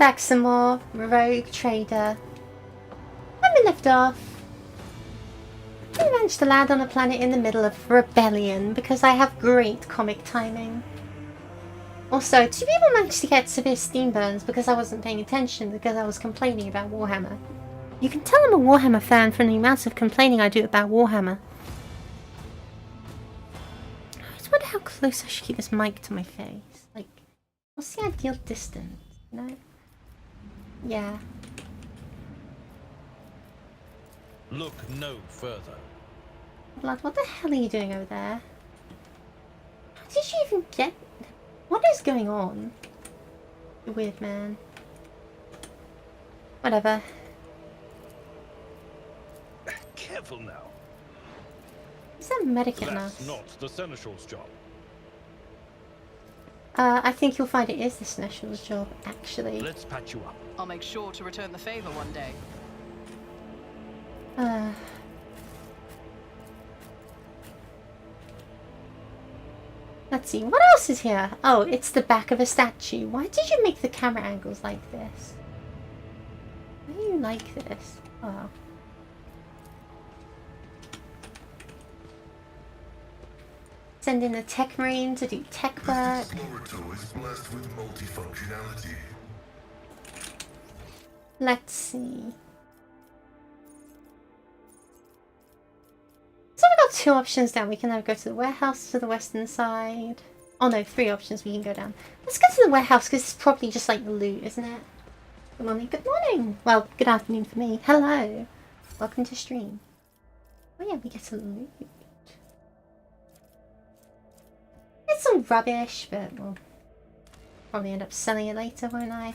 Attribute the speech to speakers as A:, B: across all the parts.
A: back some more, rogue trader. When we left off, we managed to land on a planet in the middle of rebellion because I have great comic timing. Also, 2 people managed to get severe steam burns because I wasn't paying attention because I was complaining about Warhammer. You can tell I'm a Warhammer fan from the amounts of complaining I do about Warhammer. I just wonder how close I should keep this mic to my face. Like, what's the ideal distance, you know? Yeah.
B: Look no further.
A: Blood, what the hell are you doing over there? How did you even get... What is going on? You weird man. Whatever.
B: Careful now.
A: Is that medicate
B: That's
A: nurse?
B: not the Seneschal's job.
A: I think you'll find it is the Seneschal's job, actually.
B: Let's patch you up.
C: I'll make sure to return the favor one day.
A: Let's see, what else is here? Oh, it's the back of a statue. Why did you make the camera angles like this? Why do you like this? Oh. Send in a tech marine to do tech work.
D: This explorator is blessed with multifunctionality.
A: Let's see. So we've got 2 options down. We can either go to the warehouse to the western side. Oh no, 3 options we can go down. Let's go to the warehouse because it's probably just like the loot, isn't it? Good morning, good morning. Well, good afternoon for me. Hello. Welcome to stream. Oh yeah, we get to loot. It's some rubbish, but we'll probably end up selling it later, won't I?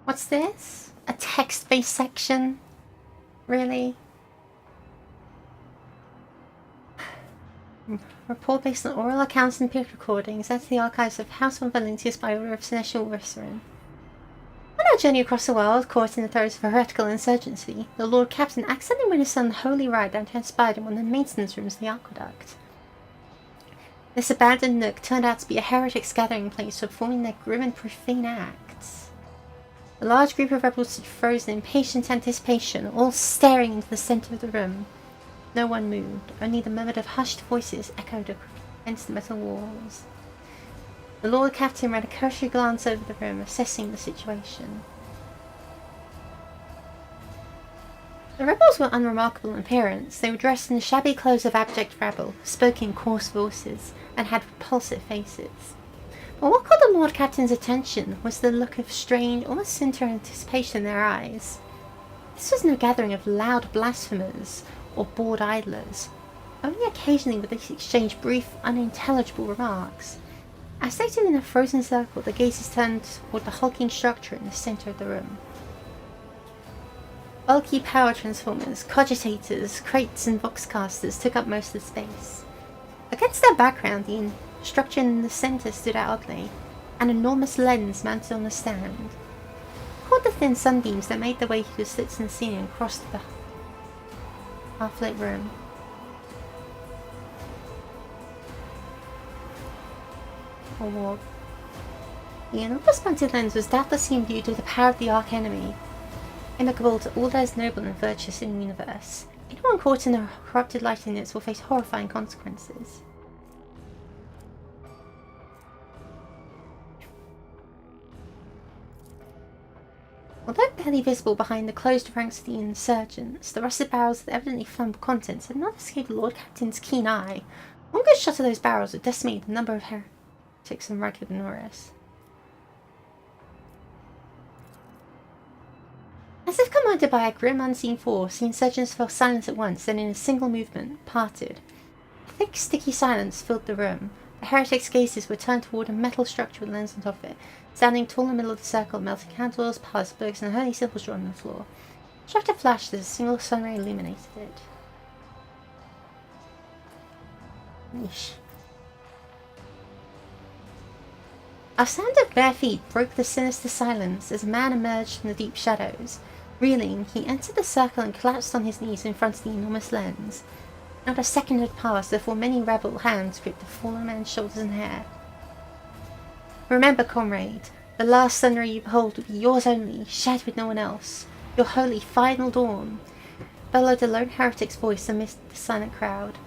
A: What's this? A text-based section? Really? Report based on oral accounts and peer recordings. Enter the archives of House von Valentius by order of Seneschal Risserin. On our journey across the world, caught in the throes of a heretical insurgency, the Lord Captain accidentally witnessed an unholy rite that transpired in one of the maintenance rooms of the aqueduct. This abandoned nook turned out to be a heretic's gathering place for performing their grim and profane acts. A large group of rebels stood frozen in patient anticipation, all staring into the centre of the room. No one moved, only the murmur of hushed voices echoed against the metal walls. The Lord Captain ran a cursory glance over the room, assessing the situation. The rebels were unremarkable in appearance. They were dressed in the shabby clothes of abject rabble, spoke in coarse voices, and had repulsive faces. But what caught the Lord Captain's attention was the look of strained, almost sinister anticipation in their eyes. This was no gathering of loud blasphemers or bored idlers. Only occasionally would they exchange brief, unintelligible remarks. As they stood in a frozen circle, their gazes turned toward the hulking structure in the centre of the room. Bulky power transformers, cogitators, crates and voxcasters took up most of the space. Against their background, the structure in the centre stood out oddly, an enormous lens mounted on a stand. Caught the thin sunbeams that made their way through the slits in the ceiling and crossed the half-lit room. Or the enormous mounted lens was doubtless imbued with the power of the arch-enemy, amicable to all that is noble and virtuous in the universe. Anyone caught in the corrupted light in it will face horrifying consequences. Although barely visible behind the closed ranks of the insurgents, the rusted barrels that evidently flammable contents had not escaped the Lord Captain's keen eye. One good shot of those barrels would decimate the number of heretics and rugged Norris. As if commanded by a grim unseen force, the insurgents fell silent at once, then in a single movement, parted. A thick, sticky silence filled the room. The heretics' gazes were turned toward a metal structure with a lens on top of it, standing tall in the middle of the circle, melting candles, piles of books, and holy symbols drawn on the floor. Struck a flash as a single sun ray illuminated it. Yeesh. A sound of bare feet broke the sinister silence as a man emerged from the deep shadows. Reeling, he entered the circle and collapsed on his knees in front of the enormous lens. Not a second had passed before many rebel hands gripped the fallen man's shoulders and hair. Remember, comrade, the last sunray you behold will be yours only, shared with no one else. Your holy final dawn, bellowed a lone heretic's voice amidst the silent crowd.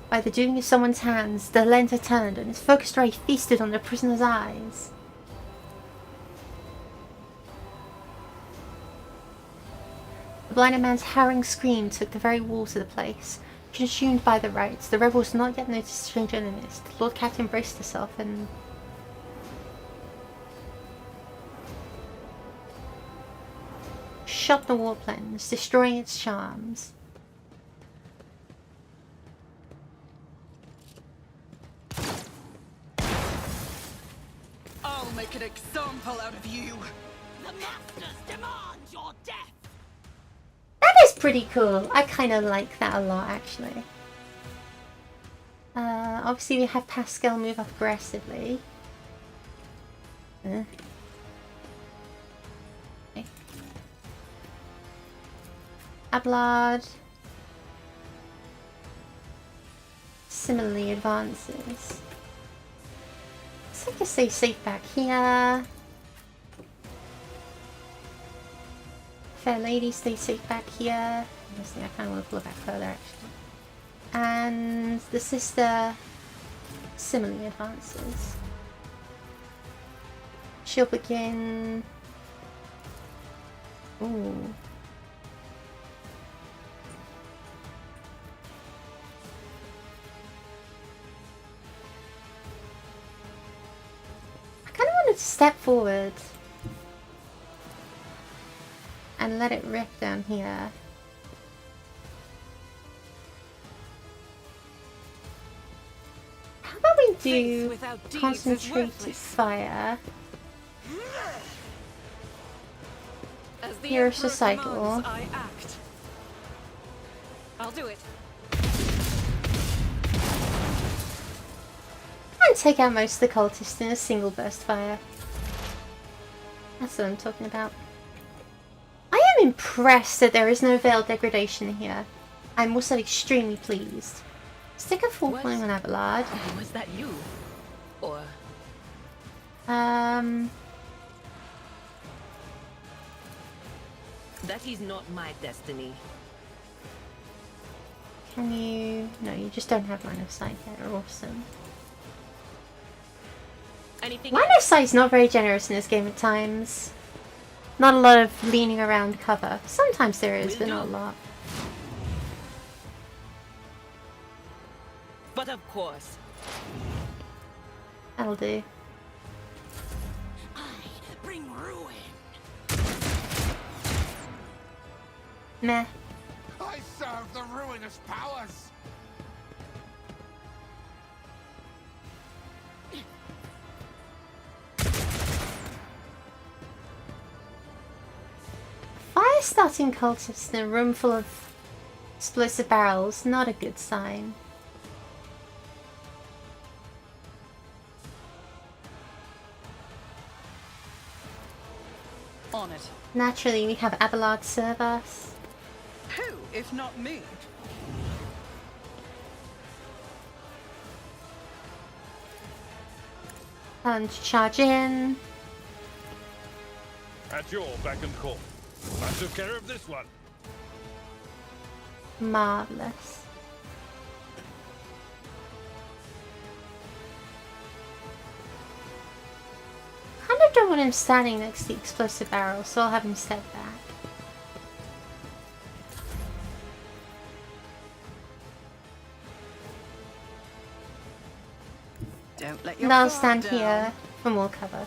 A: By the doing of someone's hands, the lens had turned, and its focused ray feasted on the prisoner's eyes. The blinded man's harrowing scream took the very walls of the place. Consumed by the rites, the rebels had not yet noticed the strange enemies. The Lord Captain braced herself and... shot the warp lens, destroying its charms.
C: I'll make an example out of you.
E: The masters demand your death.
A: That is pretty cool. I kind of like that a lot, actually. Obviously we have Pascal move up aggressively. Okay. Abelard similarly advances. So I can stay safe back here. Fair lady, stay safe back here. Honestly, I kind of want to pull it back further actually. And the sister similarly advances. She'll begin. Ooh. I kind of wanted to step forward and let it rip down here. How about we do concentrated fire? Here's the cycle.
E: I act. I'll do it.
A: And take out most of the cultists in a single burst fire. That's what I'm talking about. I am impressed that there is no veiled degradation here. I'm also extremely pleased. Stick a full point on Abelard.
E: Was that you? Or that is not my destiny.
A: Can you... No, you just don't have line of sight there. Awesome.
E: Anything
A: Line of sight's not very generous in this game at times. Not a lot of leaning around cover. Sometimes there is, but not a lot.
E: But of course.
A: That'll do.
E: I bring ruin.
A: Meh.
D: I serve the ruinous powers.
A: Fire starting cultists in a room full of explosive barrels, not a good sign.
C: On it.
A: Naturally, we have Abelard serve us.
C: Who, if not me?
A: And charge in.
B: At your beck and call. I took care of this one.
A: Marvelous. Kind of don't want him standing next to the explosive barrel, so I'll have him step back.
C: Don't let
A: And
C: your
A: I'll
C: guard
A: stand
C: down.
A: here for more cover.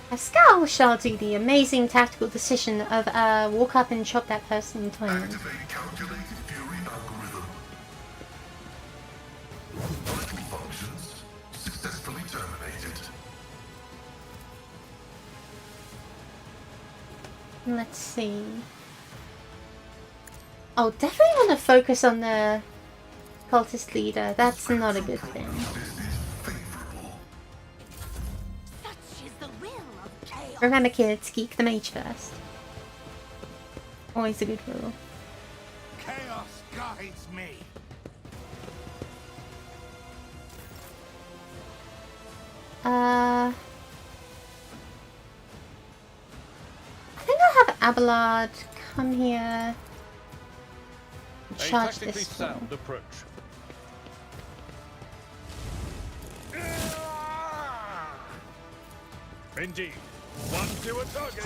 A: Pascal shall do the amazing tactical decision of walk up and chop that person in twain.
D: Activate calculated fury algorithm. Vital functions successfully terminated.
A: Let's see. Oh, definitely want to focus on the cultist leader. That's not a good thing.
F: Such is the will of chaos.
A: Remember, kids, geek the mage first. Always a good rule.
D: Chaos guides me.
A: I think I'll have Abelard come here.
B: A
A: Charge
B: tactically
A: this one.
B: sound approach. Indeed. One to a target.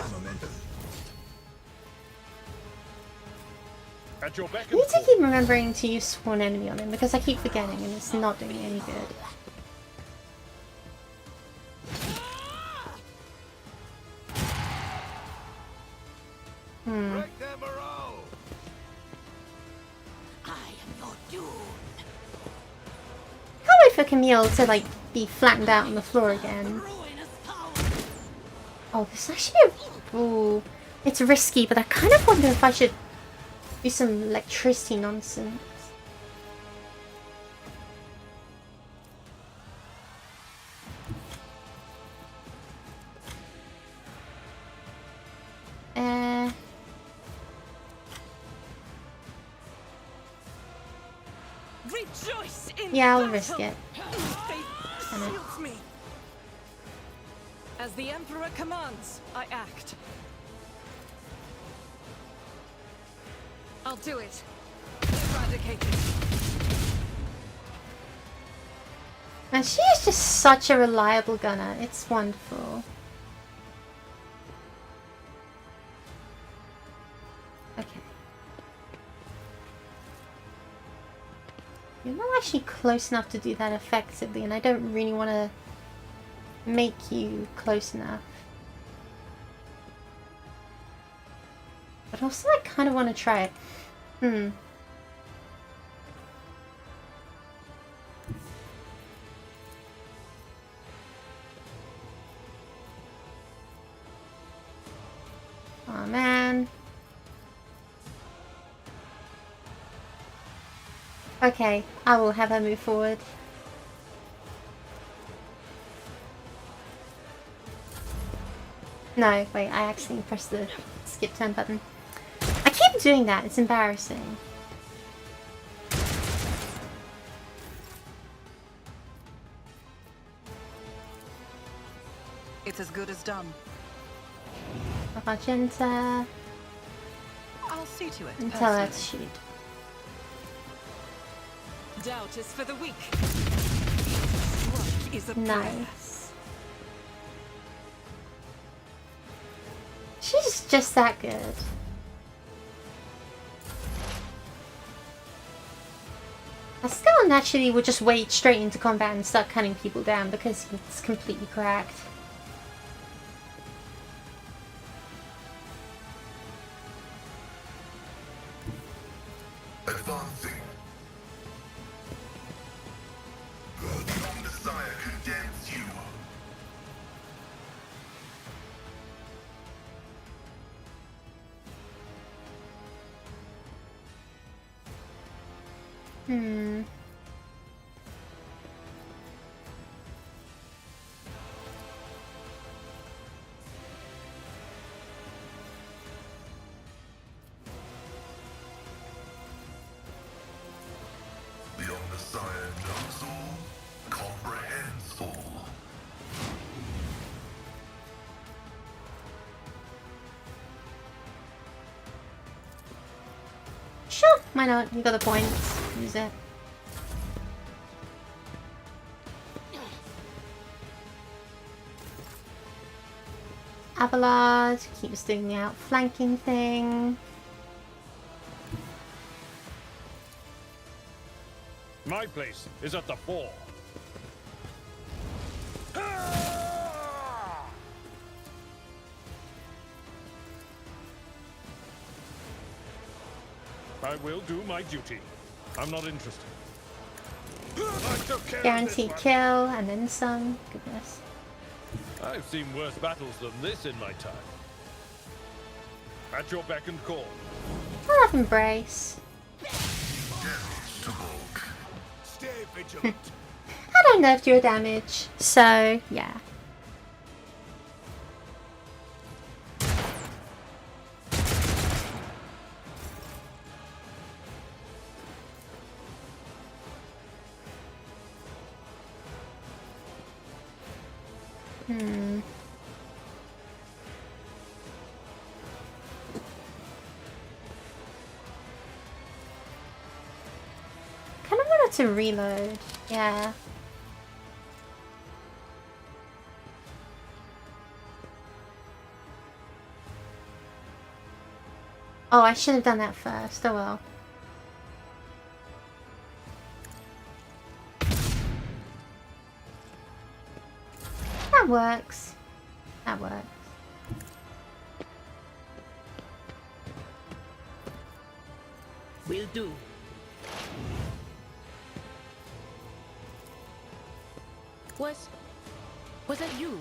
B: At your beck
A: I
B: and
A: need to
B: call.
A: keep remembering to use Sworn Enemy on him because I keep forgetting and it's not doing any good.
D: Break them all.
F: I am your doom.
A: Can't wait for Camille to like be flattened out on the floor again.
F: Ruinous power.
A: Oh, this is actually a... Ooh. It's risky, but I kind of wonder if I should do some electricity nonsense.
E: Rejoice in
A: Yeah, I'll
E: battle.
A: risk it.
E: Faith
A: Damn it.
E: shields me. As the Emperor commands, I act. I'll do it. Eradicate it.
A: And she is just such a reliable gunner. It's wonderful. Okay. You're not actually close enough to do that effectively, and I don't really want to make you close enough. But also I kind of want to try it. Oh man. Okay, I will have her move forward. No, wait, I accidentally pressed the skip turn button. I keep doing that, it's embarrassing.
C: It's as good as done.
A: Magenta,
C: I'll see to it.
A: and tell her to
C: personally.
A: shoot.
E: Doubt is for the weak. Strike is a prayer.
A: Nice. She's just that good. Estelle naturally would just wade straight into combat and start cutting people down because it's completely cracked.
D: Advancing. The Young Messiah condemns you. The Young Messiah knows all, comprehends all.
A: Sure, why not? You got the points. Use it. Abelard keeps doing the outflanking thing.
B: My place is at the fore. I will do my duty. I'm not interested. I took care of
A: Guaranteed
B: this
A: kill, and then some. Goodness.
B: one. I've seen worse battles than this in my time. At your beck and call.
A: I love Embrace.
D: Damage to bulk.
B: Stay vigilant.
A: I don't nerfed your damage, so yeah. Kind of wanted to reload, yeah. Oh, I should have done that first. Oh well. That works. That works.
G: Will do. Was that you?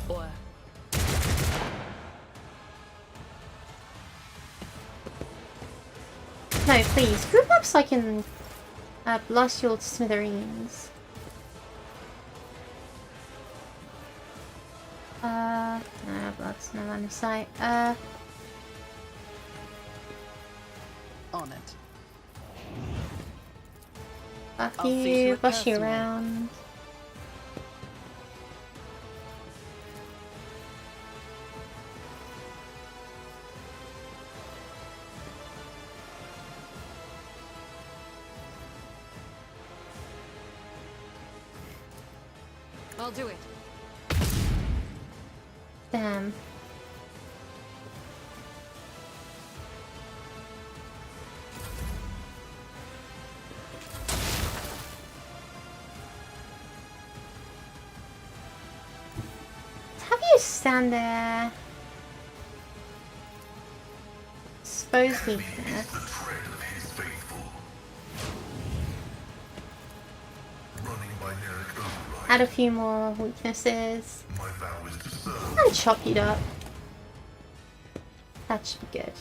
G: Or
A: No, please. Group up so I can blast you all to smithereens. No, blood's no line of sight.
C: On it.
A: Fuck
C: I'll see to
A: you,
C: it
A: boss you
C: personally.
A: around.
E: I'll do it.
A: Damn. Have you stand there? Expose
D: Heavy is
A: weakness.
D: the tread of his faithful. Running by Nerrick override.
A: Add a few more weaknesses.
D: My vow is to serve.
A: And chop it up. That should be good.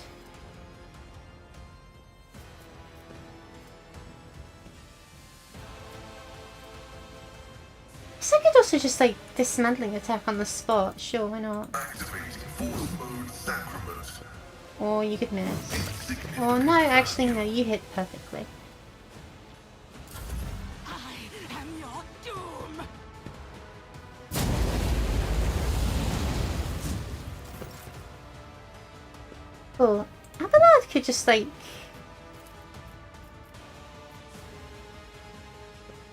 A: So I could also just like dismantling attack on the spot. Sure, why not?
D: Activating force mode sacrament.
A: Or you could miss. Or no, actually no, you hit perfectly.
F: I am your doom.
A: Cool. Abelard could just like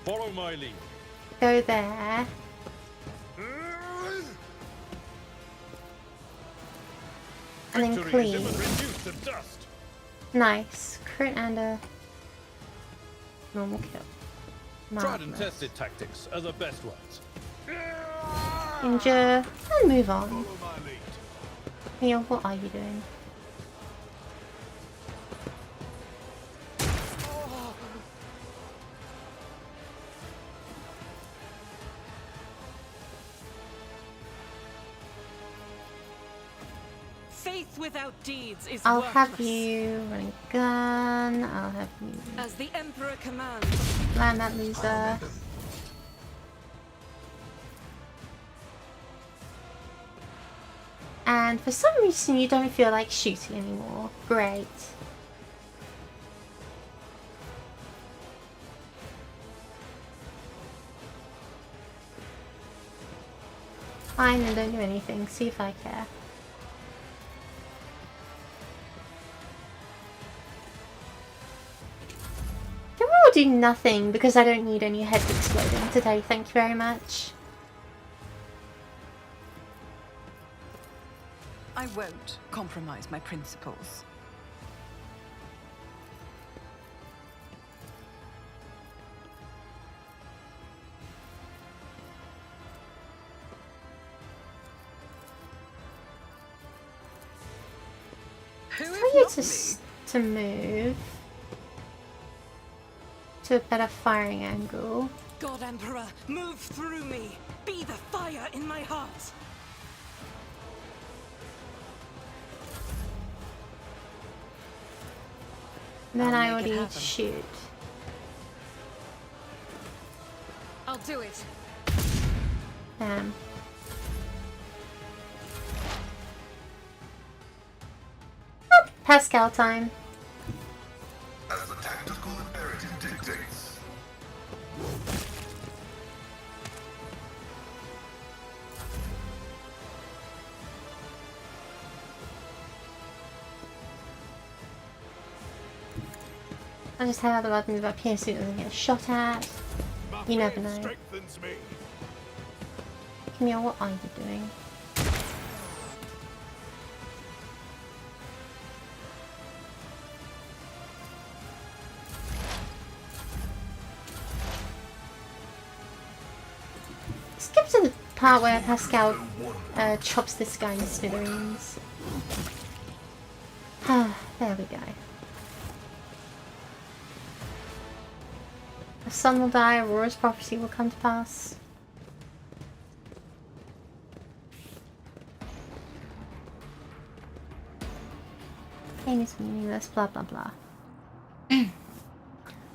B: Follow my lead.
A: go there. And then
B: Victory is
A: clean.
B: even reduced to dust.
A: Nice. Crit and a normal kill.
B: Tried and
A: Marvelous.
B: tested tactics are the best ones.
A: Injure and move on.
B: Follow my lead.
A: Neil, what are you doing?
E: Faith without deeds is
A: I'll
E: worthless.
A: have you running gun. I'll have you
E: As the Emperor commands.
A: land that loser. And for some reason you don't feel like shooting anymore. Great. Fine, then don't do anything. See if I care. Can we all do nothing because I don't need any heads exploding today, thank you very much.
C: I won't compromise my principles. Who
A: Tell
C: if
A: you
C: not
A: to,
C: me?
A: to move to a better firing angle.
E: God Emperor, move through me. Be the fire in my heart.
A: Then
C: I'll
A: I
C: make it
A: already
C: happen.
A: shoot.
E: I'll do it.
A: Damn. Oh, Pascal time.
D: As the tactical imperative dictates.
A: I just have a lot of move up here so it doesn't get shot at. You never know.
B: Strengthens me.
A: Camille, what are you doing? Skip to the part where Pascal chops this guy in smithereens. Ah, there we go. The sun will die, Aurora's prophecy will come to pass. Pain is meaningless, blah blah blah.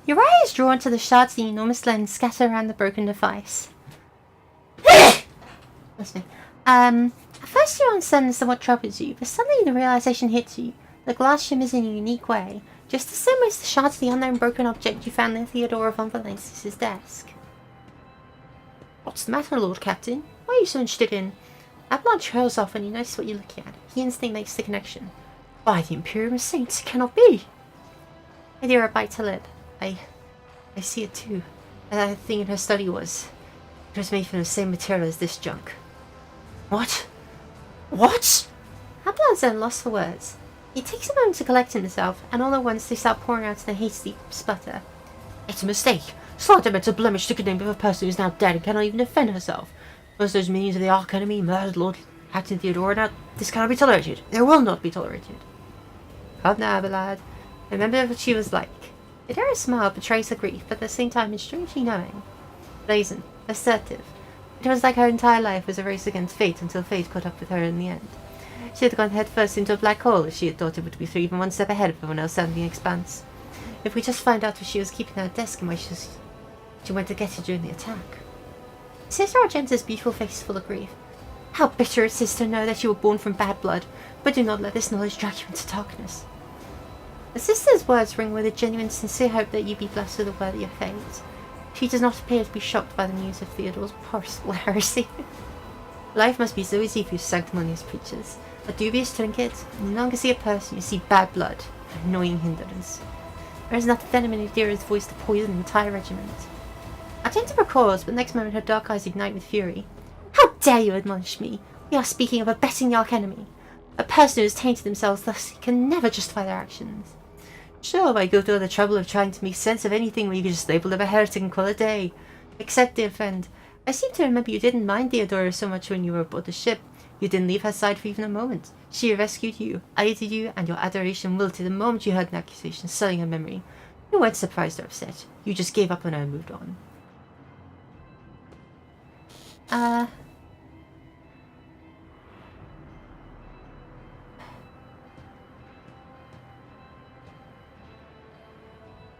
A: Your eye is drawn to the shards of the enormous lens scattered around the broken device. Listen. At first you're uncertain as to what troubles you, but suddenly the realization hits you. The glass shimmers in a unique way, just the same way as the shards of the unknown broken object you found in Theodora von Valentius' desk. What's the matter, Lord Captain? Why are you so interested in... Ablon trails off when you notice what you're looking at. He instantly makes the connection. By the Imperium Saints, it cannot be! Theodora bites her lip. I see it too. That thing in her study was... It was made from the same material as this junk. What? What? Ablon's then lost for words. He takes a moment to collect himself, and all at once they start pouring out in a hasty sputter. It's a mistake. Slander meant to blemish the good name of a person who is now dead and cannot even defend herself. Most of those minions of the Arch Enemy murdered Lord Captain Theodora. Now, this cannot be tolerated. There will not be tolerated. Come now, Abelard. Remember what she was like. Theodora's smile betrays her grief, but at the same time is strangely knowing. Brazen, assertive. It was like her entire life was a race against fate until fate caught up with her in the end. She had gone headfirst into a black hole if she had thought it would be even one step ahead of everyone else out in the expanse. If we just find out where she was keeping her desk and why she went to get it during the attack. Sister Argenta's beautiful face is full of grief. How bitter it is to know that you were born from bad blood, but do not let this knowledge drag you into darkness. The sister's words ring with a genuine, sincere hope that you be blessed with a worthier fate. She does not appear to be shocked by the news of Theodore's personal heresy. Life must be so easy for you sanctimonious preachers. A dubious trinket, you no longer see a person, you see bad blood, an annoying hindrance. There is enough venom in Adira's voice to poison an entire regiment. Argenta recoils, but next moment her dark eyes ignite with fury. How dare you admonish me? We are speaking of abetting the Arch Enemy. A person who has tainted themselves thus can never justify their actions. Sure, why go through all the trouble of trying to make sense of anything when you can just label them a heretic and call it a day? Except, dear friend, I seem to remember you didn't mind Theodora so much when you were aboard the ship. You didn't leave her side for even a moment. She rescued you, aided you, and your adoration wilted the moment you heard an accusation sullying her memory. You weren't surprised or upset. You just gave up on her and moved on.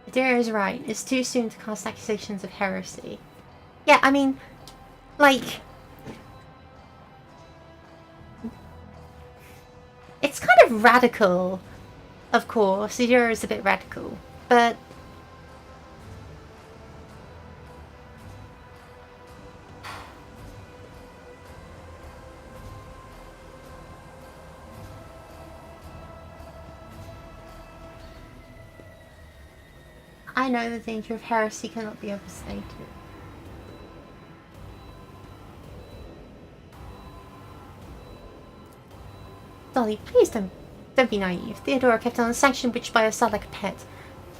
A: Adira is right. It's too soon to cast accusations of heresy. Yeah, I mean, like... It's kind of radical, of course. Adira is a bit radical, but... I know the danger of heresy cannot be overstated. Dolly, please don't be naive. Theodora kept an unsanctioned witch by her side like a pet.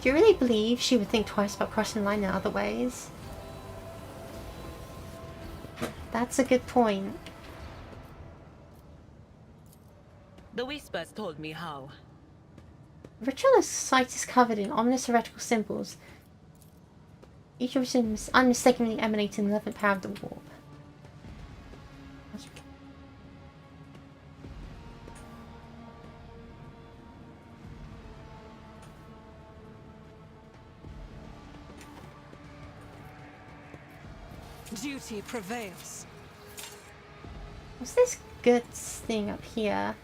A: Do you really believe she would think twice about crossing the line in other ways? That's a good point.
G: The whispers told me how.
A: Ritual's site is covered in ominous heretical symbols. Each of them is unmistakably emanating the 11th power of the warp.
E: Duty prevails.
A: What's this goods thing up here?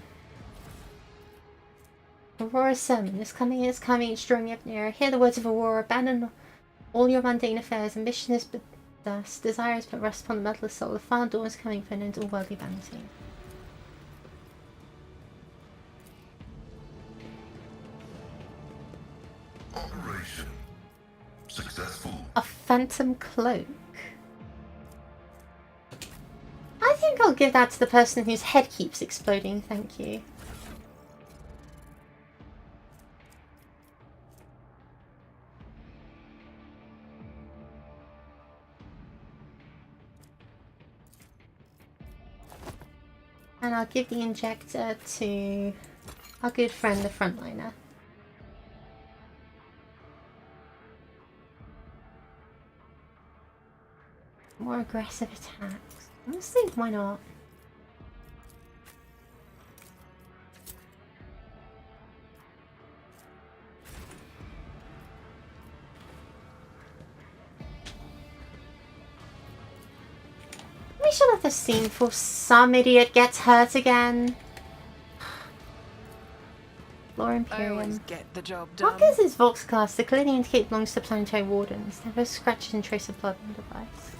A: Aurora's sermon is coming, it's drawing up nearer. Hear the words of Aurora, abandon all your mundane affairs, ambition is but dust, desire is but rust upon the metal soul, the final dawn is coming for an end to all worldly vanity.
D: Operation successful.
A: A phantom cloak. I think I'll give that to the person whose head keeps exploding, thank you. And I'll give the injector to our good friend, the frontliner. More aggressive attacks. Honestly, why not? We should let this scene before some idiot gets hurt again. Lore
C: I
A: Imperium.
C: always get the job done.
A: Markers is Vox class. The clearly indicate belongs to planetary wardens. There are scratches and trace of blood on the device.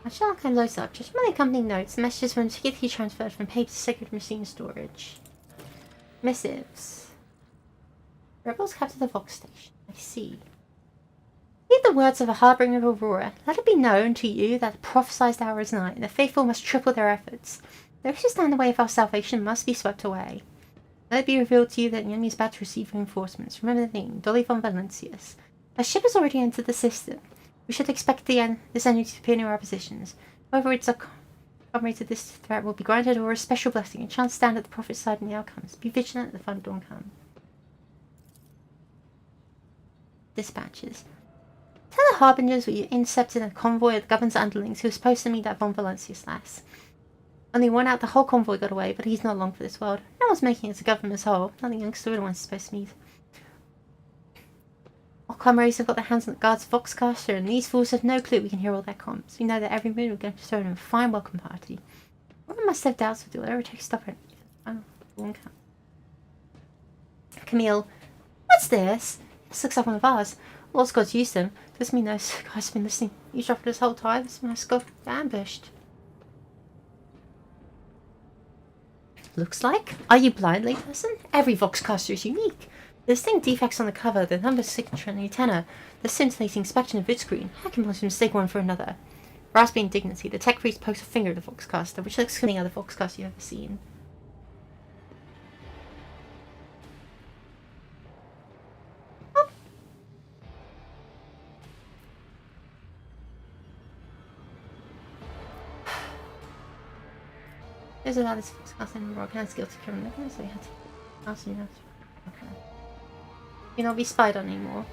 A: I shall archive loads up. Just my accompanying notes. The messages were immediately transferred from paper to sacred machine storage. Missives. Rebels captured the Vox station. I see. Heed the words of a harbinger of Aurora. Let it be known to you that the prophesied hour is nigh, and the faithful must triple their efforts. Those who stand in the way of our salvation must be swept away. Let it be revealed to you that the enemy is about to receive reinforcements. Remember the name, Dolly von Valencius. A ship has already entered the system. We should expect this enemy to appear near our positions. However, it's accommodated this threat will be granted or a special blessing, and chance stand at the prophet's side in the outcomes. Be vigilant at the final dawn come. Dispatches. Tell the Harbingers we intercepted a convoy of the government's underlings who was supposed to meet that von Valencius lass. Only one out the whole convoy got away, but he's not long for this world. No one's making it to government as a whole. Not the youngster the one's supposed to meet. Our comrades have got their hands on the guards of Voxcaster, and these fools have no clue we can hear all their comms. We know that every moon we're going to throw them a fine welcome party. One must have doubts we'll do whatever it takes to stop it. Camille, what's this? This looks like one of ours. Lord's God's used them. Doesn't mean those guys have been listening. You dropped this whole time. This must go ambushed. Looks like. Are you blind, layperson? Every Voxcaster is unique. The distinct defects on the cover, the number signature and the antenna, the scintillating inspection of vidscreen. How can one mistake one for another? Rasping indignity, the tech priest pokes a finger at the Voxcaster, which looks like any other Voxcaster you've ever seen. Oh. There's a lot of Voxcaster in the organized guilty criminal, so we had to ask you that. Okay. You'll not be spied on anymore.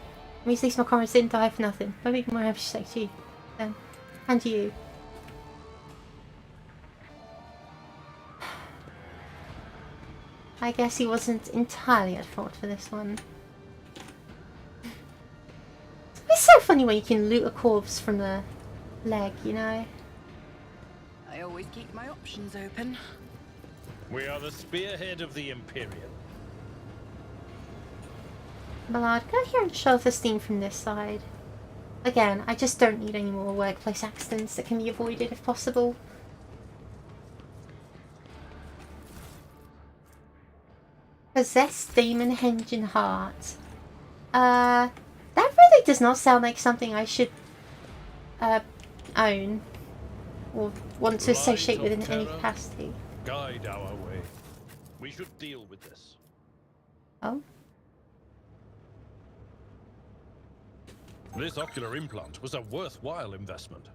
A: At least my comrades didn't die for nothing. Maybe more have respect to you. Then. And you. I guess he wasn't entirely at fault for this one. It's so funny when you can loot a corpse from the leg, you know?
C: I always keep my options open.
B: We are the spearhead of the Imperium.
A: Ballard, go here and show the steam from this side. Again, I just don't need any more workplace accidents that can be avoided if possible. Possessed Demon Henge and Heart. That really does not sound like something I should own or want to associate with in any capacity.
B: Guide our way. We should deal with this.
A: Oh?
B: This ocular implant was a worthwhile investment.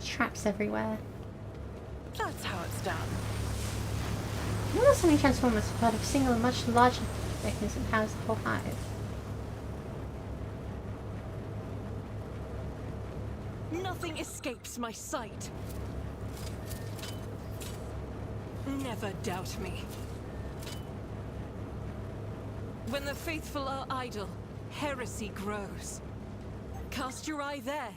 A: Traps everywhere.
C: That's how it's done.
A: What are suddenly transformers as part of a single and much larger mechanism that powers the whole hive?
E: Nothing escapes my sight. Never doubt me. When the faithful are idle, heresy grows. Cast your eye there.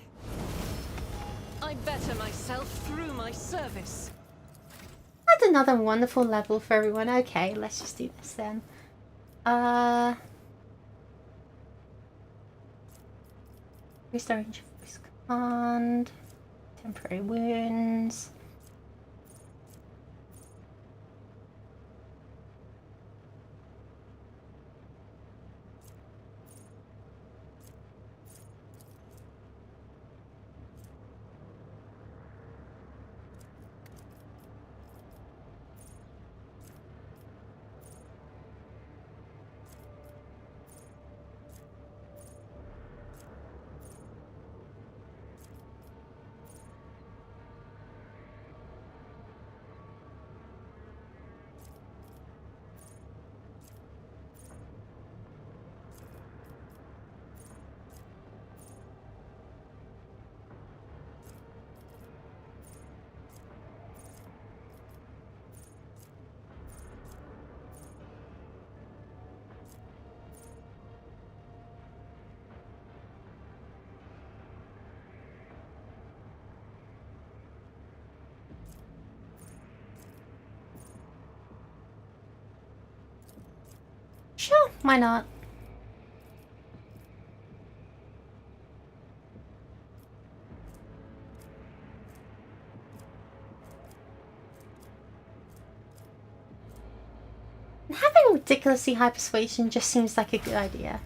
E: I better myself through my service.
A: That's another wonderful level for everyone. Okay, let's just do this then. Restore range of voice command. Temporary wounds. Sure, why not? Having ridiculously high persuasion just seems like a good idea.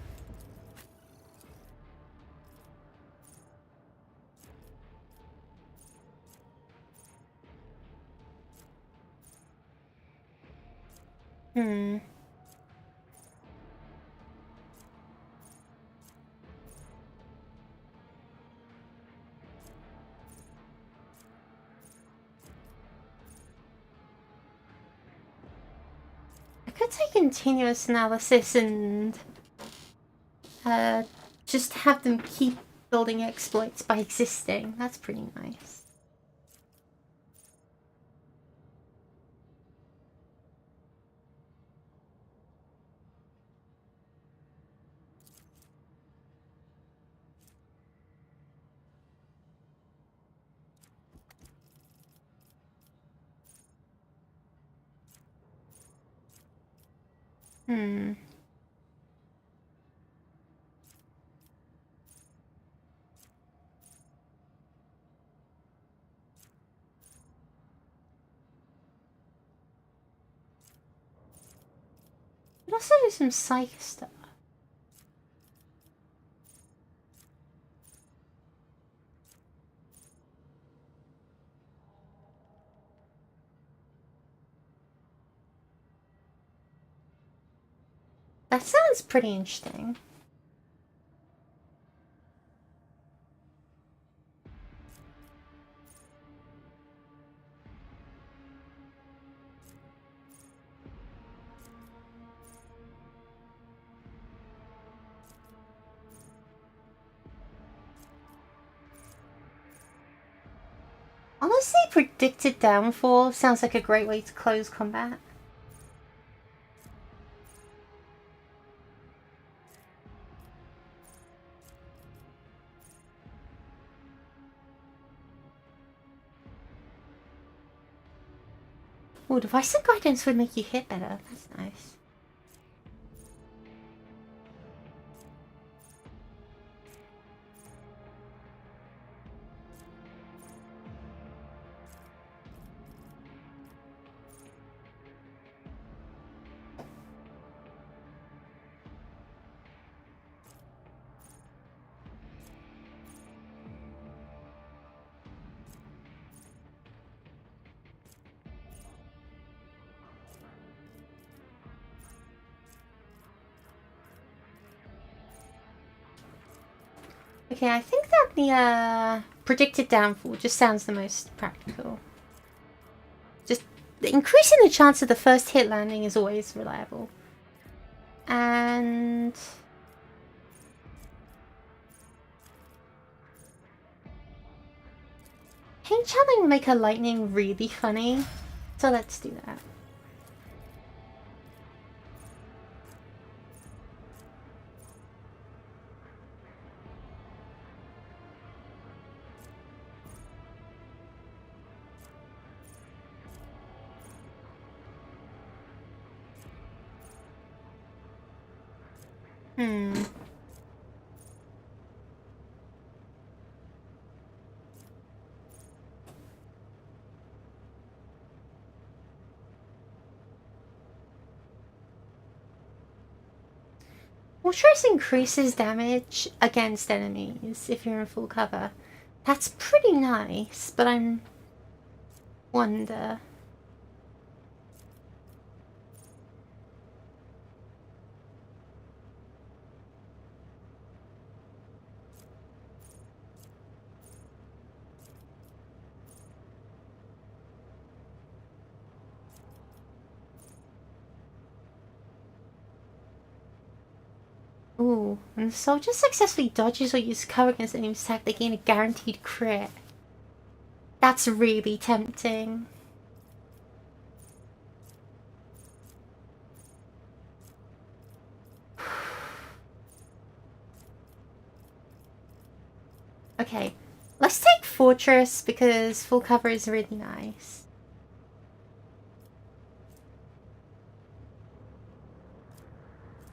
A: I could take continuous analysis and just have them keep building exploits by existing. That's pretty nice. Could also do some psych stuff. That sounds pretty interesting. Honestly, predicted downfall sounds like a great way to close combat. Oh, divisive guidance would make you hit better. That's nice. Okay, I think that the predicted downfall just sounds the most practical. Just increasing the chance of the first hit landing is always reliable. And paint channeling will make her lightning really funny, so let's do that. Hmm. Fortress increases damage against enemies if you're in full cover. That's pretty nice, but I'm... wonder... Ooh, when the soldier successfully dodges or uses cover against an enemy's attack, they gain a guaranteed crit. That's really tempting. Okay, let's take Fortress because full cover is really nice.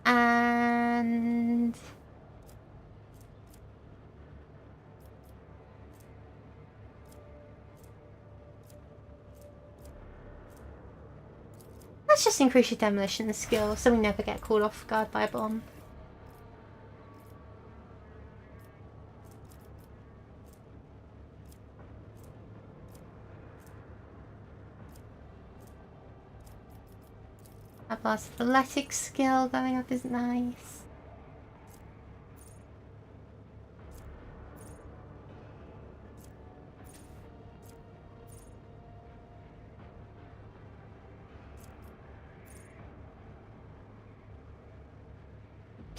A: And... let's just increase your demolition skill so we never get caught off guard by a bomb. Abba's athletic skill going up is nice.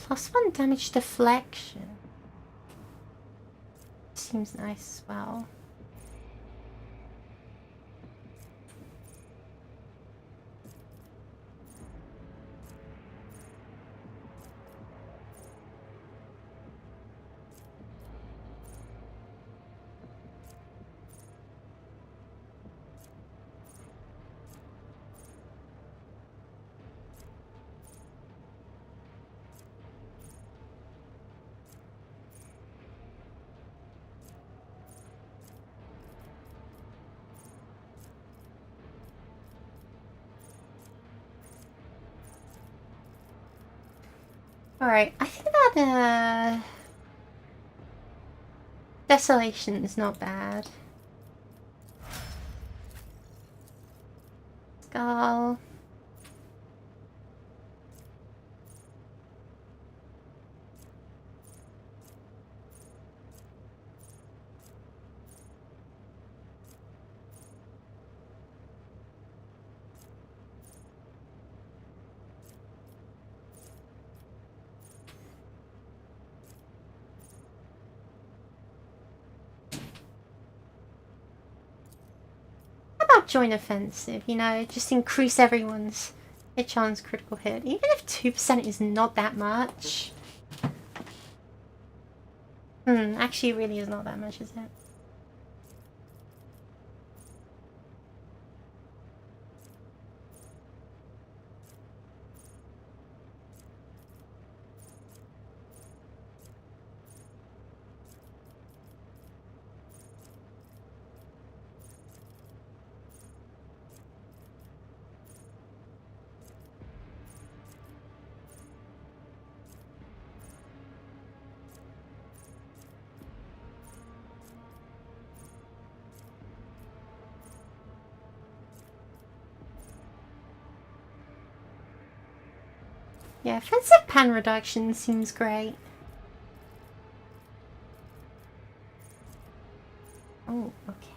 A: +1 damage deflection. Seems nice as well. Alright, I think that Desolation is not bad. Skull. About joint offensive, you know, just increase everyone's hit chance critical hit. Even if 2% is not that much. Actually it really is not that much, is it? Yeah, offensive pan reduction seems great. Oh, okay.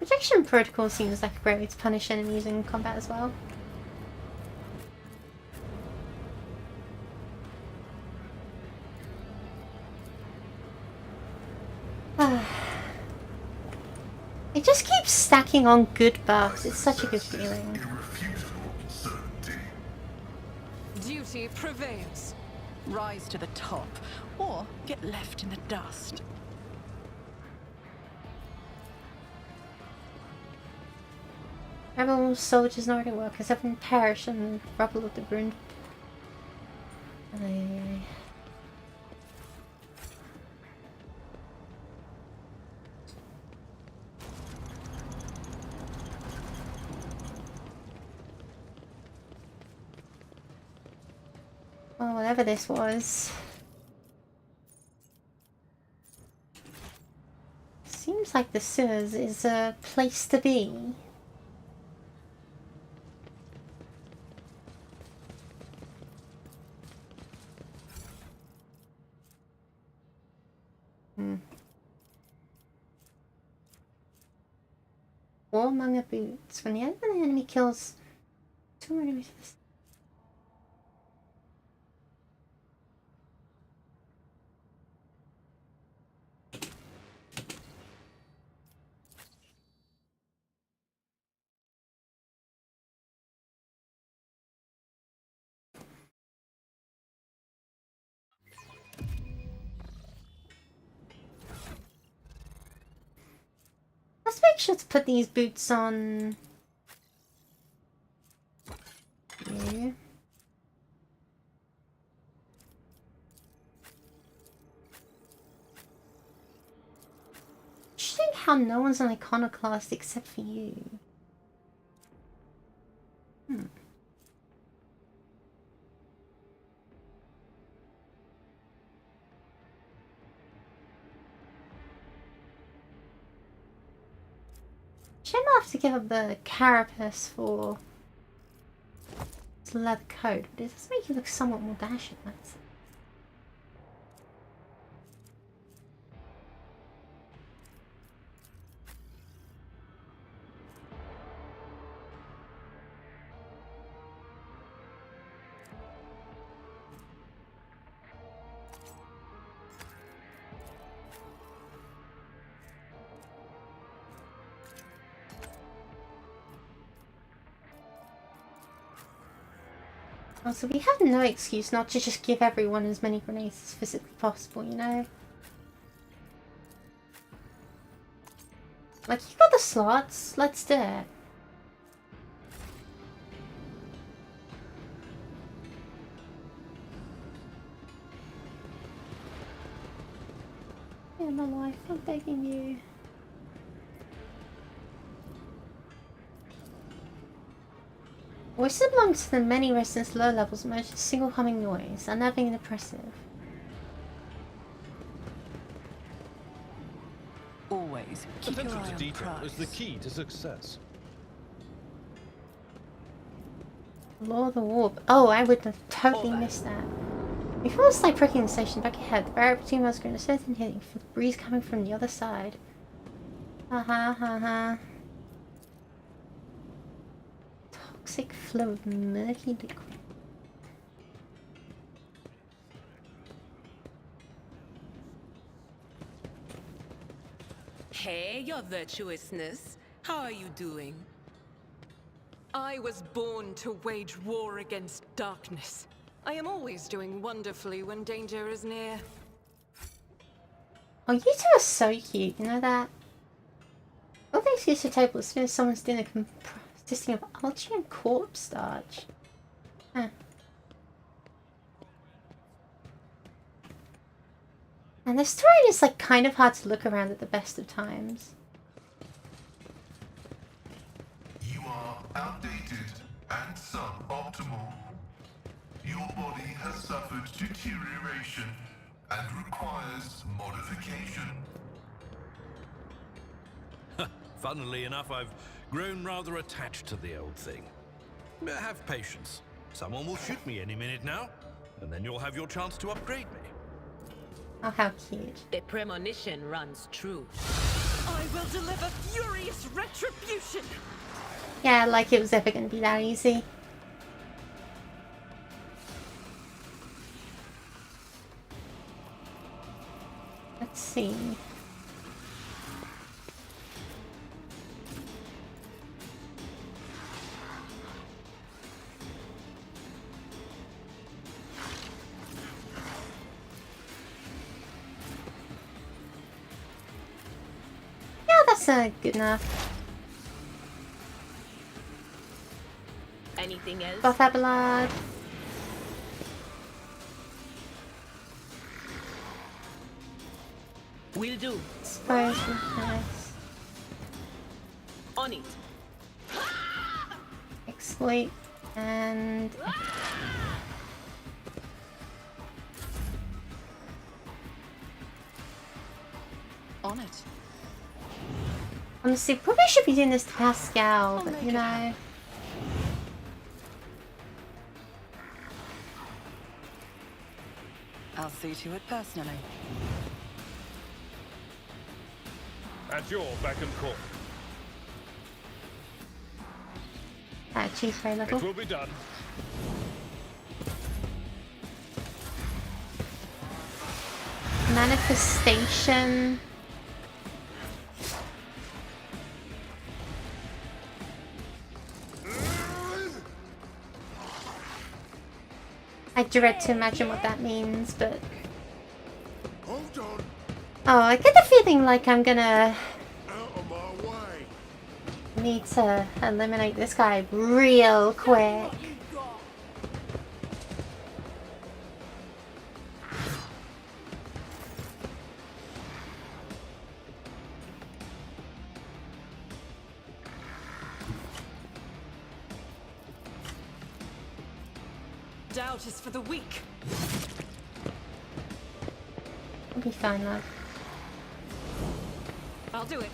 A: Projection protocol seems like a great way to punish enemies in combat as well. It just keeps stacking on good buffs. It's such a good feeling.
D: Irrefutable certainty.
E: Duty prevails.
C: Rise to the top, or get left in the dust.
A: Rebel soldiers and order workers have perished in the rubble of the ruined. Well, whatever this was. Seems like the sewers is a place to be. Warhammer boots. When the enemy kills 2 enemies. Let's make sure to put these boots on. Yeah. Interesting how no one's an iconoclast except for you. Shame I'll have to give up the carapace for the leather coat, but it does make you look somewhat more dashing, that's it. Also, we have no excuse not to just give everyone as many grenades as physically possible, you know? Like, you got the slots, let's do it. Yeah, my life, I'm begging you. Voices belong to the many residents low levels merged a single humming noise, unnerving and oppressive.
C: Always keep your
B: Attention
C: eye
B: to
C: on
B: detail
C: prize.
B: is the key to success.
A: Law of the Warp. Oh, I would have totally missed that. Before it's like pricking the station back ahead, the barrier between us going to certain hitting for the breeze coming from the other side. Toxic flow of murky liquid.
G: Hey, your virtuousness. How are you doing?
E: I was born to wage war against darkness. I am always doing wonderfully when danger is near.
A: Oh, you two are so cute, you know that? All they use for table is finish someone's dinner consisting of algae and corpse starch. Huh. And this terrain is like kind of hard to look around at the best of times.
D: You are outdated and suboptimal. Your body has suffered deterioration and requires modification.
H: Funnily enough, I've grown rather attached to the old thing. Have patience. Someone will shoot me any minute now, and then you'll have your chance to upgrade me.
A: Oh, how cute.
G: The premonition runs true.
E: I will deliver furious retribution.
A: Yeah, like it was ever gonna be that easy. Let's see. Yeah, that's good enough.
C: Anything else?
A: Buff that blood.
C: Will do.
A: Expose weakness.
C: On it.
A: Exploit and
C: On it.
A: honestly, probably should be doing this to Pascal, but you know.
C: I'll see to it personally.
B: At your beck and call.
A: Chief very
B: It
A: little.
B: will be done.
A: Manifestation. I dread to imagine what that means, but...
D: Hold on.
A: Oh, I get the feeling like I'm gonna
D: Out of my way.
A: need to eliminate this guy real quick.
E: Doubt is for the weak.
A: I'll be fine, love.
E: I'll do it.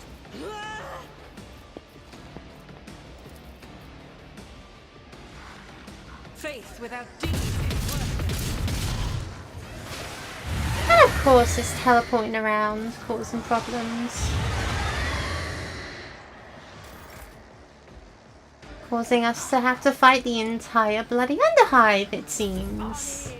E: Faith without deeds is worthless.
A: And of course, it's teleporting around, causing problems. Causing us to have to fight the entire bloody Underhive, it seems.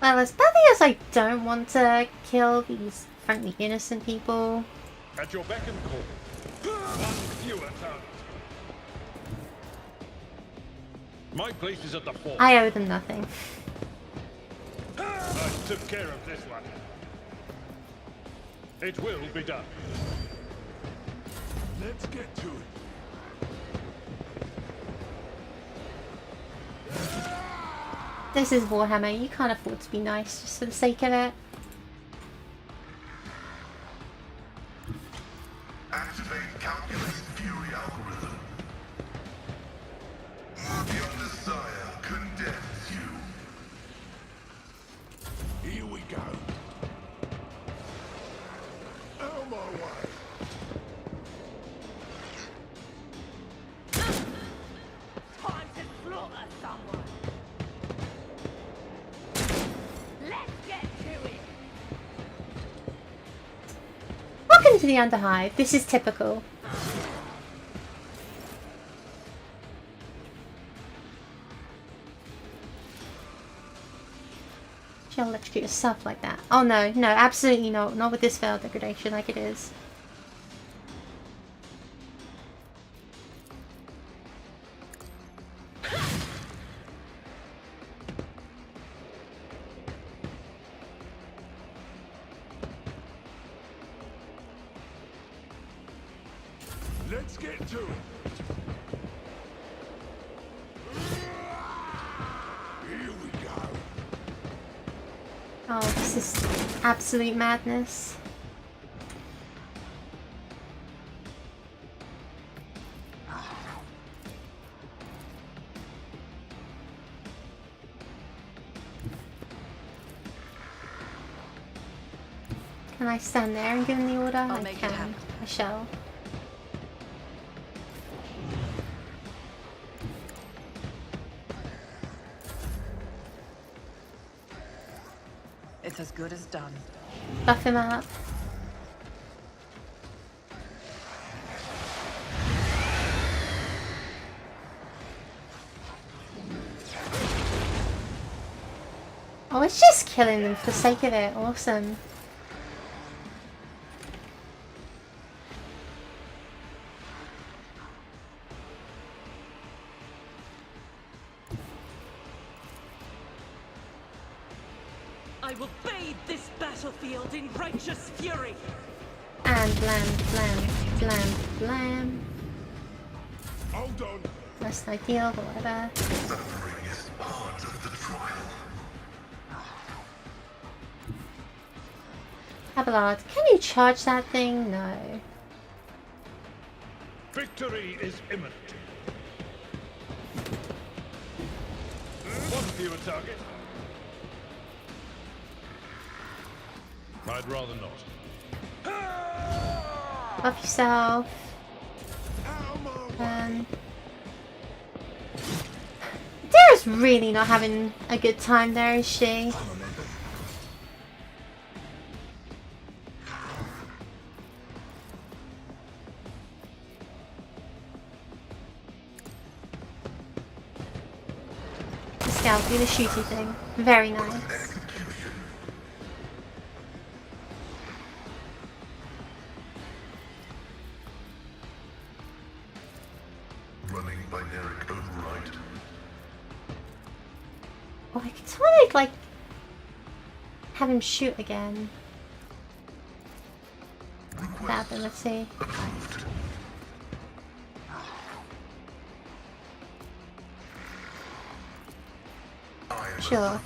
A: Well, as badly as I don't want to kill these frankly innocent people,
B: At your beck and call. One fewer target. My place is at the fort.
A: I owe them nothing.
B: I took care of this one. It will be done.
D: Let's get to it.
A: This is Warhammer, you can't afford to be nice just for the sake of it.
D: Activate calculated fury algorithm. Your desire condemns you. Here we go. Out my way.
F: Time to slaughter someone. Let's get to it.
A: Welcome to the Underhive, this is typical. She'll electrocute yourself like that. Oh no, no, absolutely not. Not with this veil degradation like it is.
D: Let's get to it. Here we go.
A: Oh, this is absolute madness. Can I stand there and give him the order? I
C: make it
A: can.
C: happen.
A: I shall.
C: It's as good as done.
A: Buff him up. Oh, it's just killing them for the sake of it. Awesome.
E: I will bathe this battlefield in righteous fury.
A: And blam, blam, blam, blam.
D: Hold on.
A: Less than ideal, but whatever.
D: Suffering is part of the trial.
A: Abelard, can you charge that thing? No.
B: Victory is imminent. One fewer target. I'd rather not.
A: Buff yourself.
D: Out of my way.
A: Dara's really not having a good time there, is she? The scout doing a shooty thing. Very nice.
D: Running binaric override.
A: Oh, I could totally, like, have him shoot again. That, but let's see.
D: Approved.
A: Sure.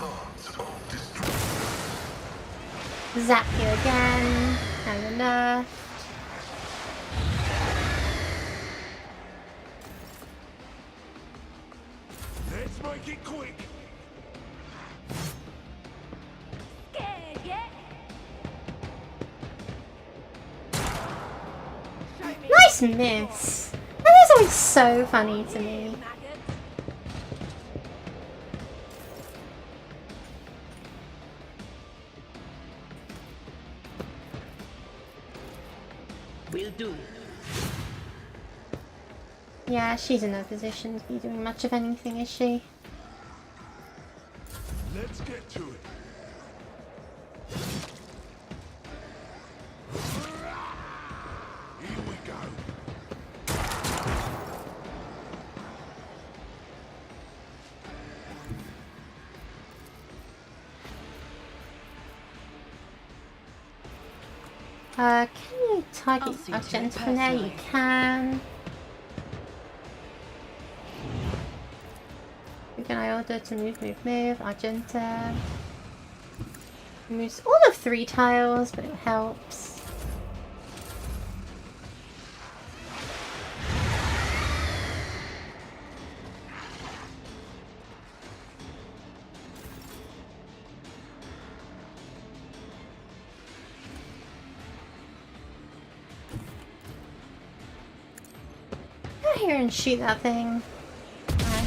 A: Zap you again. Now you're nerfed.
D: Let's make it quick.
F: Scared yet? Show me.
A: Nice miss. That is always so funny to me.
F: Maggots.
G: Will do.
A: Yeah, she's in no position to be doing much of anything, is she?
D: Let's get to it. Here we go.
A: Can you target
C: see
A: our
C: to it
A: gents from there? You
C: personally.
A: can. You can I order to move. Argenta. Moves all of 3 tiles, but it helps. Go here and shoot that thing. Alright.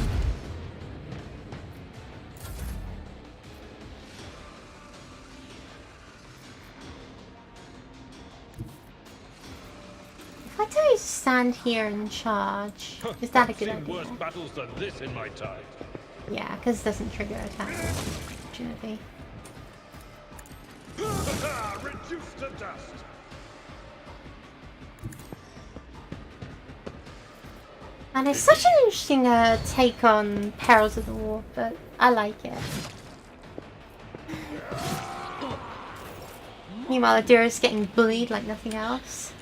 A: If I tell you to stand here and charge, is that a
B: I've
A: good
B: seen
A: idea?
B: worse battles than this in my time.
A: Yeah, because it doesn't trigger attack. Fortunately.
B: Reduced to dust.
A: And it's such an interesting take on Perils of the War, but I like it. Meanwhile, Adira's getting bullied like nothing else.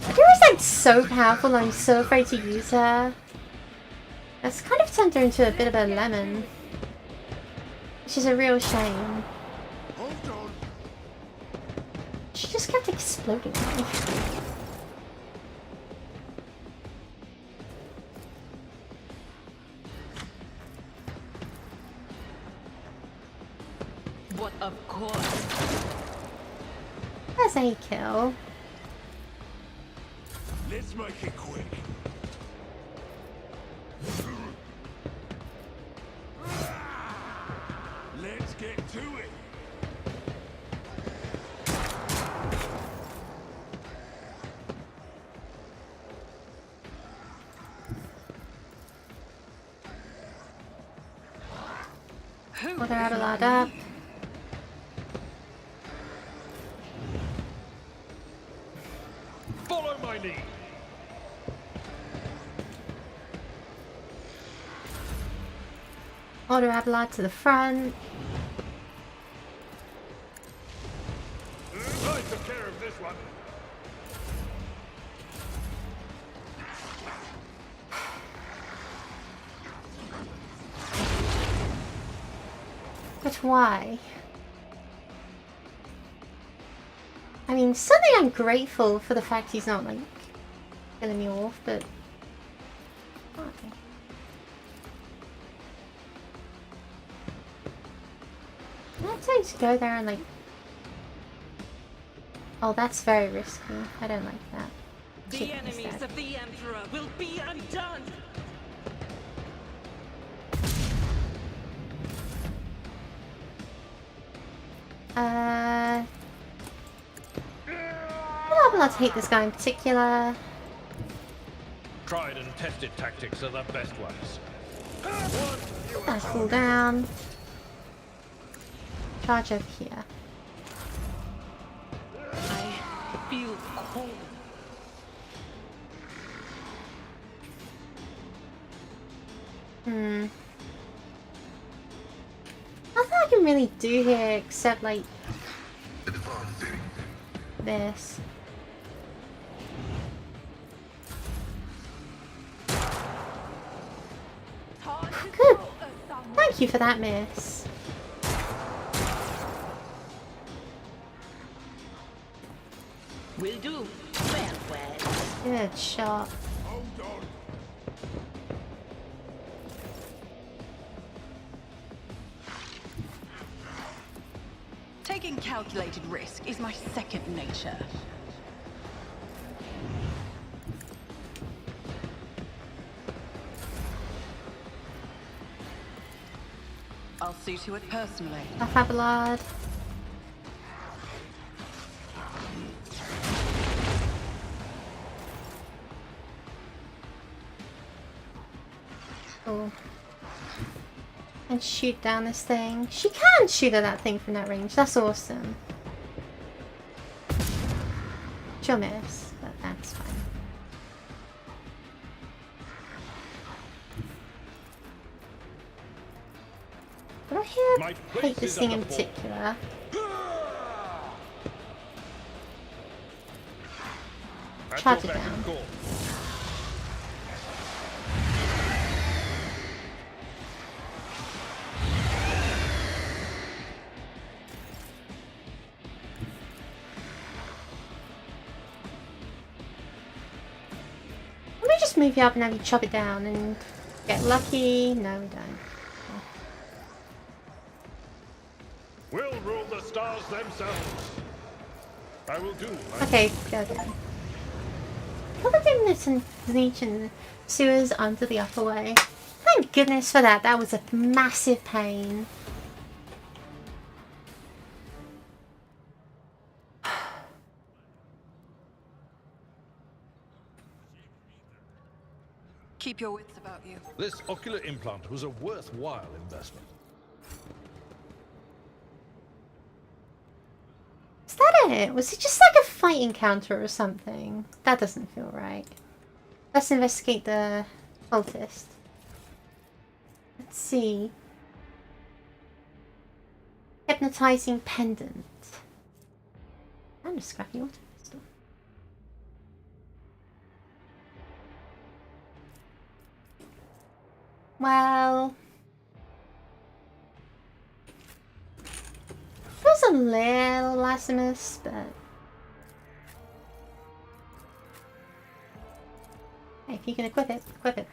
A: Adira's like so powerful, I'm so afraid to use her. That's kind of turned her into a bit of a lemon. Which is a real shame.
D: Hold on.
A: She just kept exploding me.
C: What of course.
A: There's a kill.
D: Let's make it quick. Let's get to it.
A: Order Adelard up.
B: Follow my lead.
A: Order Adelard to the front.
B: I took care of this one.
A: But why? I mean, suddenly I'm grateful for the fact he's not, like, killing me off, but... why? I'd say to go there and, like... oh, that's very risky. I don't like that.
E: The
A: Shit,
E: enemies
A: missed that.
E: of the Emperor will be undone!
A: I'm not allowed to hate this guy in particular.
B: Tried and tested tactics are the best ones.
A: That cool down. Charge over here.
C: I feel cold.
A: Nothing I can really do here except like this. Good. Thank you for that miss.
C: Will do. Well, well.
A: Good shot.
D: Hold on.
C: Taking calculated risk is my second nature. I'll see to it personally.
A: Off Abelard. Cool. And shoot down this thing. She can shoot at that thing from that range. That's awesome. She'll miss, but that's fine. But I hate this thing in particular. Charge it down. Let me just move you up and have you chop it down and get lucky. No, we don't.
B: We'll rule the stars themselves. I will do.
A: Okay, go then. Look at the Venetian sewers under the upper way. Thank goodness for that. That was a massive pain.
C: Keep your wits about you.
B: This ocular implant was a worthwhile investment.
A: Is that it? Was it just like a fight encounter or something? That doesn't feel right. Let's investigate the cultist. Let's see. Hypnotizing pendant. And a scrappy auto pistol. Well, feels a little blasphemous, but hey, if you can equip it, equip it.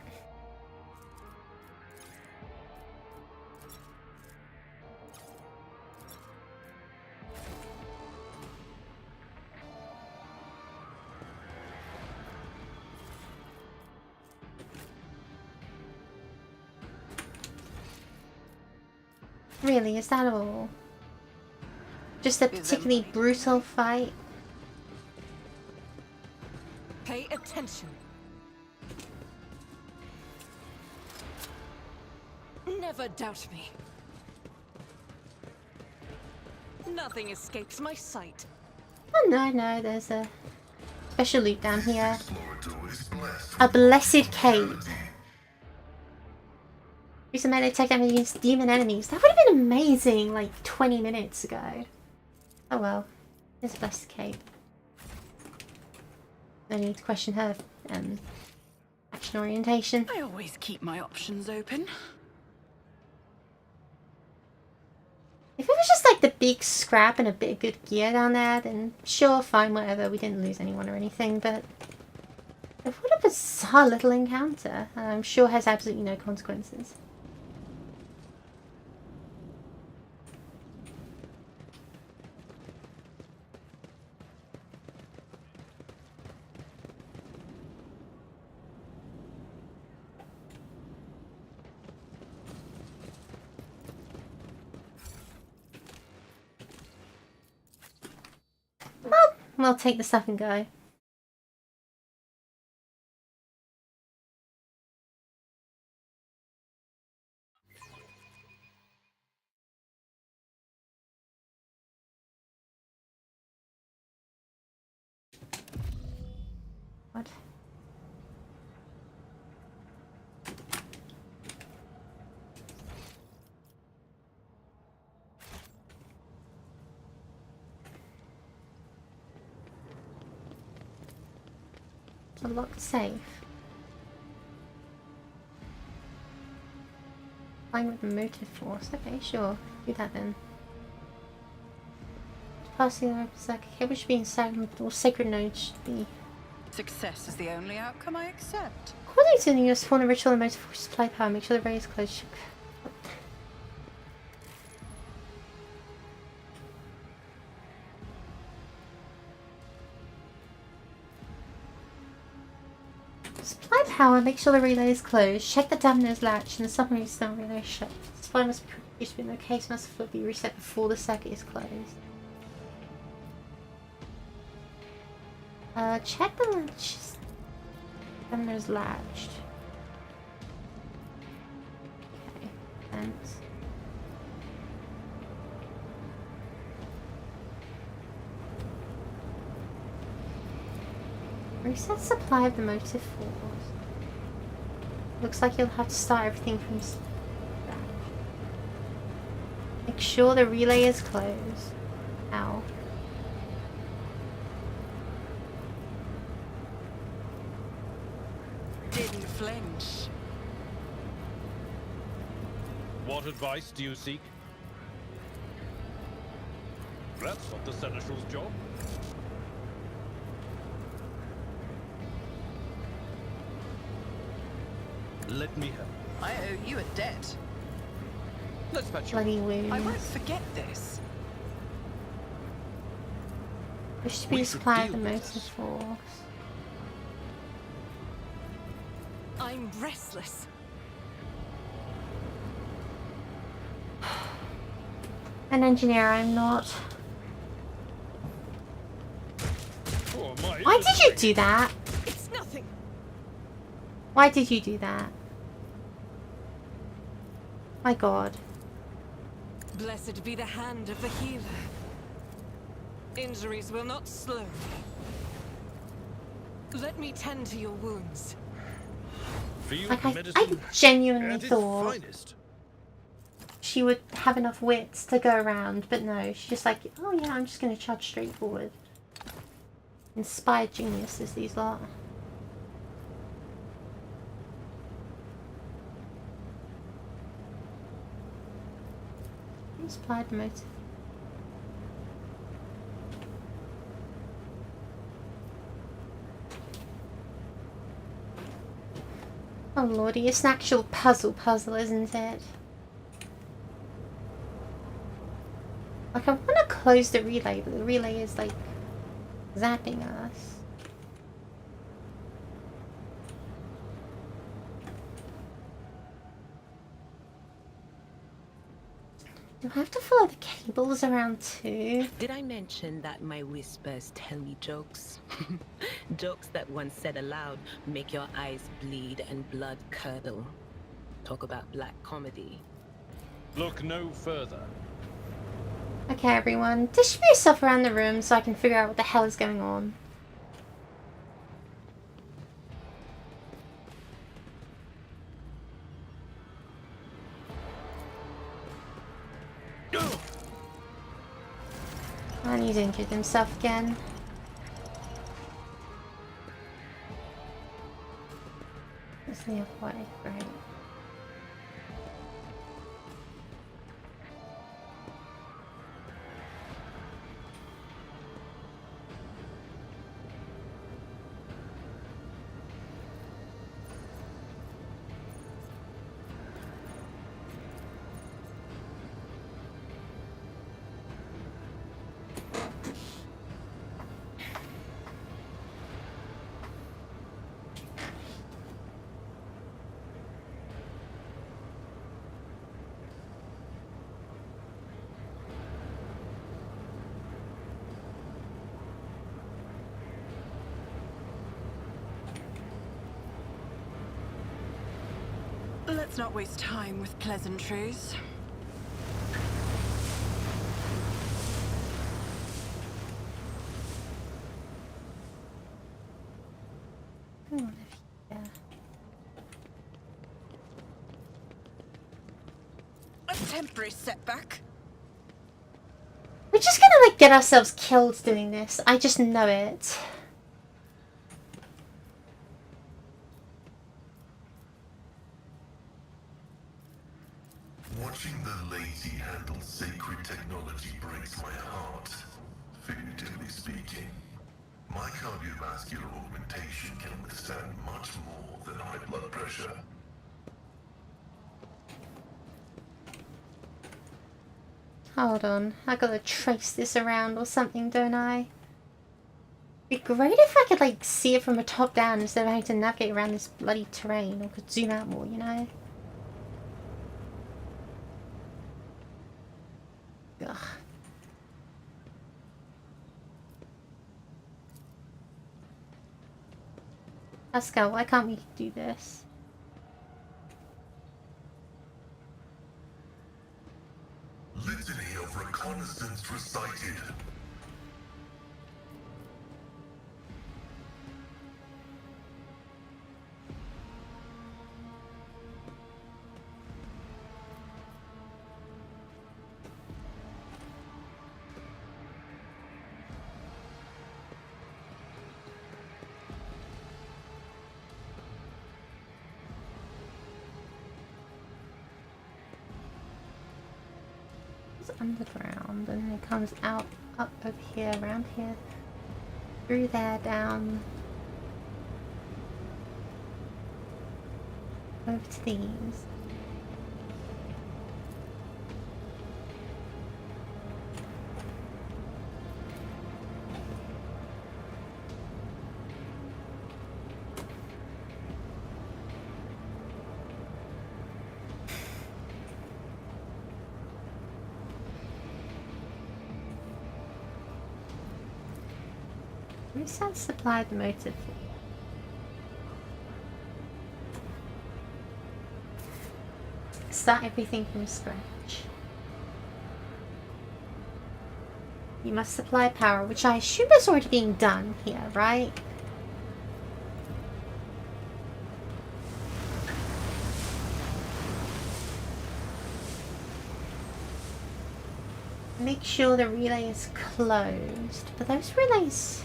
A: really, is that all? Just a particularly brutal fight?
E: Pay attention. Never doubt me. Nothing escapes my sight.
A: Oh no, there's a special loot down here. A blessed cape. Use a melee attack damage against demon enemies. That would have been amazing like 20 minutes ago. Oh well. There's a blessed cape. No need to question her action orientation.
C: I always keep my options open.
A: If it was just like the big scrap and a bit of good gear down there, then sure, fine, whatever. We didn't lose anyone or anything, but what a bizarre little encounter. I'm sure has absolutely no consequences. Well, we'll take the stuff and go. What? A locked safe. Find with the motive force. Okay, sure. Do that then. Passing the berserker cable should be inside all sacred nodes should be.
C: Success is the only outcome I accept.
A: According to the new spawn, the ritual and motive force supply power. Make sure the ray is closed. Supply power, make sure the relay is closed. Check the dampener's latch and the submarine stone relay shut. The supply must be produced in the case must be reset before the circuit is closed. Check the latch. Dampener's latched. Okay, thanks. Reset supply of the motive force. Looks like you'll have to start everything from scratch. Make sure the relay is closed. Ow.
C: Didn't flinch.
B: What advice do you seek? That's not the Seneschal's job.
H: Let me help.
C: I owe you a debt.
B: Let's patch you.
A: Bloody
C: I won't
A: wounds.
C: forget this.
A: There should be
H: We
A: a
H: should
A: supply of
H: deal
A: the
H: with
A: motive
H: this.
A: force.
E: I'm restless.
A: An engineer, I'm not.
B: Oh, my
A: Why did you do that?
E: It's nothing.
A: Why did you do that? My god.
E: Blessed be the hand of the healer. Injuries will not slow me. Let me tend to your wounds.
B: Field
A: Like, I
B: medicine
A: genuinely
B: at its
A: thought
B: finest.
A: she would have enough wits to go around, but no, she's just like, oh yeah, I'm just gonna charge straight forward. Inspired geniuses, these lot. Inspired motive. Oh lordy, it's an actual puzzle, isn't it? Like, I want to close the relay, but the relay is like zapping us. Do I have to follow the cables around too?
G: Did I mention that my whispers tell me jokes? Jokes that once said aloud make your eyes bleed and blood curdle. Talk about black comedy.
B: Look no further.
A: Okay, everyone, distribute yourself around the room so I can figure out what the hell is going on. And he's injured himself again. It's the other way, right?
C: Let's not waste time with pleasantries.
A: Yeah.
C: A temporary setback.
A: We're just gonna like get ourselves killed doing this. I just know it.
I: Watching the lazy handle sacred technology breaks my heart. Figuratively speaking, my cardiovascular augmentation can withstand much more than high blood pressure.
A: Hold on, I gotta trace this around or something, don't I? It'd be great if I could like see it from the top down instead of having to navigate around this bloody terrain, or could zoom out more, you know? Ugh. Pascal, why can't we do this?
I: Litany of reconnaissance recited.
A: Underground, and then it comes out up over here, around here, through there, down over to these. Reset supply the motive. Start everything from scratch. You must supply power, which I assume is already being done here, right? Make sure the relay is closed. But those relays...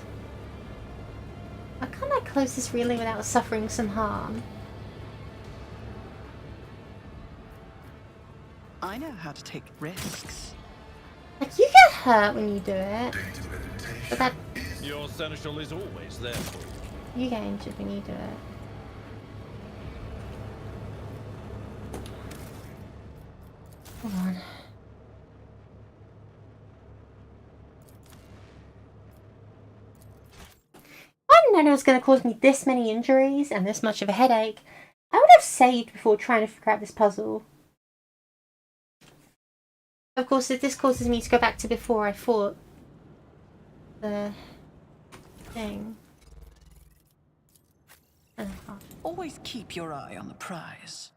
A: How can I close this relay without suffering some harm?
C: I know how to take risks.
A: Like, you get hurt when you do it. But that...
B: Your seneschal is always there for you.
A: You get injured when you do it. Hold on. I didn't know it was going to cause me this many injuries and this much of a headache. I would have saved before trying to figure out this puzzle. Of course, this causes me to go back to before I fought the thing. Oh.
C: Always keep your eye on the prize.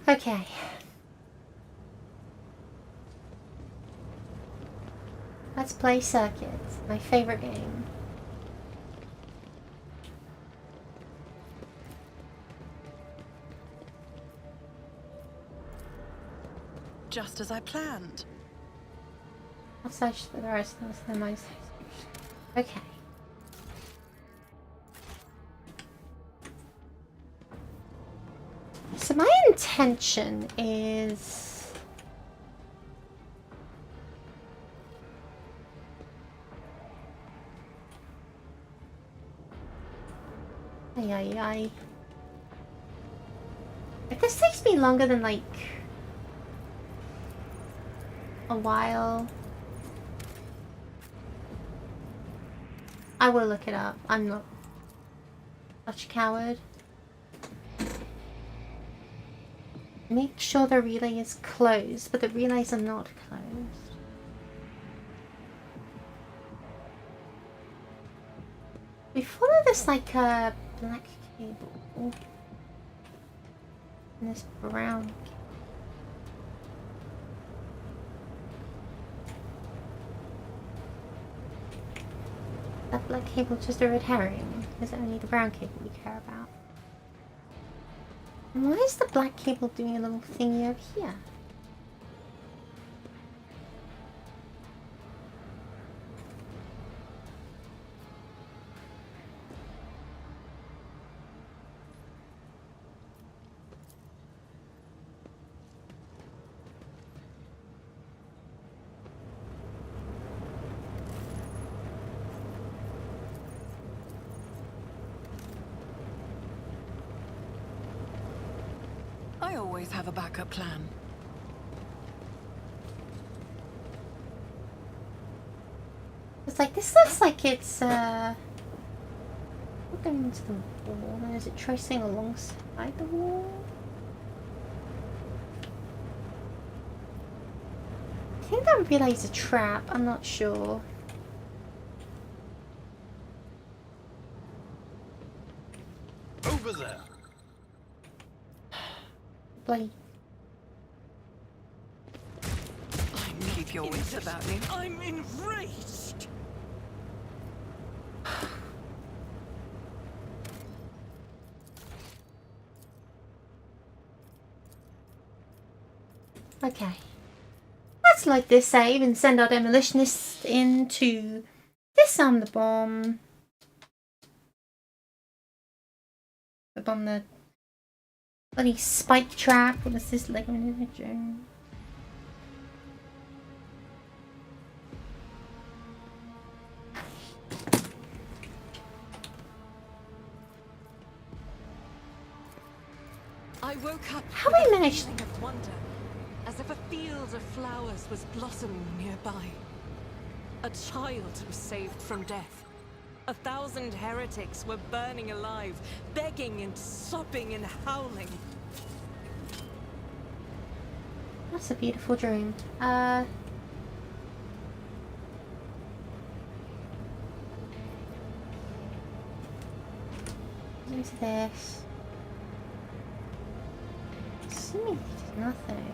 A: Okay. Let's play Circuits, my favorite game.
C: Just as I planned.
A: I'll search for the rest of the most. Okay. So my intention is... Ay. If this takes me longer than like a while, I will look it up. I'm not such a coward. Make sure the relay is closed, but the relays are not closed. We follow this like a black cable. And this brown cable. That black cable just a red herring? Is it only the brown cable we care about? And why is the black cable doing a little thingy over here?
C: I always have a backup plan.
A: It's like, this looks like it's, going into the wall, and is it tracing alongside the wall? I think that relay is a trap, I'm not sure.
H: Over there.
A: Bloody.
C: Keep your wits about you.
E: I'm enraged!
A: Okay. Let's load this save and send our demolitionists in to disarm the bomb. The bomb, the bloody spike trap. What is this, like in a drone?
E: I woke up
A: How
E: with
A: I
E: a
A: managed-
E: feeling of wonder, as if a field of flowers was blossoming nearby. A child was saved from death. 1,000 heretics were burning alive, begging and sobbing and howling.
A: That's a beautiful dream. Into this. Assuming there's nothing.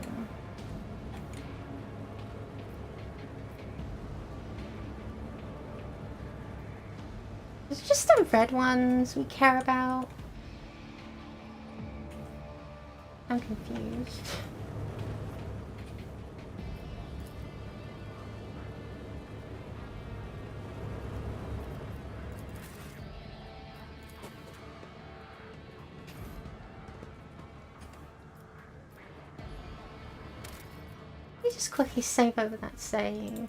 A: It's just the red ones we care about. I'm confused. just quickly save over that save.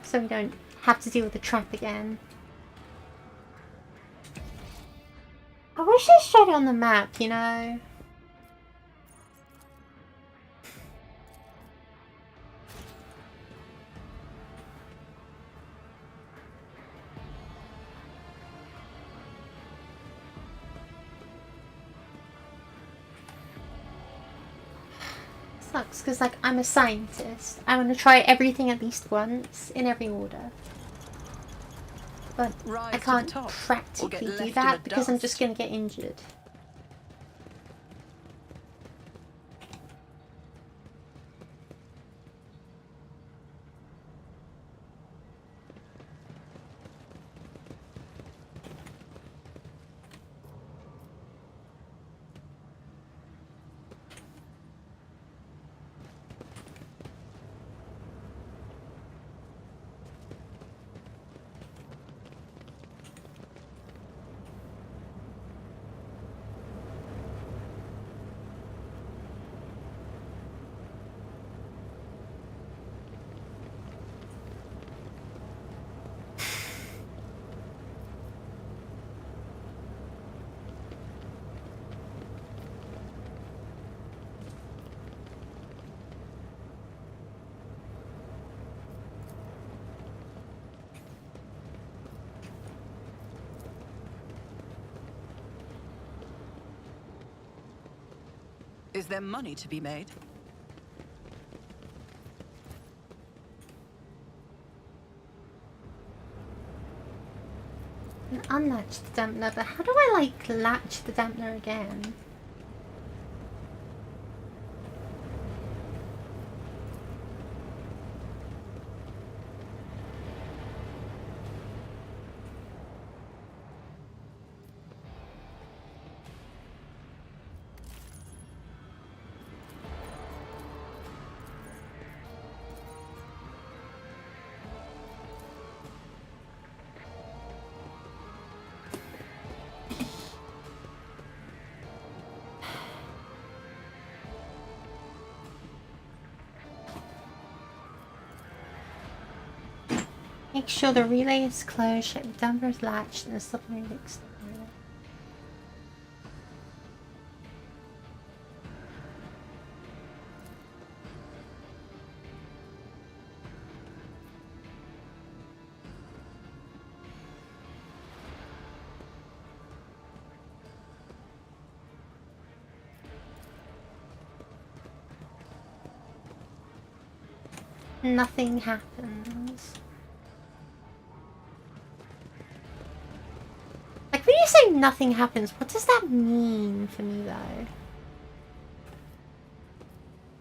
A: So we don't have to deal with the trap again. I wish I showed it on the map, you know? Sucks, because like I'm a scientist. I want to try everything at least once, in every order. But I can't practically do that because I'm just going to get injured.
C: Is there money to be made?
A: An unlatched dampener, but how do I like latch the dampener again? Make sure the relay is closed, check the damper is latched, and the supplement extended. Nothing happens. Like, when you say nothing happens, what does that mean for me, though?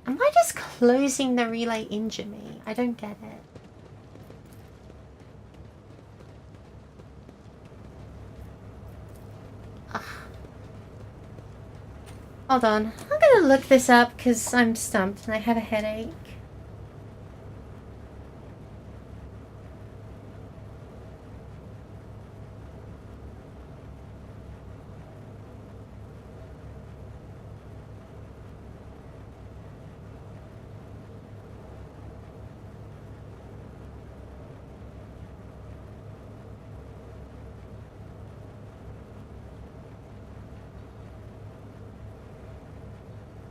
A: Am I just closing the relay injure me? I don't get it. Ugh. Hold on. I'm gonna look this up because I'm stumped and I have a headache.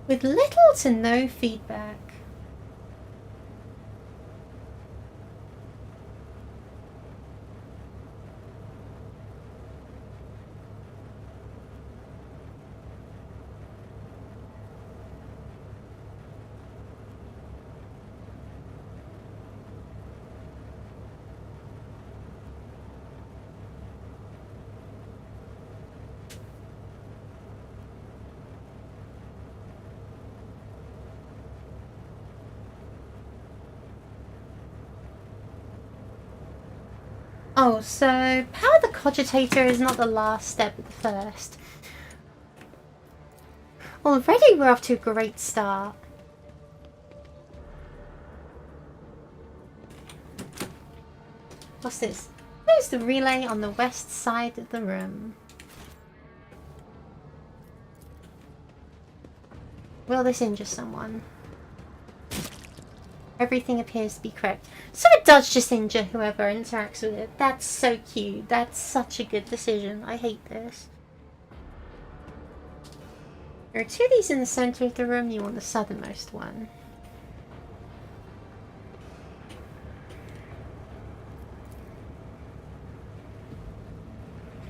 A: With little to no feedback. Oh, so power the cogitator is not the last step, but the first. Already we're off to a great start. What's this? There's the relay on the west side of the room. Will this injure someone? Everything appears to be correct. So it does just injure whoever interacts with it. That's so cute. That's such a good decision. I hate this. There are 2 of these in the center of the room. You want the southernmost one.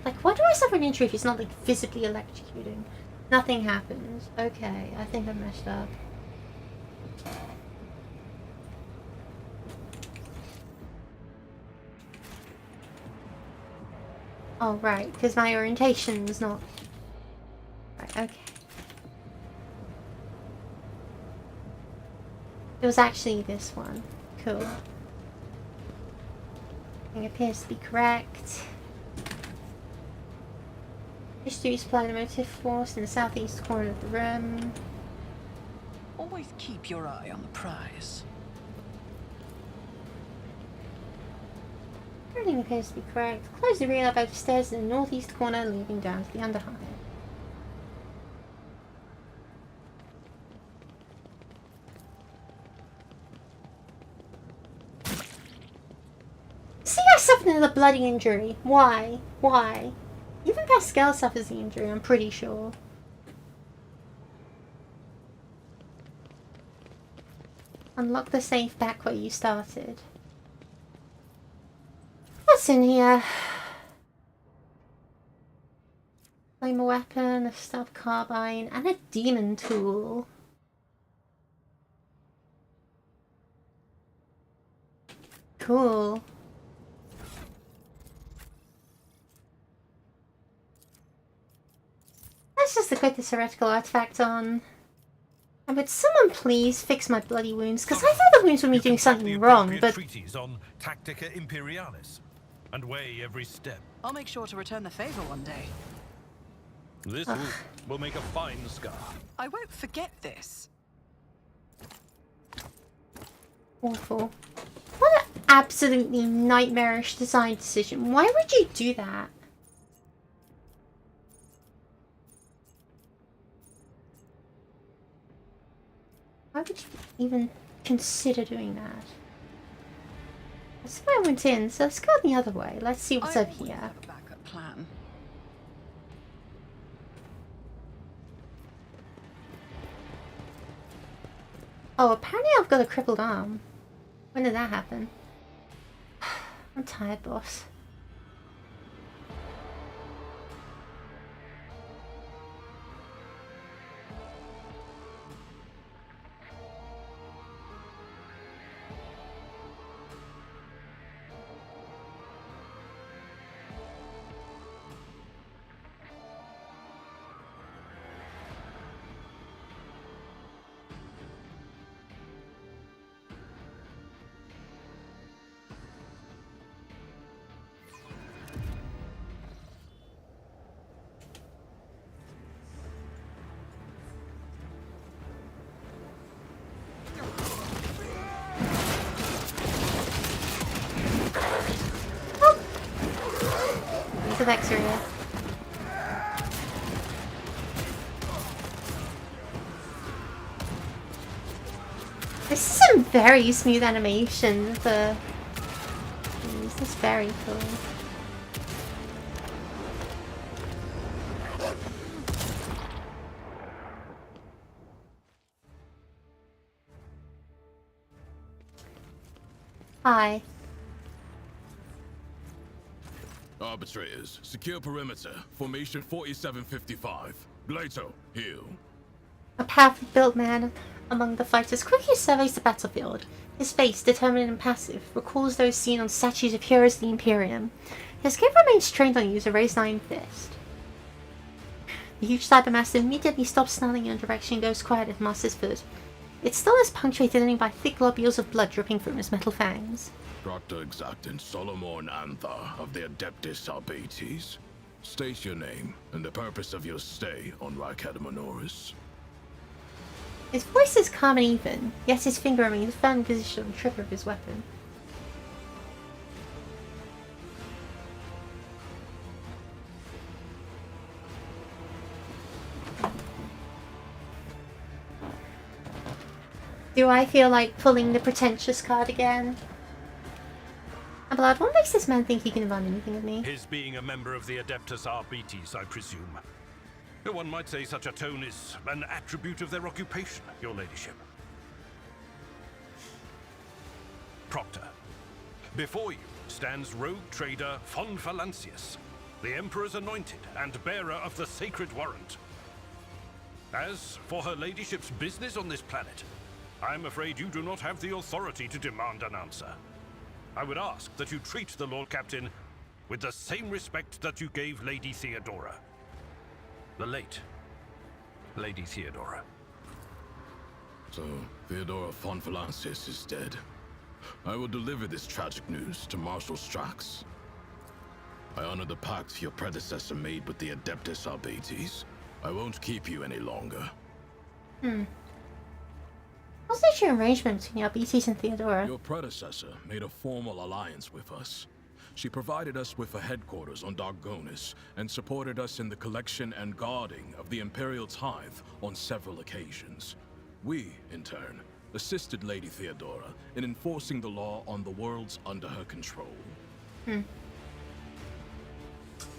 A: Like, why do I suffer an injury if it's not, like, visibly electrocuting? Nothing happens. Okay, I think I messed up. Oh, right, because my orientation was not... Right, okay. It was actually this one. Cool. Everything appears to be correct. Wish to supply the motive force in the southeast corner of the room.
C: Always keep your eye on the prize.
A: Everything appears to be correct. Close the rear elevator stairs in the northeast corner, leading down to the underhide. See, I suffered another bloody injury. Why? Why? Even Pascal suffers the injury, I'm pretty sure. Unlock the safe back where you started. What's in here? Flame weapon, a stub carbine, and a demon tool. Cool. Let's just equip this heretical artifact on. And would someone please fix my bloody wounds? Because I thought the wounds were me doing something wrong, but...
H: treaties on Tactica Imperialis and weigh every step.
C: I'll make sure to return the favor one day.
B: This will make a fine scar.
C: I won't forget this.
A: Awful. What an absolutely nightmarish design decision. Why would you do that? Why would you even consider doing that? That's why I went in, so let's go the other way. Let's see what's up here.
C: Have a backup plan.
A: Oh, apparently I've got a crippled arm. When did that happen? I'm tired, boss. Of X-ray. This is some very smooth animation. This is very cool. Hi.
D: Arbitrators, secure perimeter. Formation 4755. Blato, heal.
A: A powerfully built man among the fighters quickly surveys the battlefield. His face, determined and impassive, recalls those seen on statues of heroes of the Imperium. His gaze remains trained on you as a raised iron fist. The huge cybermaster immediately stops snarling in a direction and goes quiet at the master's foot. Its stillness punctuated only by thick globules of blood dripping from his metal fangs.
D: Proctor Exactin Solomon Antha of the Adeptus Arbates. State your name and the purpose of your stay on Rykadamanoris.
A: His voice is calm and even, yet his finger remains firmly positioned on the trigger of his weapon. Do I feel like pulling the pretentious card again? Blood, what makes this man think he can run anything of me?
H: His being a member of the Adeptus Arbites, I presume. One might say such a tone is an attribute of their occupation, your ladyship. Proctor, before you stands rogue trader Von Valancius, the Emperor's anointed and bearer of the sacred warrant. As for her ladyship's business on this planet, I'm afraid you do not have the authority to demand an answer. I would ask that you treat the Lord Captain with the same respect that you gave Lady Theodora. The late Lady Theodora.
D: So, Theodora von Valancius is dead. I will deliver this tragic news to Marshal Strax. I honor the pact your predecessor made with the Adeptus Arbites. I won't keep you any longer.
A: What's the true arrangement between the Arbites and Theodora?
D: Your predecessor made a formal alliance with us. She provided us with a headquarters on Dargonis and supported us in the collection and guarding of the Imperial tithe on several occasions. We, in turn, assisted Lady Theodora in enforcing the law on the worlds under her control.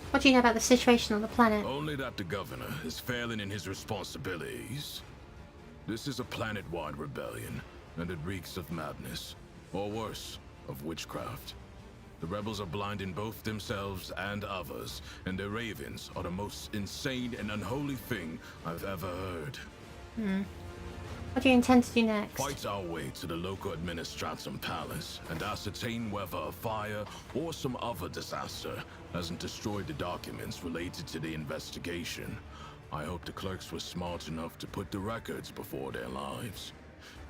A: What do you know about the situation on the planet?
D: Only that the governor is failing in his responsibilities. This is a planet-wide rebellion, and it reeks of madness, or worse, of witchcraft. The rebels are blinding both themselves and others, and their ravens are the most insane and unholy thing I've ever heard.
A: What do you intend to do next?
D: Fight our way to the local administratum palace and ascertain whether a fire or some other disaster hasn't destroyed the documents related to the investigation. I hope the clerks were smart enough to put the records before their lives.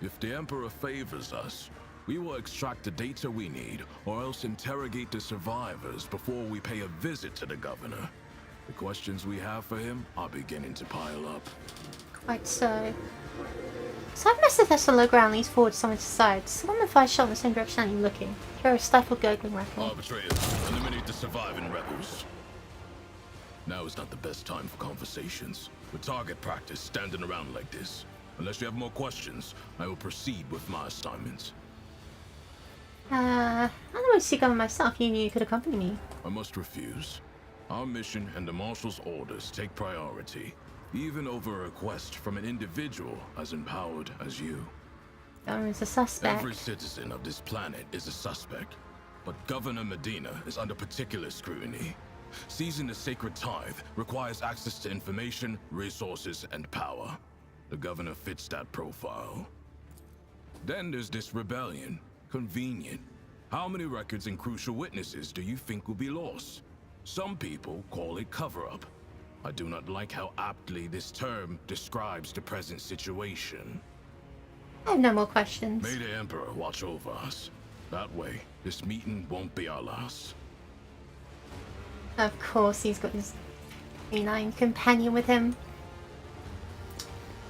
D: If the Emperor favors us, we will extract the data we need, or else interrogate the survivors before we pay a visit to the governor. The questions we have for him are beginning to pile up.
A: Quite so. So I've messed with us on low ground, leans forward, someone to sides. Someone with 5 shot in the same direction I'm looking. Hear a stifled gurgling rattle.
D: Arbitrators, eliminate the surviving rebels. Now is not the best time for conversations. With target practice standing around like this. Unless you have more questions, I will proceed with my assignments.
A: I don't want to seek out myself. You knew you could accompany me.
D: I must refuse. Our mission and the Marshal's orders take priority, even over a request from an individual as empowered as you.
A: Government's a suspect.
D: Every citizen of this planet is a suspect, but Governor Medina is under particular scrutiny. Seizing the sacred tithe requires access to information, resources, and power. The governor fits that profile. Then there's this rebellion. Convenient. How many records and crucial witnesses do you think will be lost? Some people call it cover-up. I do not like how aptly this term describes the present situation.
A: I have no more questions.
D: May the Emperor watch over us. That way, this meeting won't be our last.
A: Of course, he's got his canine companion with him.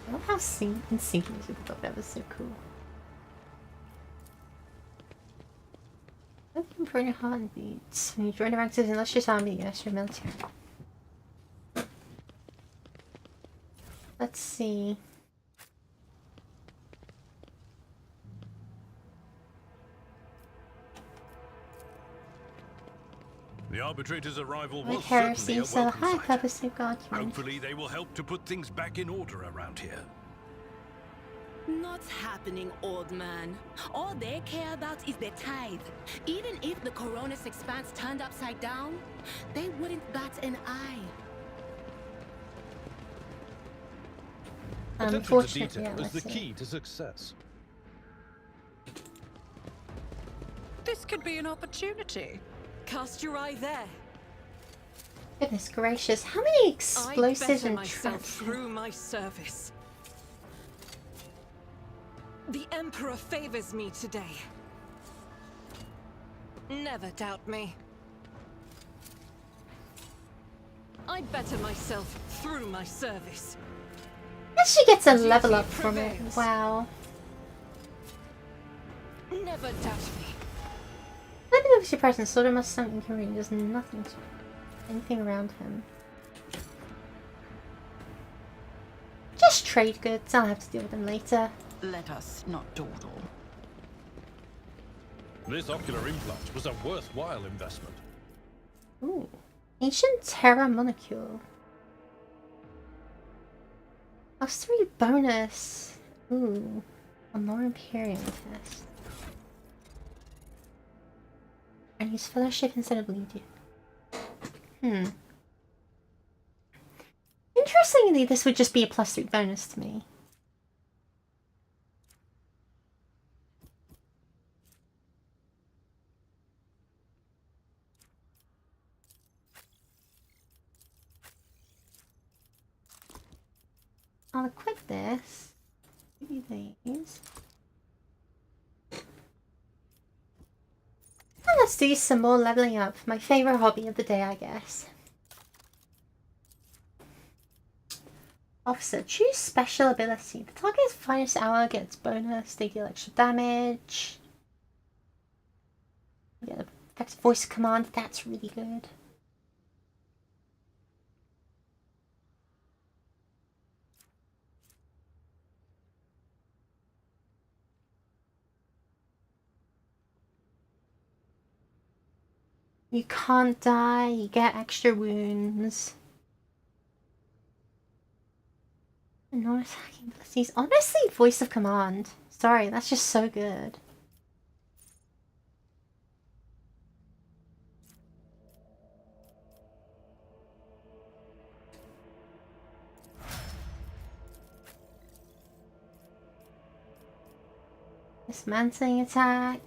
A: I love how in sync he was with the dog. That was so cool. Looking for any heartbeats. When you join the ranks of an illustrious army, you ask your military. Let's see.
H: The arbitrator's arrival
A: My
H: was
A: heresy,
H: certainly a
A: so
H: welcome
A: high
H: sight.
A: purposely document.
H: Hopefully they will help to put things back in order around here.
G: Not happening, old man. All they care about is their tithe. Even if the Coronis expanse turned upside down, they wouldn't bat an eye.
B: Attention to
A: Unfortunately,
B: detail
A: yeah,
B: is the
A: I see.
B: key to success.
C: This could be an opportunity.
E: Cast your eye there.
A: Goodness gracious, how many
E: I
A: explosives
E: better
A: and
E: myself
A: traps?
E: through my service. The Emperor favors me today. Never doubt me. I better myself through my service.
A: And she gets a
E: Duty
A: level up from it.
E: prevails.
A: Wow.
E: Never doubt me.
A: Let me notice your presence. Soldier must something can read. There's nothing to anything around him. Just trade goods. I'll have to deal with them later.
C: Let us not dawdle.
B: This ocular implant was a worthwhile investment.
A: Ooh. Ancient Terra Molecule. +3 bonus. Ooh. A more Imperium test. And use Fellowship instead of Legion. Interestingly, this would just be a +3 bonus to me. I'll equip this. Give you these. And let's do some more leveling up. My favourite hobby of the day, I guess. Officer, choose special ability. The target's finest hour gets bonus. They deal extra damage. You get effective voice command. That's really good. You can't die. You get extra wounds. Non-attacking abilities. Honestly, voice of command. Sorry, that's just so good. Dismantling attack.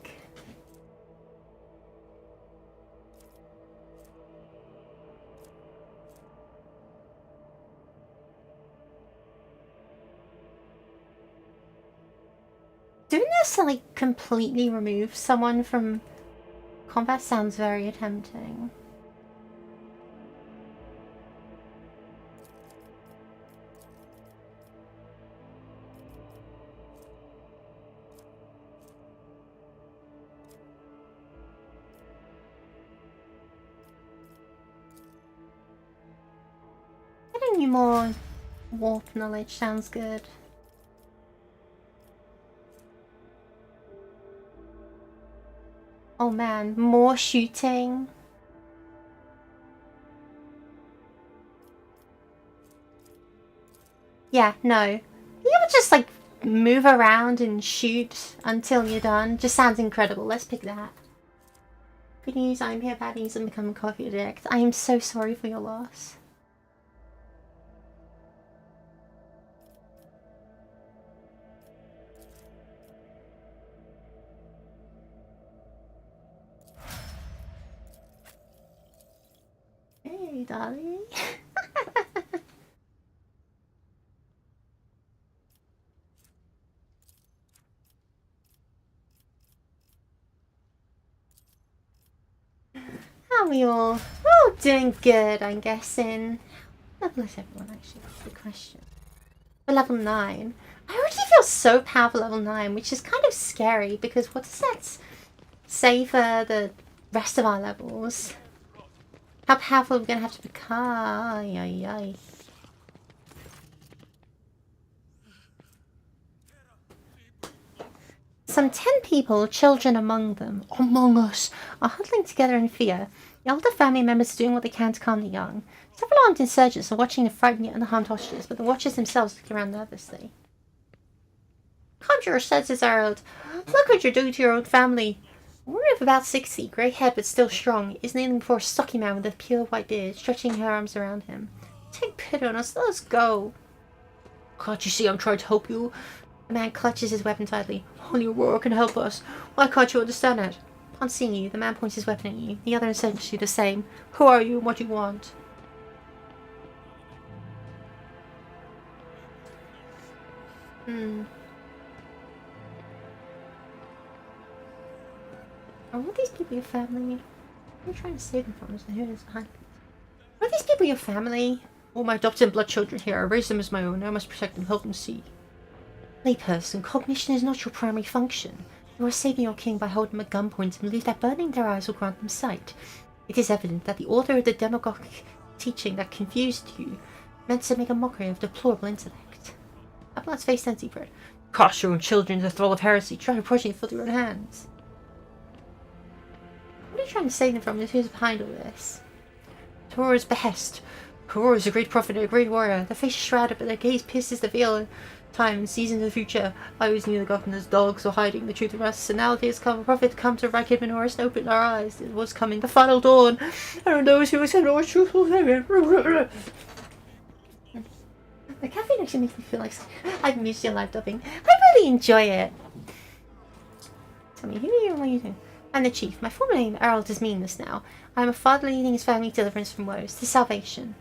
A: Doing this to like completely remove someone from combat sounds very tempting. Getting you more warp knowledge sounds good. Oh man, more shooting. Yeah, no. You ever just like move around and shoot until you're done? Just sounds incredible. Let's pick that. Good news, I'm here. Bad news, I'm becoming coffee addict. I am so sorry for your loss. Hey, darling. How are we all? We're all doing good, I'm guessing. What level is everyone, actually? That's the question. We're level 9. I already feel so powerful level 9, which is kind of scary, because what does that say for the rest of our levels? How powerful are we going to have to become? Ay, ay, ay. Some 10 people, children among them, are huddling together in fear. The older family members are doing what they can to calm the young. Several armed insurgents are watching the frightened yet unharmed hostages, but the watchers themselves look around nervously. Conjurer, says his herald. Look what you're doing to your own family. A woman of about 60, grey haired but still strong, is kneeling before a stocky man with a pure white beard, stretching her arms around him. Take pity on us, let us go. Can't you see I'm trying to help you? The man clutches his weapon tightly. Only Aurora can help us. Why can't you understand it? Upon seeing you, the man points his weapon at you. The other insurgents do the same. Who are you and what do you want? Are all these people your family? What are you trying to save them from? Who is behind? Are these people your family? All my adopted blood children here. I raised them as my own. I must protect them, help them see. Layperson, cognition is not your primary function. You are saving your king by holding them at gunpoint and believe that burning their eyes will grant them sight. It is evident that the author of the demagogic teaching that confused you meant to make a mockery of deplorable intellect. Upland's face then deeper. Cast your own children into the thrall of heresy. Try to push it with your own hands. What are you trying to save them from? Who's behind all this? Torah's behest. Torah is a great prophet and a great warrior. Their face is shrouded, but their gaze pierces the veil of time and sees into the future. I always knew the governors' dogs were hiding the truth from us, and now there's come a prophet come to Rakid Menorah and open our eyes. It was coming, the final dawn. And those who accept our truth will never. The caffeine actually makes me feel like I've missed your live dubbing. I really enjoy it. Tell me, who are you? What are you doing? I'm the chief. My former name, Errol, does mean this now. I am a father leading his family deliverance from woes to salvation.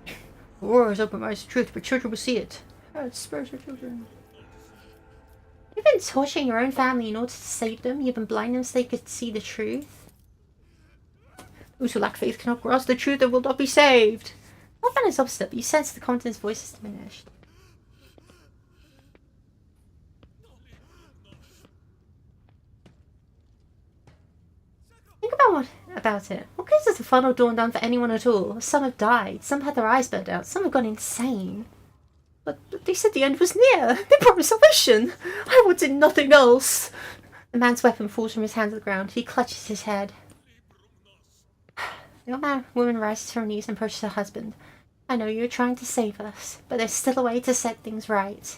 A: The war has opened eyes to truth, but children will see it. God spurs our children. You've been torturing your own family in order to save them. You've been blinding them so they could see the truth. Those who lack faith cannot grasp the truth and will not be saved. Not that it's opposite, but you sense the confidence voice is diminished. Think about it. What good has the final dawn done for anyone at all? Some have died, some had their eyes burnt out, some have gone insane. But they said the end was near. They promised salvation. I wanted nothing else. The man's weapon falls from his hand to the ground. He clutches his head. The old woman rises to her knees and approaches her husband. I know you're trying to save us, but there's still a way to set things right.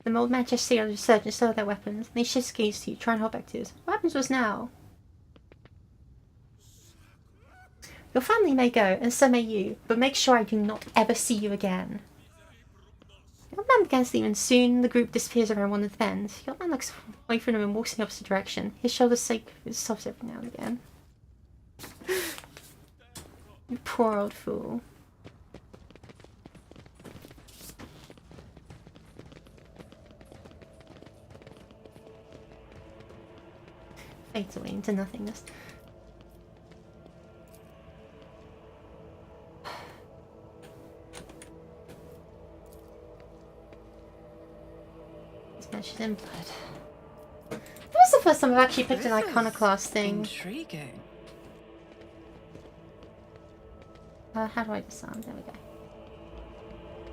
A: The old man just sees the surgeons stow their weapons, and he shifts gaze to you, trying to hold back tears. What happens was now? Your family may go, and so may you, but make sure I do not ever see you again. The old man begins to leave, and soon the group disappears around one of the bends. The old man looks away from him and walks in the opposite direction. His shoulders shake soft every now and again. You poor old fool. Fades away into nothingness. Smashed in blood. That was the first time I've actually picked an iconoclast thing.
C: Intriguing.
A: How do I disarm? There we go.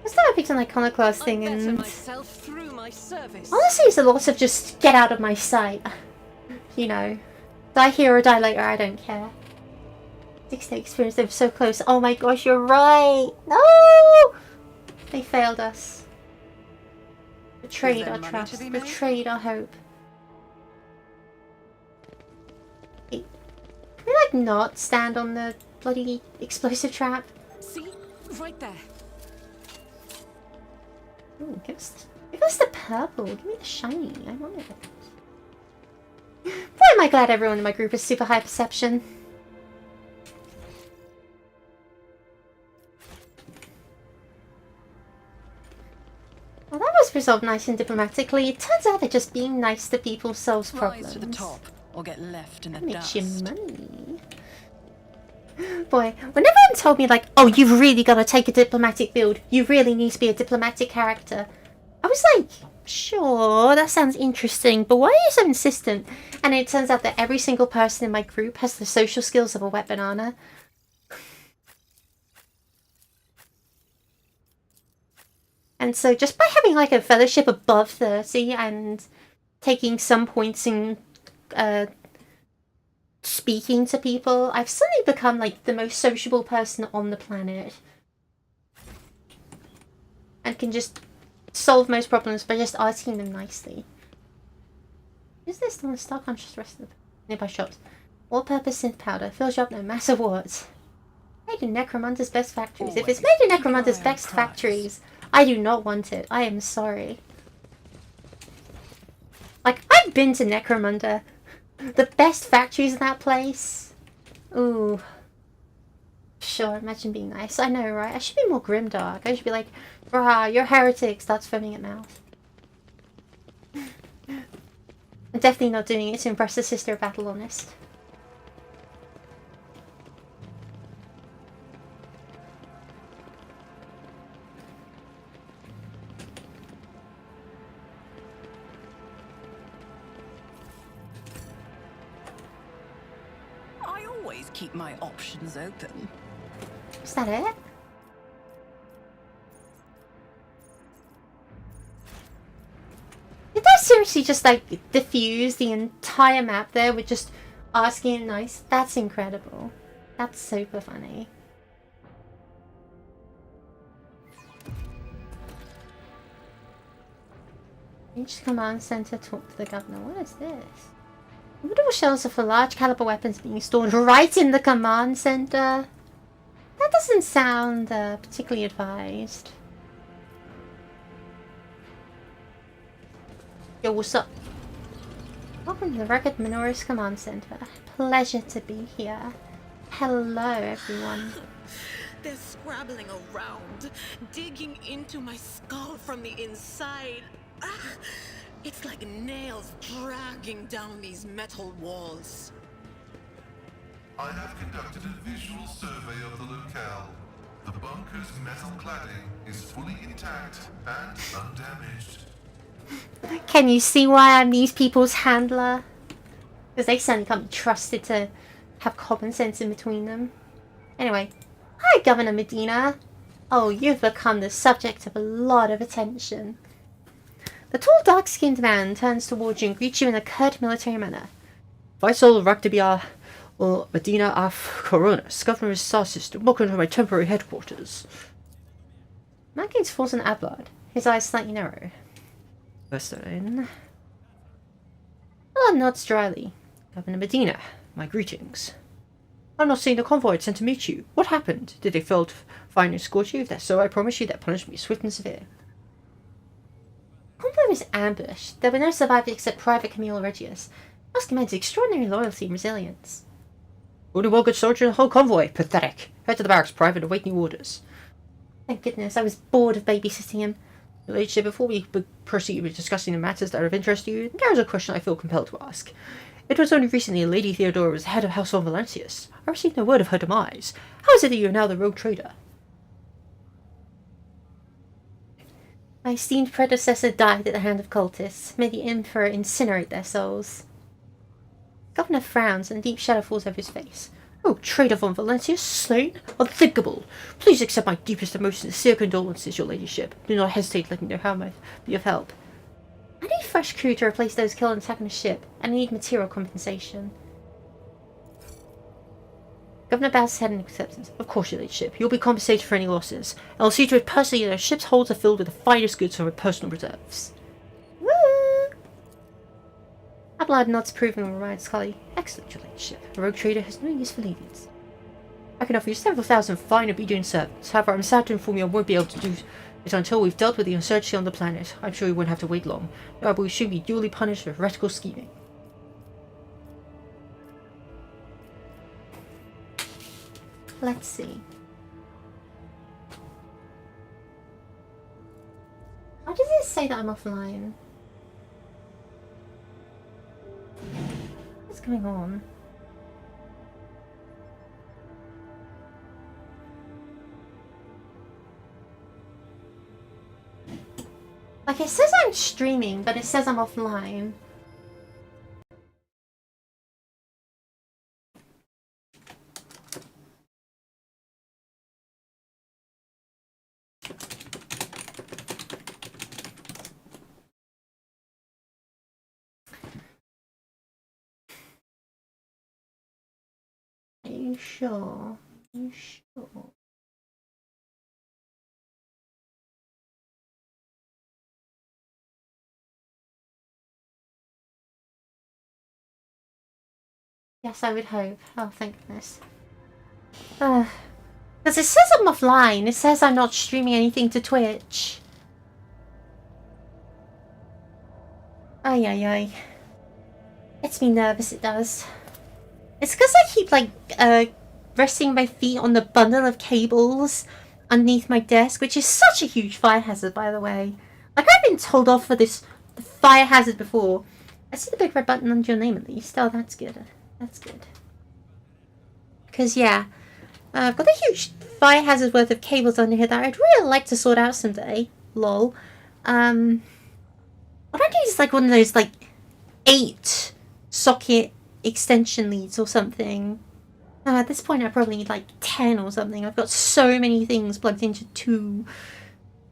A: First time I picked an iconoclast thing, and
E: myself through my service.
A: honestly, it's a lot of just get out of my sight. You know, die here or die later, I don't care. 6-day experience, they were so close. Oh my gosh, you're right! No! They failed us. Betrayed our trust. Betrayed our hope. Hey, can we, like, not stand on the bloody explosive trap?
E: See? Right there.
A: Ooh, give us the purple. Give me the shiny. I want it. Boy, am I glad everyone in my group is super high perception. Well, that was resolved nice and diplomatically. It turns out that just being nice to people solves problems.
C: Rise to the top, or get left in the
A: Makes
C: dust.
A: you money. Boy, when everyone told me, like, oh, you've really got to take a diplomatic build. You really need to be a diplomatic character. I was like, sure, that sounds interesting, but why are you so insistent? And it turns out that every single person in my group has the social skills of a wet banana. And so just by having like a fellowship above 30 and taking some points in speaking to people, I've suddenly become like the most sociable person on the planet. And can just solve most problems by just asking them nicely. Is this on the star conscious rest of the nearby shops? All-purpose synth powder fills you up no matter what. Made in Necromancer's best factories. If it's made in Necromancer's best factories, I do not want it. I am sorry. Like, I've been to Necromunda. The best factories in that place. Ooh. Sure, imagine being nice. I know, right? I should be more grimdark. I should be like, brah, you're heretics. Starts foaming at mouth. I'm definitely not doing it to impress the sister of Battle Honest.
C: I always keep my options open.
A: Is that it? seriously just like diffuse the entire map there with just asking it nice? That's incredible. That's super funny. Each command center talk to the governor. What is this? Wooden shells are for large caliber weapons being stored right in the command center. That doesn't sound particularly advised. Yo, what's up? Welcome to the Rugged Minoris Command Center. Pleasure to be here. Hello, everyone.
G: They're scrabbling around, digging into my skull from the inside. Ah, it's like nails dragging down these metal walls.
I: I have conducted a visual survey of the locale. The bunker's metal cladding is fully intact and undamaged.
A: Can you see why I'm these people's handler? Because they certainly can't be trusted to have common sense in between them. Anyway, hi Governor Medina. Oh, you've become the subject of a lot of attention. The tall, dark-skinned man turns towards you and greets you in a curt military manner.
J: Faisal Raktabia or Medina af Coronas, Governor of Star System, welcome to my temporary headquarters.
A: Man gains force on Ablard, his eyes slightly narrow.
J: Westerlin.
A: Ablard nods dryly.
J: Governor Medina, my greetings. I'm not seeing the convoy sent to meet you. What happened? Did they fail to find and escort you? If that's so, I promise you that punishment will be swift and severe.
A: The convoy was ambushed. There were no survivors except Private Camille Regius. Must commend extraordinary loyalty and resilience.
J: Only one good soldier in the whole convoy. Pathetic. Head to the barracks, Private, await new orders.
A: Thank goodness, I was bored of babysitting him.
J: Your Ladyship, before we proceed with discussing the matters that are of interest to you, there is a question I feel compelled to ask. It was only recently Lady Theodora was head of House von Valancius. I received no word of her demise. How is it that you are now the rogue trader?
A: My esteemed predecessor died at the hand of cultists. May the Emperor incinerate their souls. Governor frowns and a deep shadow falls over his face.
J: Oh, traitor von Valancius, slain? Unthinkable! Please accept my deepest and most sincere condolences, your ladyship. Do not hesitate to let me know how I may be of help.
A: I need fresh crew to replace those killed on attacking the ship, and I need material compensation.
J: Governor bows his head in acceptance. Of course, your ladyship. You'll be compensated for any losses. And I'll see to it personally that our ship's holds are filled with the finest goods from our personal reserves.
A: Woo! Ablard nods approvingly and reminds Scully.
J: Excellent, your ladyship. A rogue trader has no use for levies. I can offer you several thousand fine obedient servants. However, I'm sad to inform you I won't be able to do it until we've dealt with the insurgency on the planet. I'm sure we won't have to wait long. However, we should be duly punished for heretical scheming.
A: Let's see. Why does it say that I'm offline? What's going on? Like, it says I'm streaming, but it says I'm offline. Are you sure? Are you sure? Yes, I would hope. Oh, thank goodness. Because it says I'm offline. It says I'm not streaming anything to Twitch. Ay, ay, ay. Gets me nervous, it does. It's because I keep, like, resting my feet on the bundle of cables underneath my desk, which is such a huge fire hazard, by the way. Like, I've been told off for this fire hazard before. I see the big red button under your name, at least. Oh, that's good. That's good. Because, yeah, I've got a huge fire hazard worth of cables under here that I'd really like to sort out someday. Lol. What I need is, like, one of those, like, 8 socket extension leads or something. At this point I probably need like 10 or something. I've got so many things plugged into 2.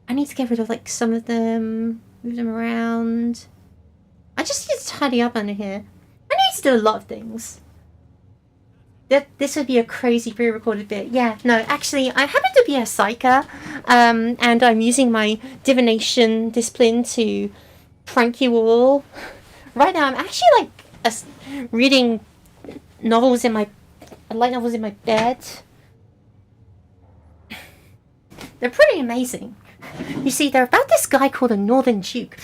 A: I need to get rid of like some of them, move them around. I just need to tidy up under here. I need to do a lot of things. This would be a crazy pre-recorded bit. Yeah, no, actually, I happen to be a psyker, and I'm using my divination discipline to prank you all. Right now, I'm actually like reading novels in my light novels in my bed. They're pretty amazing. You see, they're about this guy called a Northern Duke.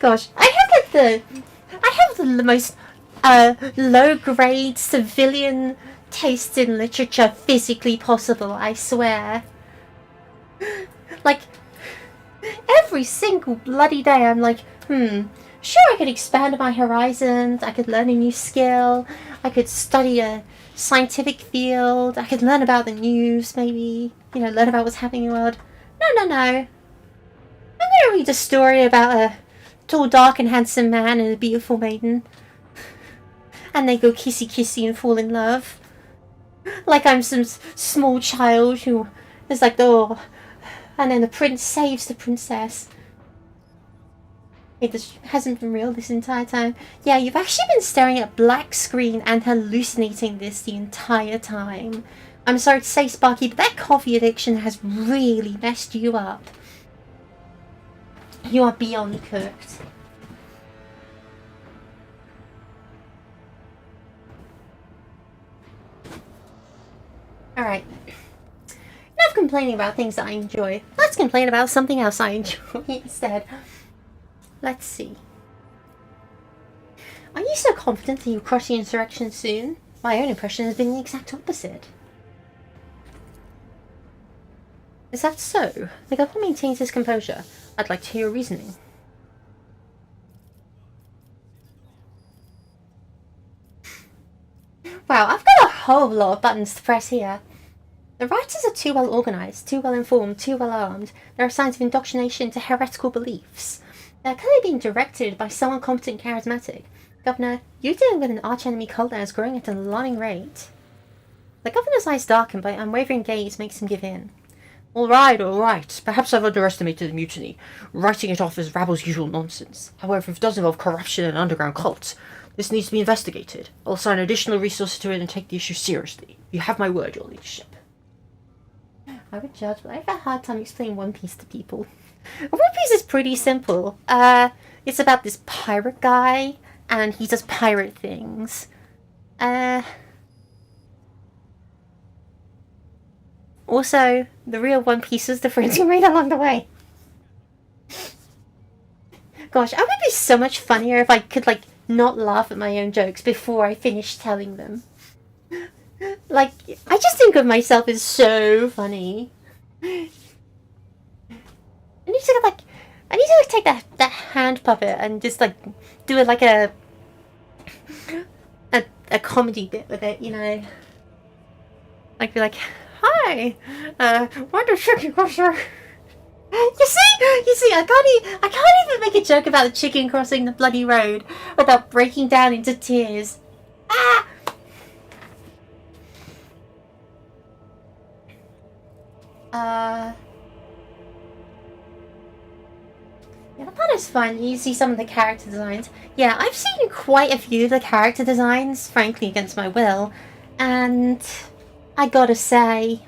A: Gosh, I have the most low-grade civilian taste in literature physically possible, I swear. Like, every single bloody day I'm like, sure, I could expand my horizons, I could learn a new skill, I could study a scientific field, I could learn about the news, maybe, learn about what's happening in the world. No. I'm gonna read a story about a tall, dark, and handsome man and a beautiful maiden. And they go kissy and fall in love. Like I'm some small child who is like, oh. And then the prince saves the princess. It just hasn't been real this entire time. Yeah, you've actually been staring at a black screen and hallucinating this the entire time. I'm sorry to say, Sparky, but that coffee addiction has really messed you up. You are beyond cooked. Alright. Enough complaining about things that I enjoy. Let's complain about something else I enjoy instead. Let's see. Are you so confident that you'll crush the insurrection soon? My own impression has been the exact opposite. Is that so? The government maintains his composure. I'd like to hear your reasoning. Wow, I've got a whole lot of buttons to press here. The writers are too well organised, too well informed, too well armed. There are signs of indoctrination into heretical beliefs. They're clearly being directed by someone competent and charismatic. Governor, you're dealing with an arch-enemy cult that is growing at an alarming rate. The governor's eyes darken, but unwavering gaze makes him give in. All right. Perhaps I've underestimated the mutiny, writing it off as Rabble's usual nonsense. However, if it does involve corruption and underground cults, this needs to be investigated. I'll assign additional resources to it and take the issue seriously. You have my word, Your Leadership. I would judge, but I have a hard time explaining One Piece to people. One Piece is pretty simple. It's about this pirate guy, and he does pirate things. Also, the real One Piece is the friends you made along the way. Gosh, I would be so much funnier if I could, not laugh at my own jokes before I finished telling them. I just think of myself as so funny. I need to take that hand puppet and just do it like a comedy bit with it, be like, hi, what a chicken crosser. You see, I can't even make a joke about the chicken crossing the bloody road without breaking down into tears. Ah! Yeah, the part is fun. You see some of the character designs. Yeah, I've seen quite a few of the character designs, frankly, against my will. And I gotta say,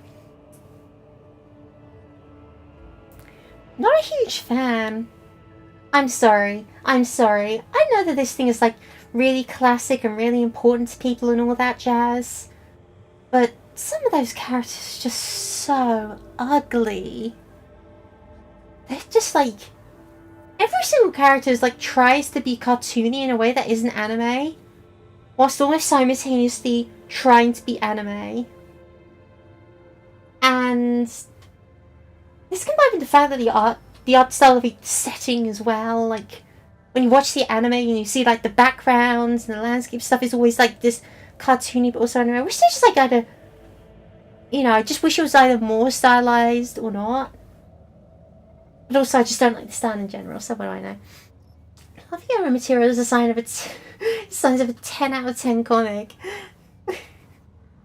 A: not a huge fan. I'm sorry. I know that this thing is really classic and really important to people and all that jazz. But some of those characters are just so ugly. They're just every single character is tries to be cartoony in a way that isn't anime, whilst almost simultaneously trying to be anime. And this combined with the fact that the art style of the setting as well, when you watch the anime and you see the backgrounds and the landscape stuff is always this cartoony but also anime. I wish they just either, I just wish it was either more stylized or not. But also I just don't like the style in general, so what do I know? I think our material is a sign of a 10 out of 10 comic.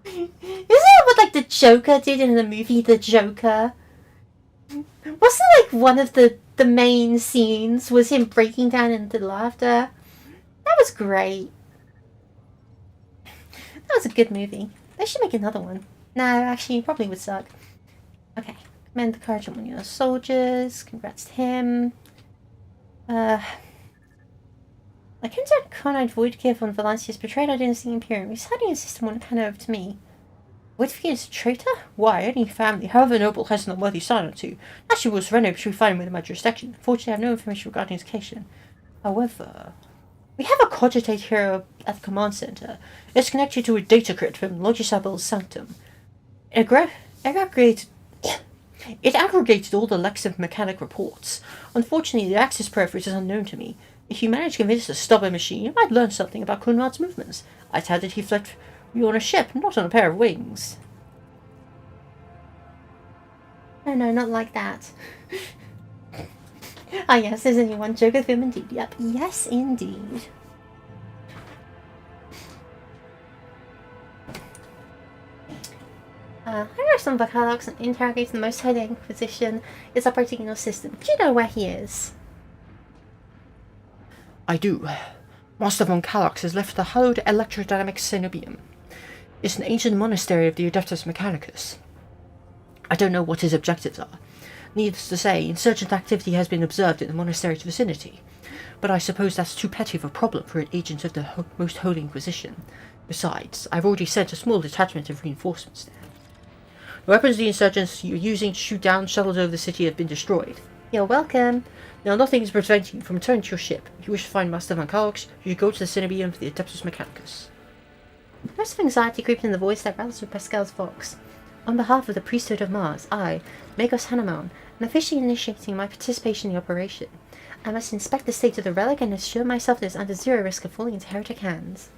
A: Isn't that what the Joker did in the movie The Joker? Wasn't Wasn't like one of the main scenes was him breaking down into laughter? That was great. That was a good movie. They should make another one. No, actually, it probably would suck. Okay. Commend the courage of one of your soldiers. Congrats to him. Like Intern Conrad Voidgear von Valancius betrayed our dynasty Imperium. He's hiding his system one kind over to me. Voidgear is a traitor? Why, any family, however noble, has an unworthy son or two. Naturally, we'll surrender, but we find him within my jurisdiction. Fortunately, I have no information regarding his location. However, we have a cogitate here at the command center. It's connected to a data crypt from Logius Abel's sanctum. It aggregated all the Lexiv mechanic reports. Unfortunately, the access preference is unknown to me. If you manage to convince a stubborn machine, you might learn something about Kunrad's movements. I doubt that he fled you on a ship, not on a pair of wings. No, not like that. Ah yes, there's only one joke of him indeed. Yep, yes indeed. I know some Bacalox and interrogating the Most Holy Inquisition is operating in your system. Do you know where he is?
J: I do. Master von Calox has left the hallowed electrodynamic cenobium. It's an ancient monastery of the Adeptus Mechanicus. I don't know what his objectives are. Needless to say, insurgent activity has been observed in the monastery's vicinity. But I suppose that's too petty of a problem for an agent of the Most Holy Inquisition. Besides, I've already sent a small detachment of reinforcements there. The weapons the insurgents you're using to shoot down shuttles over the city have been destroyed.
A: You're welcome.
J: Now, nothing is preventing you from returning to your ship. If you wish to find Master von Calox, you should go to the Cenobium for the Adeptus Mechanicus.
A: There's some anxiety creeping in the voice that rattles with Pascal's vox. On behalf of the Priesthood of Mars, I, Magos Hanamon, am officially initiating my participation in the operation. I must inspect the state of the relic and assure myself it is under zero risk of falling into heretic hands.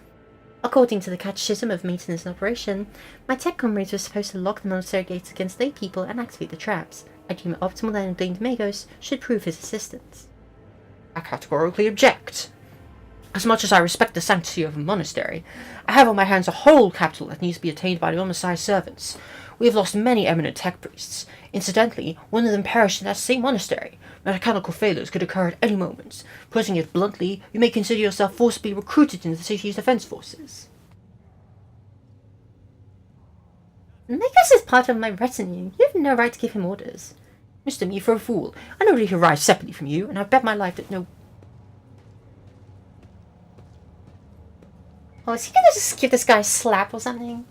A: According to the Catechism of Maintenance and Operation, my tech comrades were supposed to lock the monastery gates against lay people and activate the traps. I deem it optimal that Unblamed Magos should prove his assistance.
J: I categorically object. As much as I respect the sanctity of a monastery, I have on my hands a whole capital that needs to be attained by the Omnissiah's servants. We have lost many eminent tech priests. Incidentally, one of them perished in that same monastery. Mechanical failures could occur at any moment. Putting it bluntly, you may consider yourself forcibly recruited into the city's defense forces.
A: Magos is part of my retinue. You have no right to give him orders.
J: Mr. Me for a fool. I know that he arrived separately from you, and I bet my life that no...
A: Oh, is he gonna just give this guy a slap or something?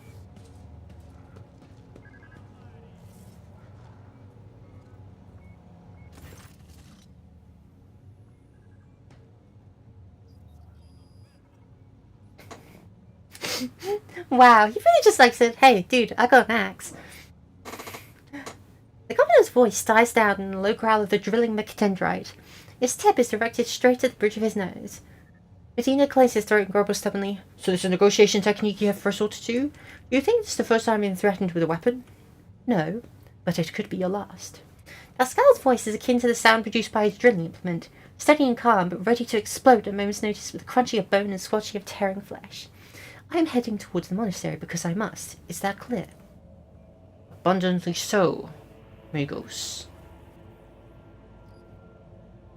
A: Wow, he really just like said, hey, dude, I got an axe. The governor's voice dies down in a low growl of the drilling McDendrite. His tip is directed straight at the bridge of his nose. Medina clears his throat and grumbles stubbornly.
J: So this is a negotiation technique you have resorted to? Do you think this is the first time you've been threatened with a weapon?
A: No, but it could be your last. Pascal's voice is akin to the sound produced by his drilling implement, steady and calm, but ready to explode at a moment's notice with the crunching of bone and squelching of tearing flesh. I am heading towards the monastery because I must. Is that clear?
J: Abundantly so, Magos.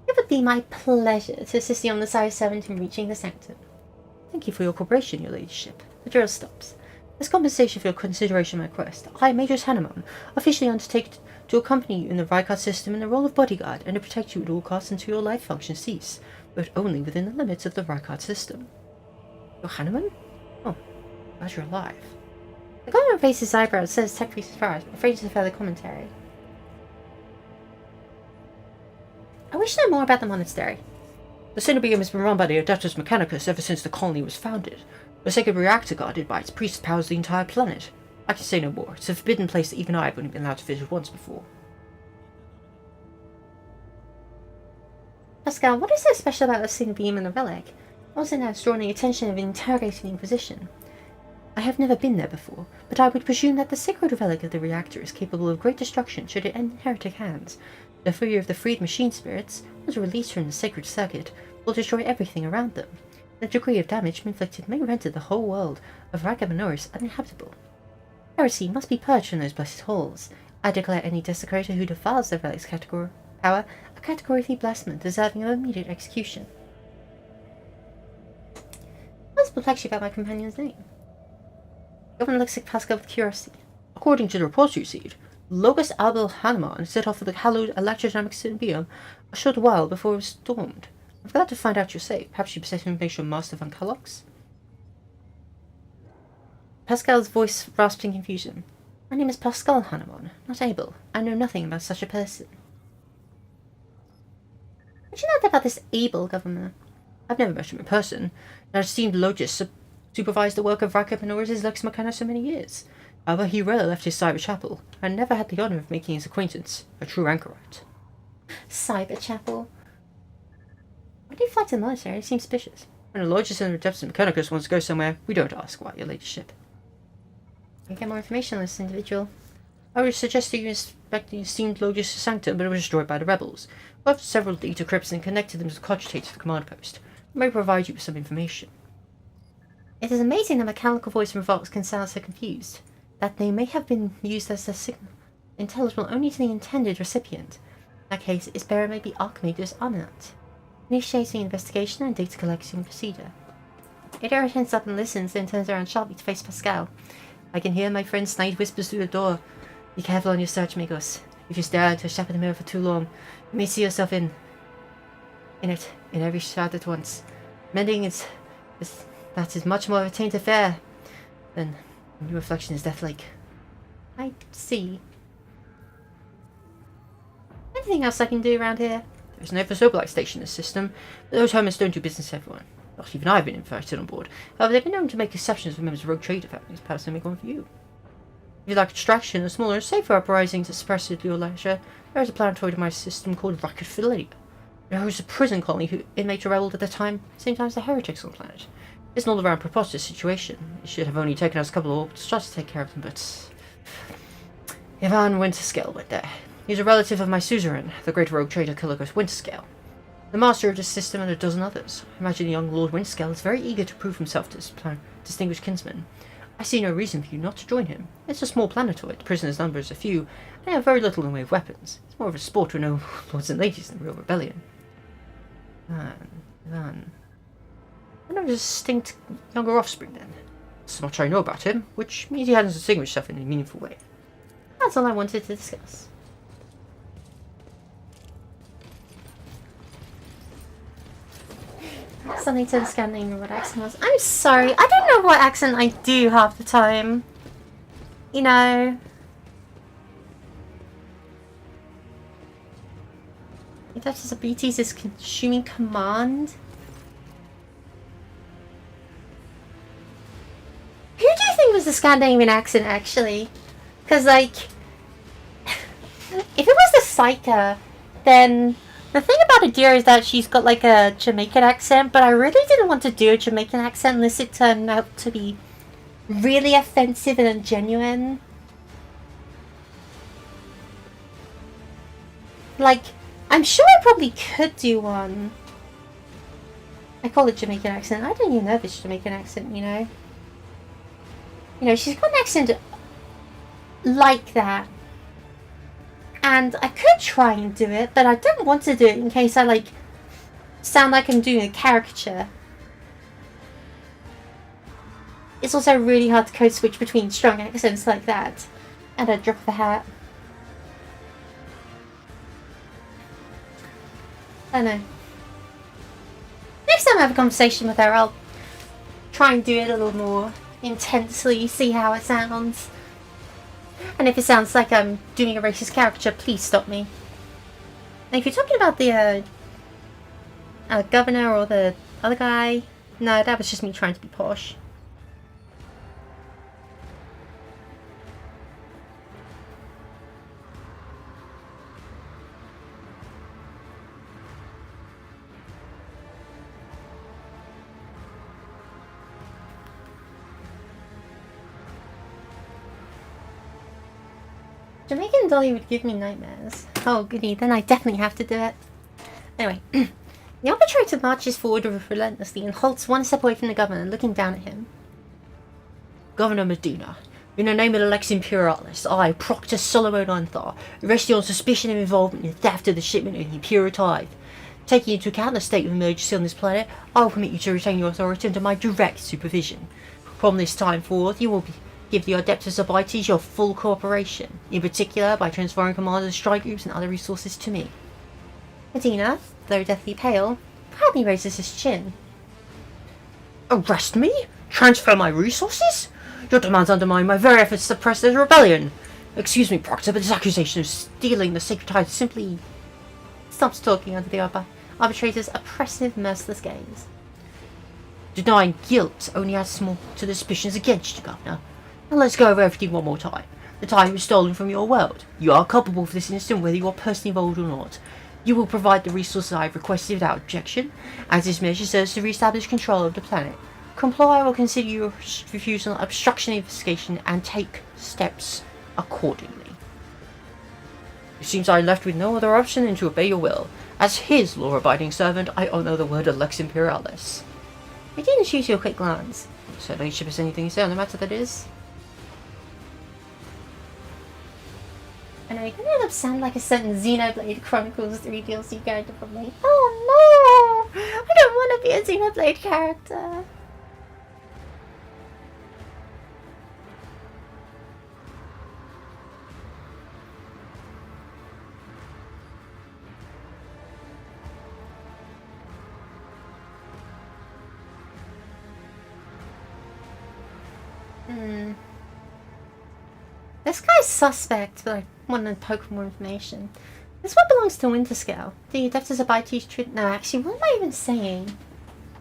A: It would be my pleasure to assist the Omnissiah's servant in reaching the sanctum.
J: Thank you for your cooperation, your ladyship. The drill stops. As compensation for your consideration of my quest, I, Magos Hanamon, officially undertake to accompany you in the Rykard system in the role of bodyguard and to protect you at all costs until your life functions cease, but only within the limits of the Rykard system. You're Hanamon? Oh, glad you're alive.
A: The governor raises his eyebrows, says technically surprised, but afraid to further commentary. I wish to know more about the monastery.
J: The Cenobium has been run by the Adeptus Mechanicus ever since the colony was founded. The sacred reactor guarded by its priests powers the entire planet. I can say no more. It's a forbidden place that even I have only been allowed to visit once before.
A: Pascal, what is so special about the Cenobium and the relic? Also now it's drawing the attention of interrogating the Inquisition. I have never been there before, but I would presume that the sacred relic of the reactor is capable of great destruction should it end in heretic hands. The fury of the freed machine spirits, once released from the sacred circuit, will destroy everything around them. The degree of damage inflicted may render the whole world of Raga Minoris uninhabitable. Heresy must be purged from those blessed halls.
J: I declare any desecrator who defiles the relic's power a category 3 blasphemy deserving of immediate execution. What is perplexed you about my companion's name? Governor looks at Pascal with curiosity. According to the reports you received, Logos Abel Hanuman set off with the hallowed electrodynamic symbiome a short while before it was stormed. I'm glad to find out you're safe. Perhaps you possess information on Master Van Kallox? Pascal's voice rasped in confusion. My name is Pascal Hanuman, not Abel. I know nothing about such a person. What do you know about this Abel, Governor? I've never met him in person, and I've seen Logis supervise the work of Rakip and Oris' Lex Machina so many years. However, he rarely left his cyber chapel, and never had the honor of making his acquaintance, a true anchorite. Cyber chapel? Why do you fly to the military? It seems suspicious. When a Logis and the Depths of Mechanicus wants to go somewhere, we don't ask why, your ladyship. I can get more information on this individual. I would suggest that you inspect the esteemed Logis' sanctum, but it was destroyed by the rebels, who have several data crypts and connected them to the cogitate of the command post. It may provide you with some information. It is amazing that mechanical voice from Vox can sound so confused, that they may have been used as a signal, intelligible only to the intended recipient. In that case, its bearer may be Archimedes Arminat, initiating investigation and data collection procedure. Adara turns up and listens, then turns around sharply to face Pascal. I can hear my friend Snide whispers through the door. Be careful on your search, Migos. If you stare into a shadow mirror for too long, you may see yourself in every shard at once. Mending that is much more of a tainted affair than new reflection is death-like. I see. Anything else I can do around here? There's no Versobelite station in the system, but those hermits don't do business with everyone. Not even I've been invited on board. However, they've been known to make exceptions for members of rogue trader families. Perhaps they make one for you. If you like extraction and smaller, safer uprisings to suppress at your leisure, there is a planetoid in my system called Rocket Fidelity. There was a prison colony who inmates rebelled at the time, same time as the heretics on the planet. It's an all-around preposterous situation. It should have only taken us a couple of orbits just to take care of them, but Ivan Winterscale went there. He's a relative of my suzerain, the great rogue trader Killigos Winterscale, the master of this system and a dozen others. I imagine the young Lord Winterscale is very eager to prove himself to his distinguished kinsman. I see no reason for you not to join him. It's a small planetoid, the prisoners' numbers are few, and they have very little in the way of weapons. It's more of a sport with no lords and ladies than a real rebellion. Ivan. I know a distinct younger offspring then. So much I know about him, which means he hasn't distinguished himself in a meaningful way. That's all I wanted to discuss. Something to the Scandinavian what accent was. I'm sorry, I don't know what accent I do half the time. You know. If that's his abilities is consuming command. Who do you think was the Scandinavian accent actually? Because like if it was the Psyker, then the thing about Adira is that she's got like a Jamaican accent, but I really didn't want to do a Jamaican accent unless it turned out to be really offensive and ungenuine. Like, I'm sure I probably could do one. I call it Jamaican accent. I don't even know if it's Jamaican accent, you know. You know, she's got an accent like that. And I could try and do it, but I don't want to do it in case I, like, sound like I'm doing a caricature. It's also really hard to code switch between strong accents like that and a drop of a hat. I don't know. Next time I have a conversation with her, I'll try and do it a little more intensely, see how it sounds. And if it sounds like I'm doing a racist caricature, please stop me. And if you're talking about the governor or the other guy, no, that was just me trying to be posh. Jamaican Dolly would give me nightmares. Oh goody, then I definitely have to do it. Anyway, the arbitrator marches forward relentlessly and halts one step away from the governor, looking down at him. Governor Medina, In the name of the Lex Imperialis, I, Proctor Solomon Anthar, arrest you on suspicion of involvement in the theft of the shipment of the Imperial Tithe. Taking into account the state of emergency on this planet, I will permit you to retain your authority under my direct supervision. From this time forth, you will give the Adeptus Abites your full cooperation, in particular by transferring command of the strike groups and other resources to me.
A: Medina, though deathly pale, proudly raises his chin.
J: Arrest me? Transfer my resources? Your demands undermine my very efforts to suppress the rebellion. Excuse me, Proctor, but this accusation of stealing the sacred tithe simply...
A: Stops talking under the arbitrator's oppressive, merciless gaze.
J: Denying guilt only adds more to the suspicions against you, Governor. Now let's go over everything one more time. The tithe was stolen from your world. You are culpable for this incident, whether you are personally involved or not. You will provide the resources I have requested without objection, as this measure serves to re-establish control of the planet. Comply or consider your refusal obstruction of investigation and take steps accordingly. It seems I am left with no other option than to obey your will. As his law-abiding servant, I honour the word of Lex Imperialis.
A: I didn't shoot you a quick glance.
J: So, Ladyship, has anything to say on the matter that is?
A: I know, you're gonna end up sound like a certain Xenoblade Chronicles 3 DLC character from me. Oh no! I don't want to be a Xenoblade character. This guy's suspect, but I want to poke for more information. This one belongs to Winterscale. The Adeptus Abites treat. No, actually, what am I even saying?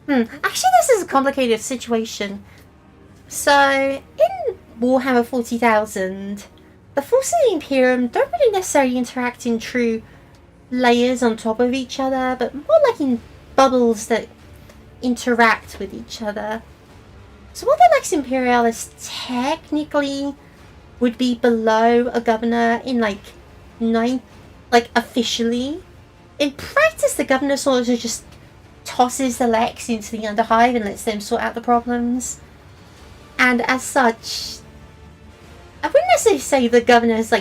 A: Actually, this is a complicated situation. So, in Warhammer 40,000, the forces of the Imperium don't really necessarily interact in true layers on top of each other, but more like in bubbles that interact with each other. So, what the Lex Imperialis technically would be below a governor in officially. In practice, the governor sort of just tosses the Lex into the Underhive and lets them sort out the problems. And as such, I wouldn't necessarily say the governor has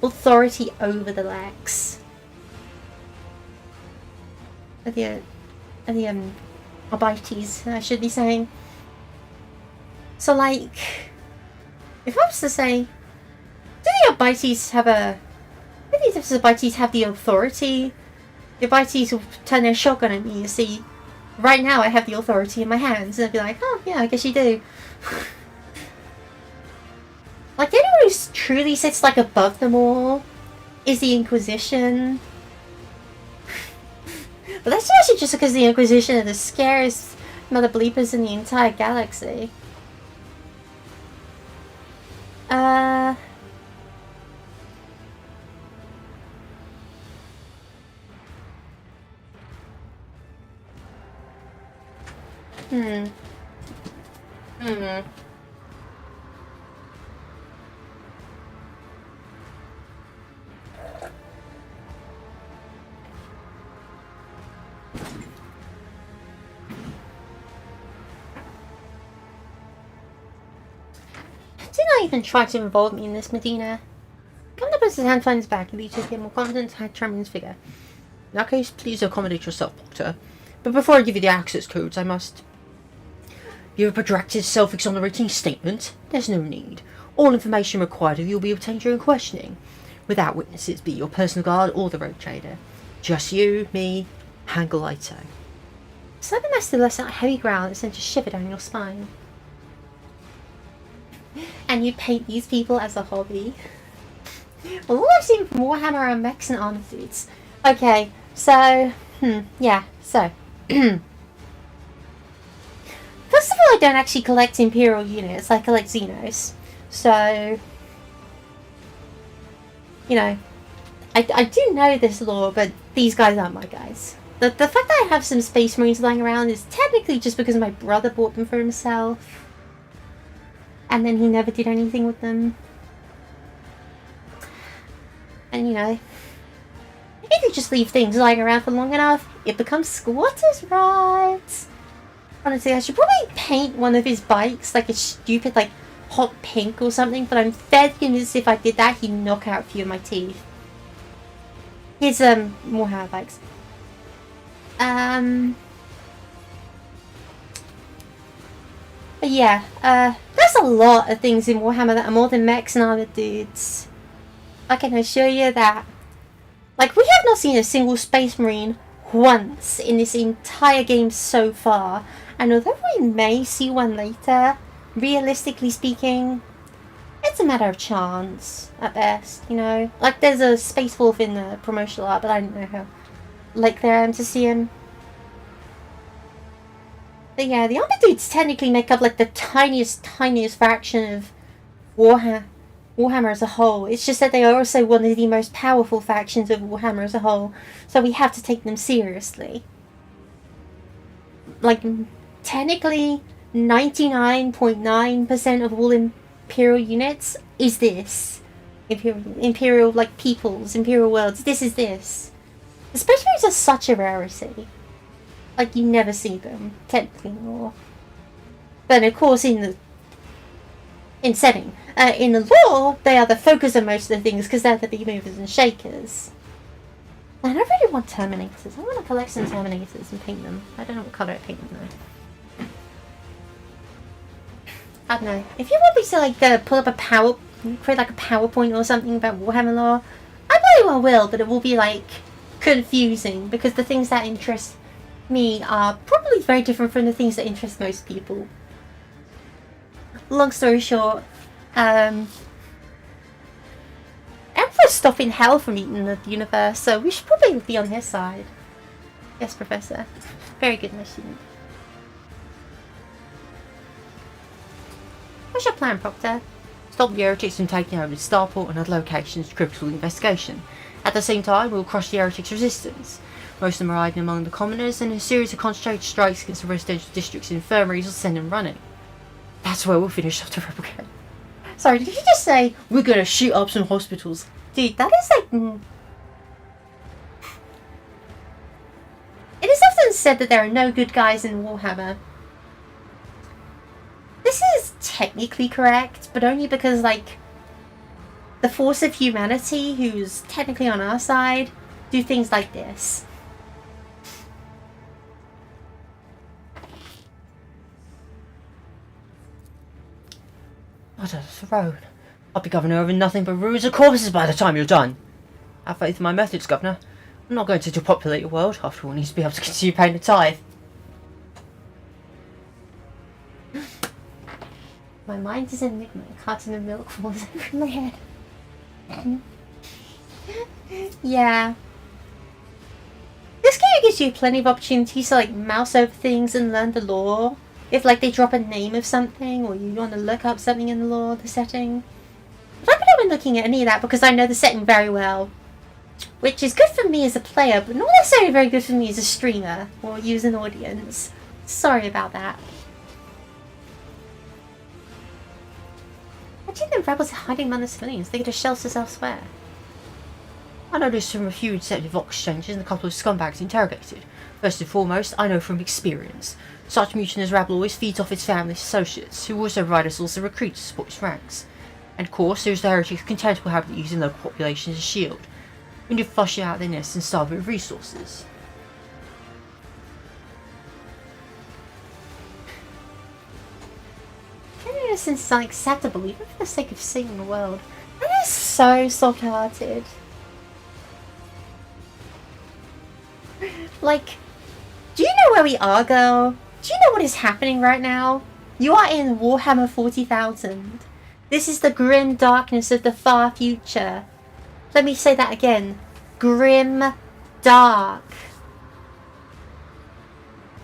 A: authority over the Lex. The Abites, I should be saying. So if I was to say, do the Abites have the Abites have the authority? The Abites will turn their shotgun at me and see, right now I have the authority in my hands, and I'd be like, oh yeah, I guess you do. Anyone who truly sits above them all is the Inquisition. But that's actually just because the Inquisition are the scariest mother bleepers in the entire galaxy. Do not even try to involve me in this, Medina. Governor puts his hand behind his back and leads to a more confident, determined his figure.
J: In that case, please accommodate yourself, Doctor. But before I give you the access codes, I must... You have a protracted self-exonerating statement? There's no need. All information required of you will be obtained during questioning, without witnesses, be your personal guard or the rogue trader. Just you, me, Hangalito.
A: Cyber Master lets out a heavy growl that sends a shiver down your spine. And you paint these people as a hobby? Well, all I've seen from Warhammer are mechs and armor suits. Okay, so... yeah, so... First of all, I don't actually collect Imperial units, I collect Xenos. So... You know... I do know this lore, but these guys aren't my guys. The fact that I have some Space Marines lying around is technically just because my brother bought them for himself. And then he never did anything with them. And you know, if you just leave things lying around for long enough, it becomes squatters' rights. Honestly, I should probably paint one of his bikes like a stupid, hot pink or something, but I'm fairly convinced if I did that, he'd knock out a few of my teeth. Here's more hair bags. But yeah, there's a lot of things in Warhammer that are more than mechs and other dudes. I can assure you that. Like, we have not seen a single Space Marine once in this entire game so far. And although we may see one later, realistically speaking, it's a matter of chance at best, you know? Like, there's a Space Wolf in the promotional art, but I don't know how likely I am to see him. But yeah, the armor dudes technically make up like the tiniest fraction of Warhammer as a whole. It's just that they are also one of the most powerful factions of Warhammer as a whole, so we have to take them seriously. Like, technically, 99.9% of all Imperial units is this. Imperial, like, peoples, Imperial worlds, this is this. The Space Marines are such a rarity. Like, you never see them, technically, anymore. But of course, in the lore, they are the focus of most of the things, because they're the big movers and shakers. And I really want Terminators. I want to collect some Terminators and paint them. I don't know what colour I paint them though. I don't know. If you want me to, like, pull up create like a PowerPoint or something about Warhammer lore, I very well will, but it will be, like, confusing, because the things that interest me are probably very different from the things that interest most people. Long story short, Emperor's stopping hell from eating the universe, so we should probably be on his side. Yes, Professor. Very good, my student. What's your plan, Proctor? Stop the heretics from taking over the starport and other locations of critical investigation. At the same time, we'll crush the heretics' resistance. Most of them are hiding among the commoners, and a series of concentrated strikes against the residential districts and infirmaries will send them running. That's where we'll finish off the rebel camp. Sorry, did you just say, we're gonna shoot up some hospitals? Dude, that is like... It is often said that there are no good guys in Warhammer. This is technically correct, but only because, like, the force of humanity, who's technically on our side, do things like this.
J: What a throne. I'll be governor over nothing but ruins and corpses by the time you're done. Have faith in my methods, Governor. I'm not going to depopulate your world. After all, I need to be able to continue paying the tithe.
A: My mind is an enigma. Carton of milk falls over my head. Yeah. This game gives you plenty of opportunities to, like, mouse over things and learn the lore. If, like, they drop a name of something, or you want to look up something in the lore, the setting. But I've not been looking at any of that because I know the setting very well. Which is good for me as a player, but not necessarily very good for me as a streamer, or you as an audience. Sorry about that. What do you think the rebels are hiding among the civilians? They could have shelters elsewhere.
J: I know this from a few deceptive exchanges and a couple of scumbags interrogated. First and foremost, I know from experience. Such mutinous rabble always feeds off its family associates, who also provide us also recruits to support its ranks. And of course, there's the heretics' contemptible habit of using local populations as a shield. We need to flush out their nests and starve it of resources.
A: Innocence is unacceptable, even for the sake of saving the world. That is so soft-hearted. Like, do you know where we are, girl? Do you know what is happening right now? You are in Warhammer 40,000. This is the grim darkness of the far future. Let me say that again. Grim dark.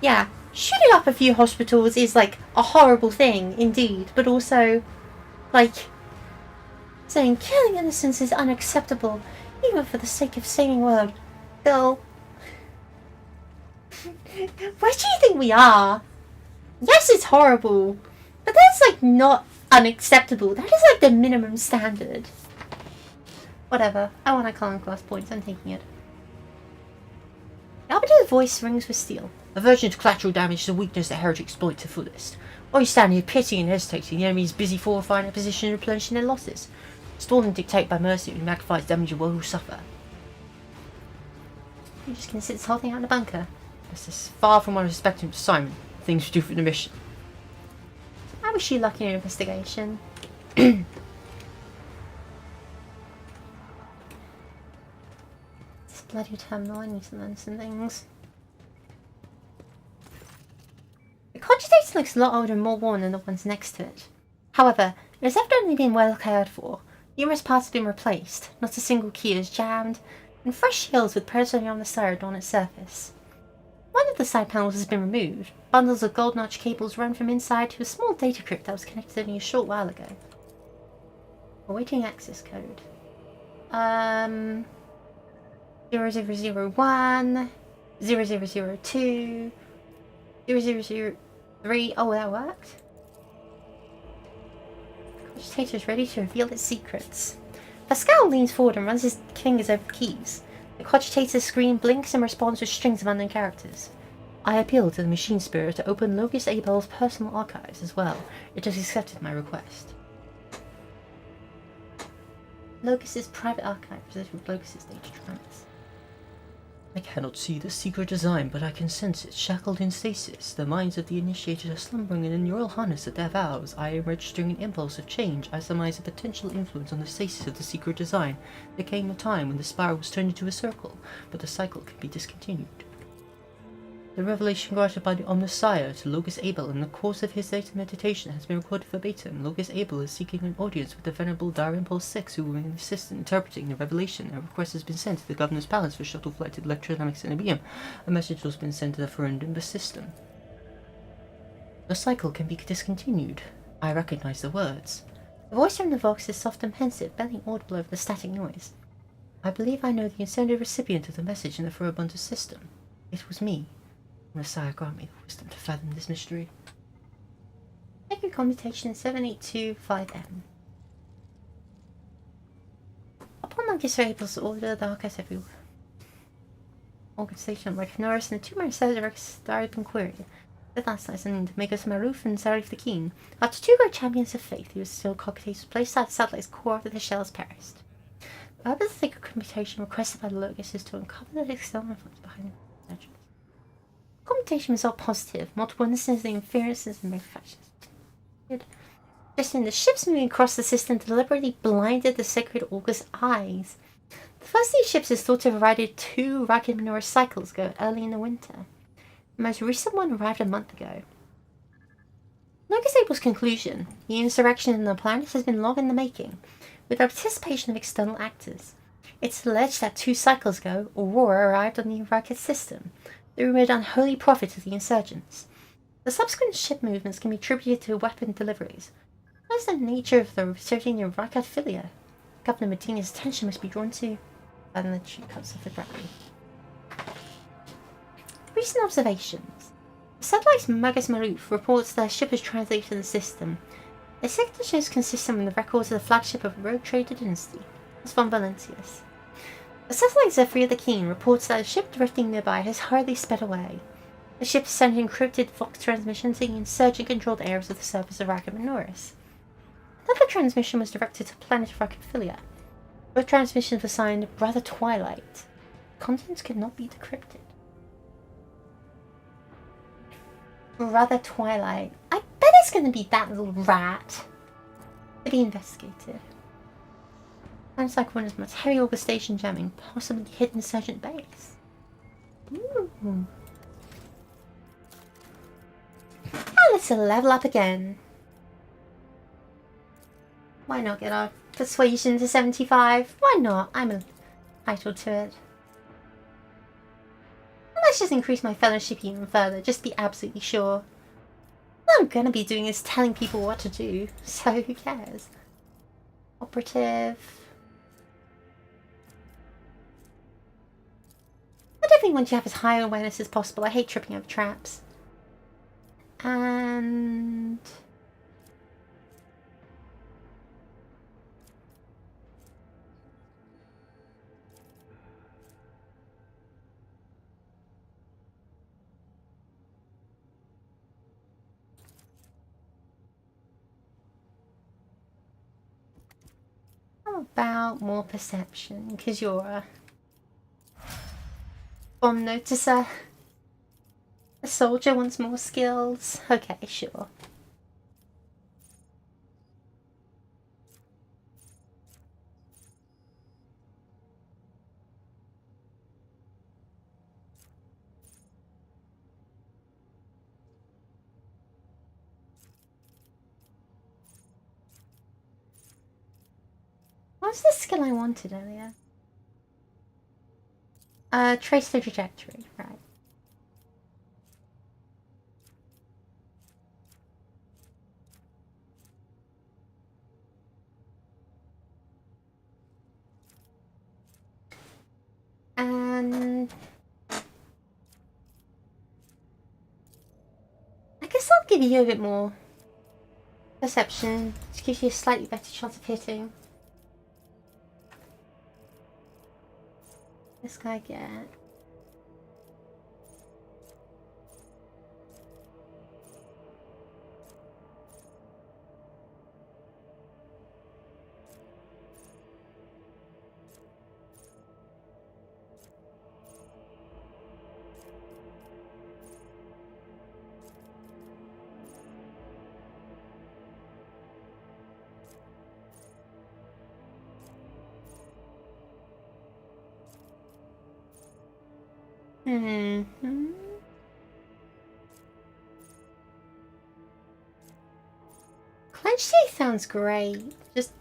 A: Yeah, shooting up a few hospitals is, like, a horrible thing, indeed. But also, like, saying killing innocents is unacceptable, even for the sake of saving the world. Girl. Where do you think we are? Yes, it's horrible. But that's, like, not unacceptable. That is, like, the minimum standard. Whatever. I want Icon class points. I'm taking it. Albert voice rings with steel.
J: Aversion to collateral damage is a weakness that heretics exploit to fullest. I stand here pitying and hesitating. The enemy is busy fortifying their position and replenishing their losses. Stall and dictate by mercy and magnifies damage the world will suffer.
A: You're just gonna sit this whole thing out in a bunker?
J: This is far from what I was expecting from Simon. Things to do for the mission.
A: I wish you luck in your investigation. This bloody terminal, I need to learn some things. The cogitator looks a lot older and more worn than the ones next to it. However, it has evidently been well cared for. Numerous parts have been replaced, not a single key is jammed, and fresh shields with pressure on the side adorn its surface. One of the side panels has been removed. Bundles of gold notch cables run from inside to a small data crypt that was connected only a short while ago. Awaiting access code. 0001, 0002, 0003. Oh, that worked. The cogitator is ready to reveal its secrets. Pascal leans forward and runs his fingers over the keys. The cogitator's screen blinks and responds with strings of unknown characters. I appeal to the machine spirit to open Locus Abel's personal archives as well. It has accepted my request. Locus's private archive presented with Locus's data trance.
J: I cannot see the secret design, but I can sense it. Shackled in stasis, the minds of the initiated are slumbering in a neural harness of their vows. I am registering an impulse of change. I surmise a potential influence on the stasis of the secret design. There came a time when the spiral was turned into a circle, but the cycle can be discontinued. The revelation granted by the Omnissiah to Locus Abel in the course of his data meditation has been recorded verbatim. Locus Abel is seeking an audience with the venerable Dire Impulse 6 who will assist in interpreting the revelation. A request has been sent to the Governor's Palace for shuttle flight to Electrodynamics and Ibium. A message has been sent to the Ferundibus system. The cycle can be discontinued. I recognize the words. The voice from the Vox is soft and pensive, barely audible over the static noise. I believe I know the intended recipient of the message in the Ferundibus system. It was me. Messiah, grant me the wisdom to fathom this mystery.
A: Sacred Commutation 7825M. Upon Locus Abel's order, the archives every organization like Norris and the two Marcel directs direct inquiry. The last night named Magus Maruf and Zarif the Keen. After two great champions of faith, he was still cogitated placed at the satellite's core after the shells perished. The purpose of the Sacred Commutation requested by the Locus is to uncover the external influence behind the legends. Commutation was all positive. Multiple instances of the inferences and manufacturers. Just in the ships moving across the system deliberately blinded the Sacred Augur's eyes. The first of these ships is thought to have arrived 2 Ragged Menorah cycles ago, early in the winter. The most recent one arrived a month ago. Locus Abel's conclusion, the insurrection in the planet has been long in the making, with the participation of external actors. It's alleged that 2 cycles ago, Aurora arrived on the Ragged system. The rumoured unholy prophet of the insurgents. The subsequent ship movements can be attributed to weapon deliveries. What is the nature of the resurging Rakatphilia? Governor Medina's attention must be drawn to, and the true cuts of the gravity. Recent observations. The satellite's Magus Maruf reports that a ship is translated to the system. The signature is consistent with the records of the flagship of Rogue Trader Dynasty, as von Valentius. The satellite Zephyr the Keen reports that a ship drifting nearby has hurriedly sped away. The ship sent encrypted Vox transmission to the insurgent-controlled areas of the surface of Ragged Menorah. Another transmission was directed to planet Rakatphilia. Both transmissions were signed Brother Twilight. Contents could not be decrypted. Brother Twilight. I bet it's going to be that little rat. To be investigated. Sounds like one of Materia Augur station jamming, possibly hidden insurgent base. Ooh. Now let's level up again. Why not get our persuasion to 75? Why not? I'm entitled to it. And let's just increase my fellowship even further, just to be absolutely sure. All I'm gonna be doing is telling people what to do, so who cares? Operative. I definitely want you to have as high awareness as possible. I hate tripping over traps. And How about more perception? Because you're a bomb noticer. A soldier wants more skills. Okay, sure. What's the skill I wanted earlier? Trace the trajectory, right. And I guess I'll give you a bit more perception to give you a slightly better chance of hitting. This guy get. Clenched teeth sounds great. Just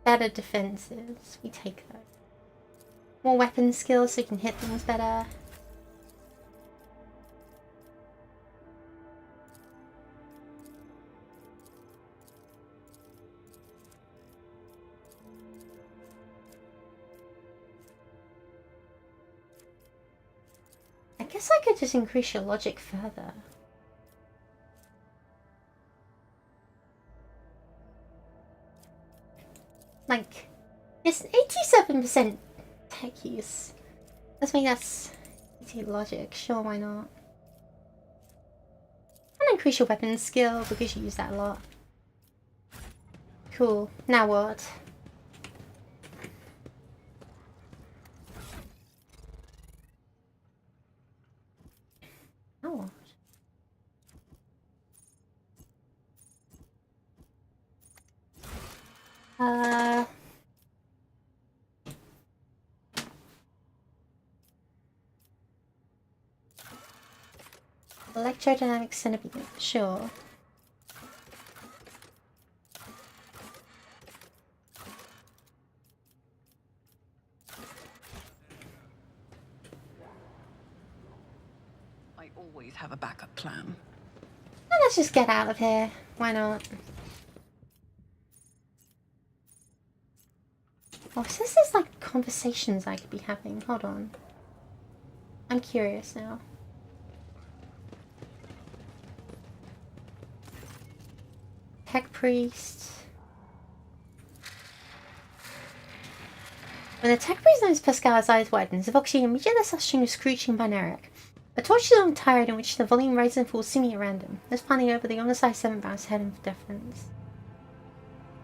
A: better defenses. We take those. More weapon skills so you can hit things better. I guess I could just increase your logic further. Like, it's 87% tech use. Let's make that easy logic. Sure, why not? And increase your weapon skill because you use that a lot. Cool. Now what? Now what? Electrodynamic centipede, sure.
C: I always have a backup plan.
A: Well, let's just get out of here. Why not? Oh, since there's like conversations I could be having. Hold on. I'm curious now. Tech priest. When the tech priest knows Pascal's eyes widens, the Voxy immediately starts showing a screeching binaric. A torch is on tired in which the volume rises and falls seemingly at random. This panning over the on-the-side 7 bounce head in deference.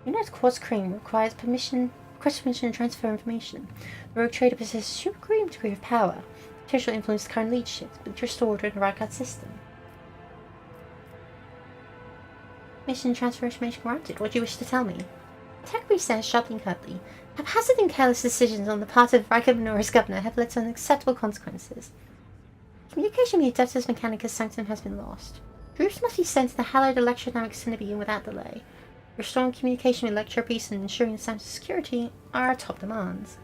A: You know quartz crane requires permission to transfer information. The rogue trader possesses a supreme degree of power. Potential influence the current leadership, but it's restored in the Rykard system. Mission transfer information granted. What do you wish to tell me? Tech priest says sharply and curtly. Haphazard and careless decisions on the part of Rykard Minora's governor have led to unacceptable consequences. Communication with the Adeptus Mechanicus Sanctum has been lost. Troops must be sent to the hallowed electrodynamic Cinebeam without delay. Restoring communication with Electro Peace and ensuring the Sanctum's security are our top demands.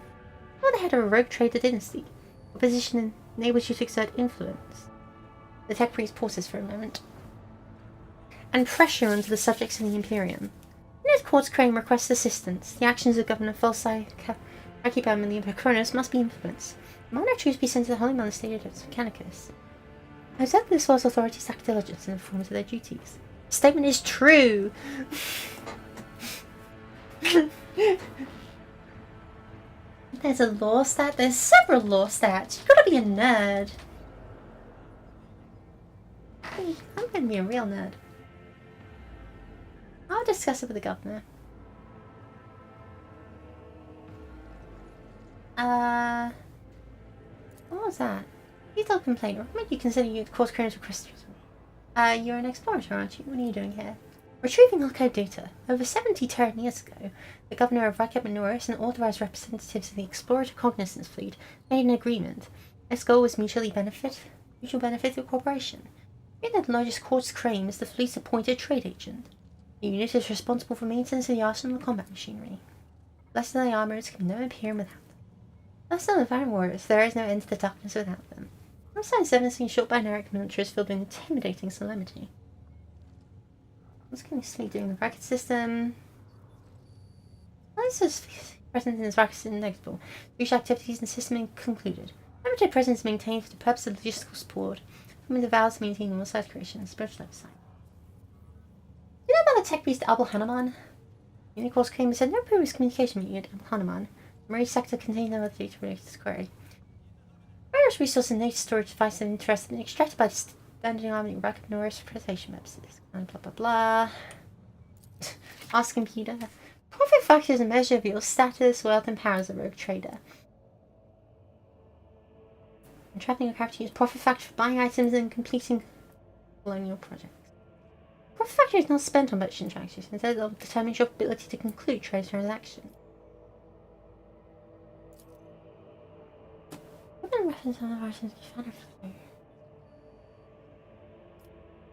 A: You are the head of a rogue trader dynasty. Your position enables you to exert influence. The tech priest pauses for a moment. And pressure onto the subjects of the Imperium. If Quartz Crane requests assistance, the actions of Governor Falsi Rakibam and the Emperor Kronos must be influenced. Minor troops be sent to the Holy Monastery of Mechanicus. I observe the Source authorities act diligence in the performance of their duties. The statement is true! There's a lore stat? There's several lore stats. You've got to be a nerd. Hey, I'm going to be a real nerd. I'll discuss it with the governor. What was that? Detailed complaint. What made you consider you the course creator's request? You're an explorer, aren't you? What are you doing here? Retrieving archive data. Over 70 Terran years ago, the governor of Rakab Norris and authorized representatives of the Explorer Cognizance Fleet made an agreement. Its goal was mutual benefit through cooperation. Being the largest quartz claim is the fleet's appointed trade agent. The unit is responsible for maintenance of the arsenal and combat machinery. Less than the armors can never appear without them. Less than the Van Warriors, there is no end to the darkness without them. Besides 17 short binary miniatures filled with intimidating solemnity. What's going to be doing the bracket system? This is present in this bracket is negligible. Future activities in the system concluded. Limited presence is maintained for the purpose of logistical support. With the vows to maintain normal site creation and spiritual oversight. Do you know about the tech beast Abel Hanuman? Unicorns came and said no previous communication with Abel Hanuman. The marine sector contained no other data related to the query. Various resources and data storage devices are interested and extracted by the Standing Army Racket Norris presentation purposes. And blah blah blah. Ask computer. Profit factor is a measure of your status, wealth, and power as a rogue trader. And trapping your character use profit factor for buying items and completing colonial projects. Profit factor is not spent on merchant transactions, instead it determines your ability to conclude trade transactions.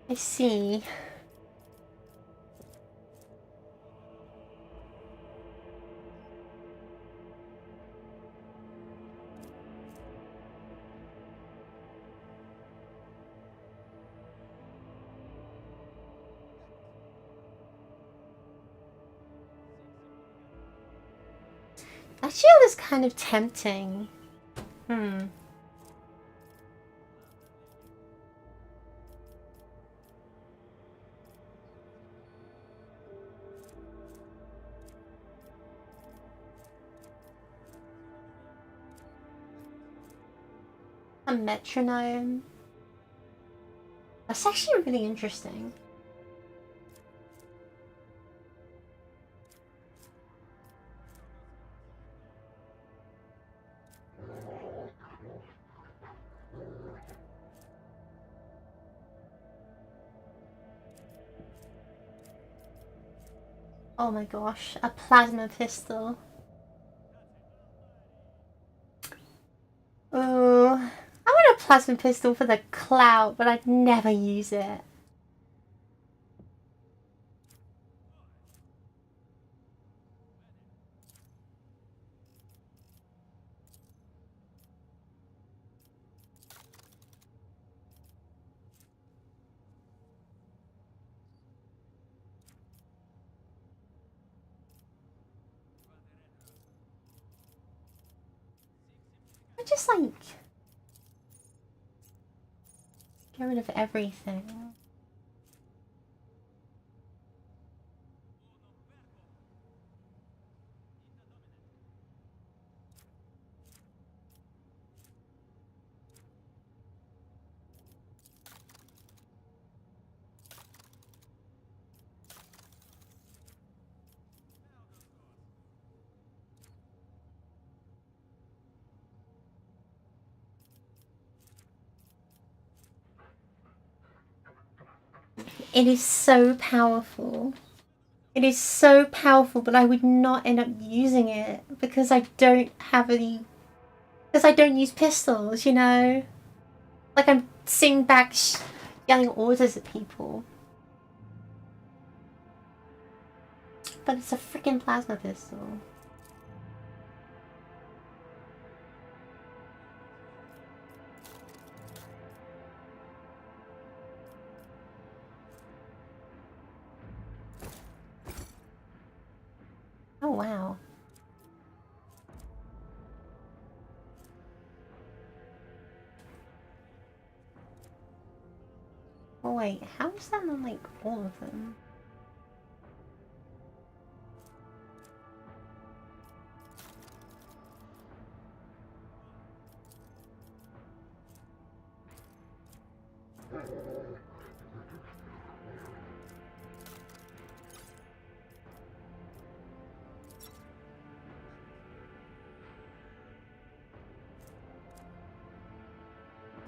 A: I see. That shield is kind of tempting. A metronome. That's actually really interesting. Oh my gosh, a plasma pistol. Oh, I want a plasma pistol for the clout, but I'd never use it. I just like get rid of everything. It is so powerful. It is so powerful, but I would not end up using it because I don't have any... Because I don't use pistols, you know? Like I'm sitting back yelling orders at people. But it's a freaking plasma pistol. Oh wow. Oh wait, how is that on like all of them?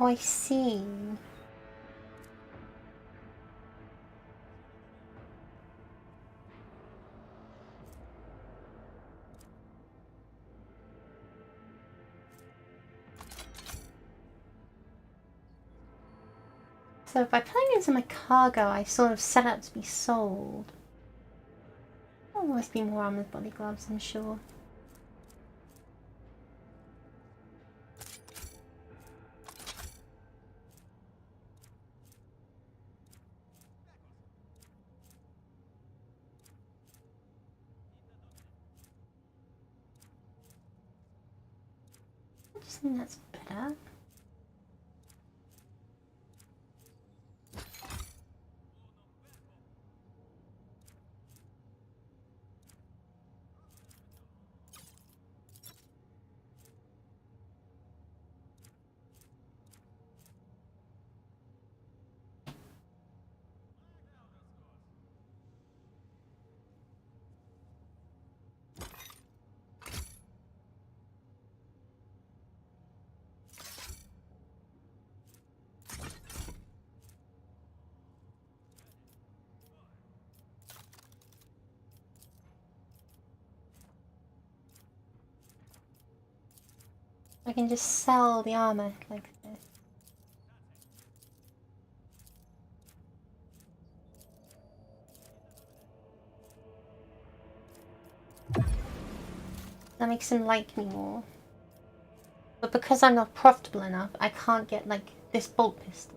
A: Oh, I see. So by putting into my cargo, I sort of set up to be sold. There'll always be more armored body gloves, I'm sure. I just think that's better. I can just sell the armor like this. That makes him like me more. But because I'm not profitable enough, I can't get like this bolt pistol.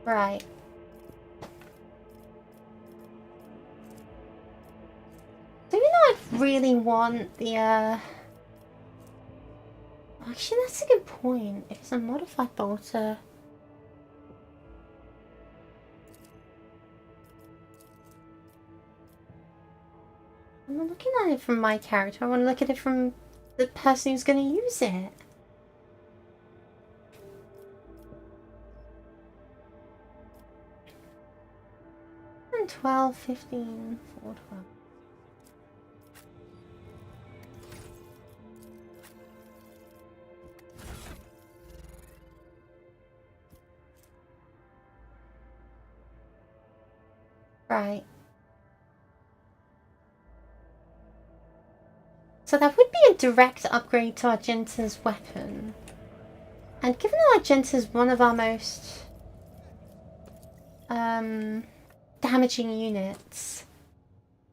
A: Right. Do you know I really want the Actually, that's a good point. If it's a modified bolter. I'm not looking at it from my character. I want to look at it from the person who's going to use it. And 12, 15, 4, 12. Right. So that would be a direct upgrade to Argenta's weapon. And given that Argenta's one of our most damaging units,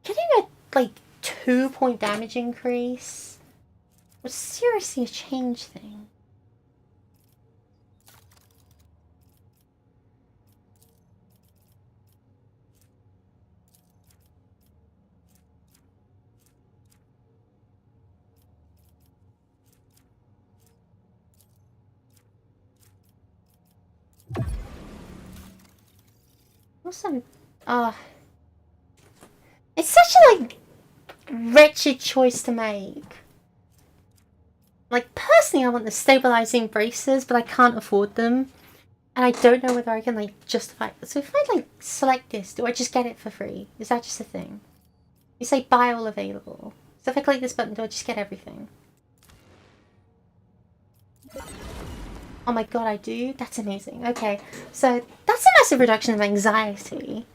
A: getting a like 2-point damage increase was seriously a change thing. Also, it's such a like wretched choice to make. Like personally, I want the stabilizing braces, but I can't afford them, and I don't know whether I can like justify it. So if I like select this, do I just get it for free? Is that just a thing? You say buy all available. So if I click this button, do I just get everything? Oh my god, I do? That's amazing. Okay, so that's a massive reduction of anxiety.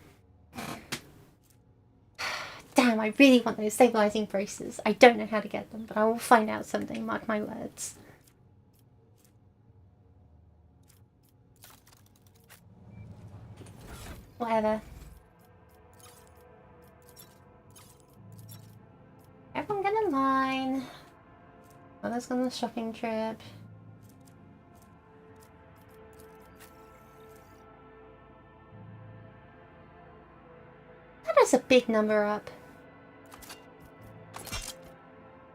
A: Damn, I really want those stabilizing braces. I don't know how to get them, but I will find out someday, mark my words. Whatever. Everyone get in line. Oh, let's go on a shopping trip. That is a big number up.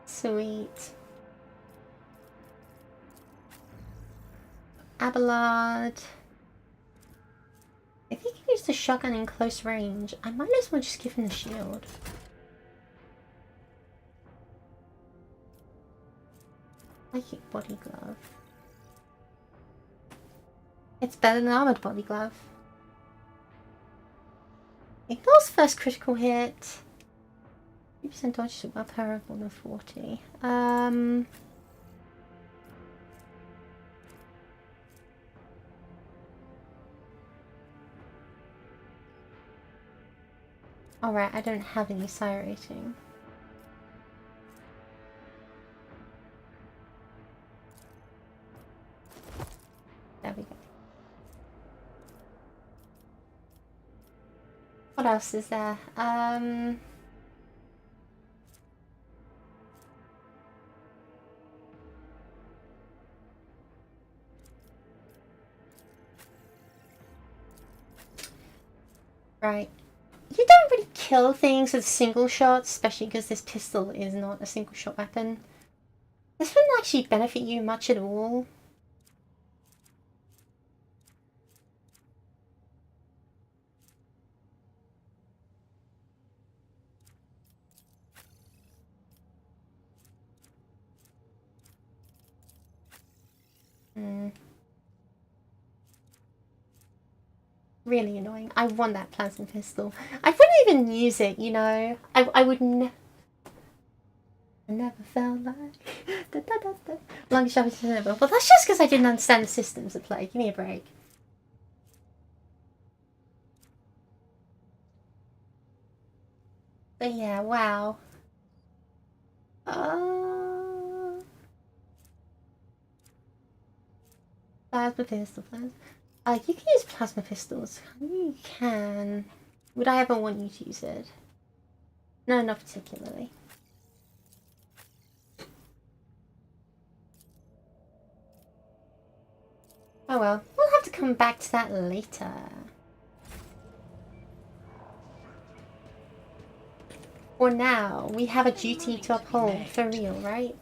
A: Sweet. Abelard. If he can use the shotgun in close range, I might as well just give him the shield. Psychic body glove. It's better than armored body glove. Ignores first critical hit. 3% dodge to willpower of more than 40. Alright, I don't have any psi rating. There we go. What else is there? Right. You don't really kill things with single shots, especially because this pistol is not a single shot weapon. This wouldn't actually benefit you much at all. Really annoying. I want that plasma pistol. I wouldn't even use it, you know. I would never felt like longest shot is never. Well, that's just because I didn't understand the systems at play. Give me a break. But yeah, wow. Plasma pistol, you can use plasma pistols. You can. Would I ever want you to use it? No, not particularly. Oh well, we'll have to come back to that later. For now, we have a duty to uphold, for real, right?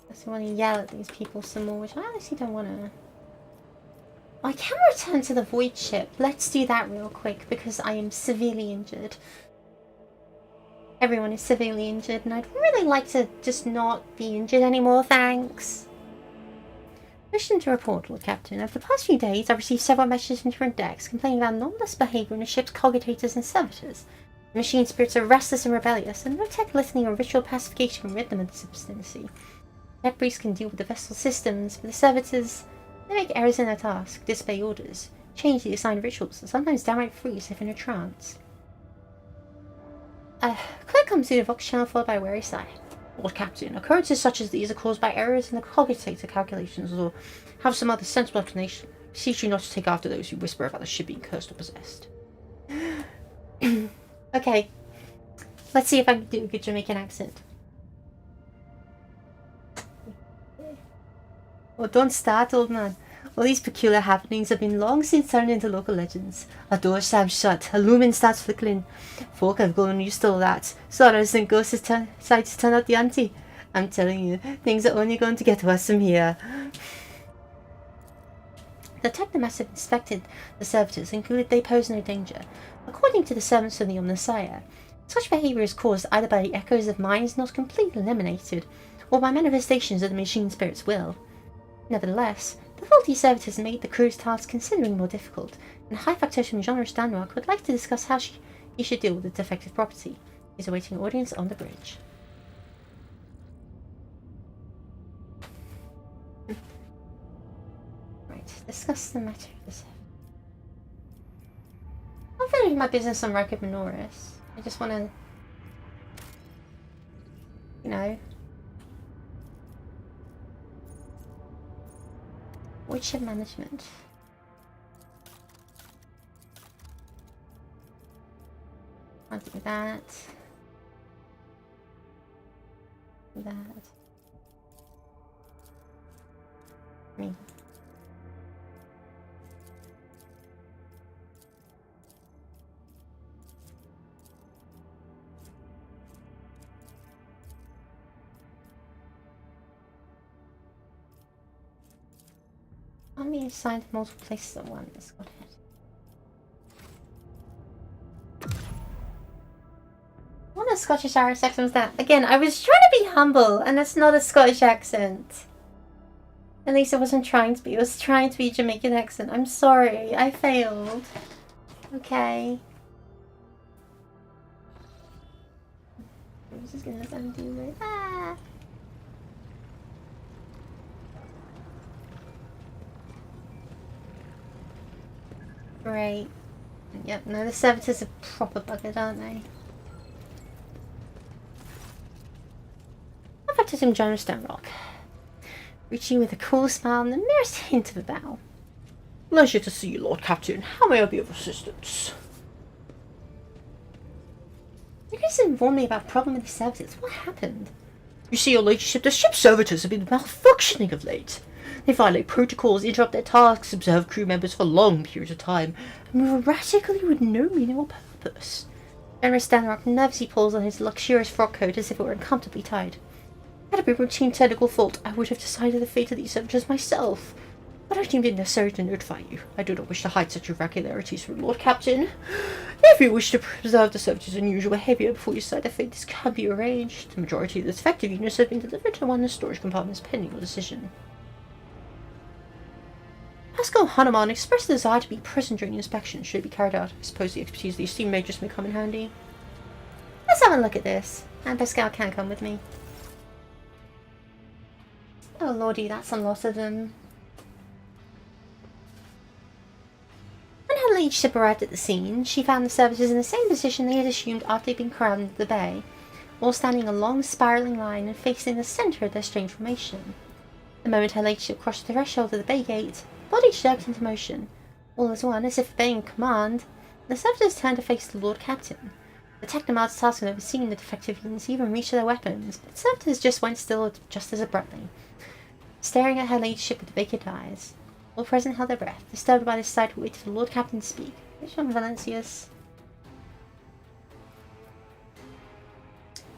A: I just want to yell at these people some more, which I honestly don't want to. I can return to the void ship. Let's do that real quick because I am severely injured. Everyone is severely injured and I'd really like to just not be injured anymore, thanks. Mission to report, Lord Captain. Over the past few days, I've received several messages from different decks complaining about anomalous behaviour in the ship's cogitators and servitors. The machine spirits are restless and rebellious, and no tech listening or ritual pacification can rid them of this obstinacy. Tech priests can deal with the vessel systems, but the servitors... They make errors in their task, disobey orders, change the assigned rituals, and sometimes downright freeze if in a trance. Clerk comes through the Vox channel followed by a wary sigh. Lord Captain, occurrences such as these are caused by errors in the cogitator calculations or have some other sensible explanation. I beseech you not to take after those who whisper about the ship being cursed or possessed. Okay, let's see if I can do a good Jamaican accent. Oh, don't start, old man. All these peculiar happenings have been long since turned into local legends. A door stabs shut, a lumen starts flickering. Folk have grown used to all that, so others and ghosts decide to turn up the ante. I'm telling you, things are only going to get worse from here. The technomass have inspected the servitors and concluded they pose no danger. According to the servants of the Omnissiah, such behaviour is caused either by the echoes of minds not completely eliminated, or by manifestations of the machine spirit's will. Nevertheless, the faulty servitors made the crew's task considerably more difficult, and High Factotum Genre Stanrock would like to discuss how he should deal with the defective property. He is awaiting an audience on the bridge. Right, discuss the matter of this. I'm finishing my business on Record Minoris. I just want to, you know, Voidship management. I'll do that. Do that. Me. I'm being assigned to multiple places at once. Got it. What a Scottish Irish accent was that? Again, I was trying to be humble, and that's not a Scottish accent. At least I wasn't trying to be. I was trying to be a Jamaican accent. I'm sorry. I failed. Okay. I'm just gonna undo it. Ah! Great. Yep, no, the servitors are proper buggered, aren't they? I've had to some John Stonerock. Reaching with a cool smile and the merest hint of a bow.
J: Pleasure to see you, Lord Captain. How may I be of assistance?
A: You guys informed me about a problem with the servitors. What happened?
J: You see, your ladyship, the ship's servitors have been malfunctioning of late. They violate protocols, interrupt their tasks, observe crew members for long periods of time, and move erratically with no meaning or purpose.
A: General Stanrock nervously pulls on his luxurious frock coat as if it were uncomfortably tied.
J: Had it been routine technical fault, I would have decided the fate of these servitors myself. But I deemed it necessary to notify you. I do not wish to hide such irregularities from Lord Captain. If you wish to preserve the servitors' unusual behaviour before you decide their fate, this can be arranged. The majority of the defective units have been delivered to one of the storage compartments pending your decision. Pascal Hanuman expressed a desire to be present during the inspection should it be carried out. I suppose the expertise of the esteemed mages may come in handy.
A: Let's have a look at this. And Pascal can come with me. Oh lordy, that's a lot of them. When her ladyship arrived at the scene, she found the servitors in the same position they had assumed after they'd been crowded into the bay, all standing a long spiralling line and facing the centre of their strange formation. The moment her ladyship crossed the threshold of the bay gate, the body jerked into motion. All as one, as if obeying command, the servitors turned to face the Lord Captain. The Technomarts tasked with overseeing the defective units even reached their weapons, but the servitors just went still just as abruptly, staring at her ladyship with vacant eyes. All present held their breath, disturbed by this sight, waited for the Lord Captain to speak. Which one, Valencius?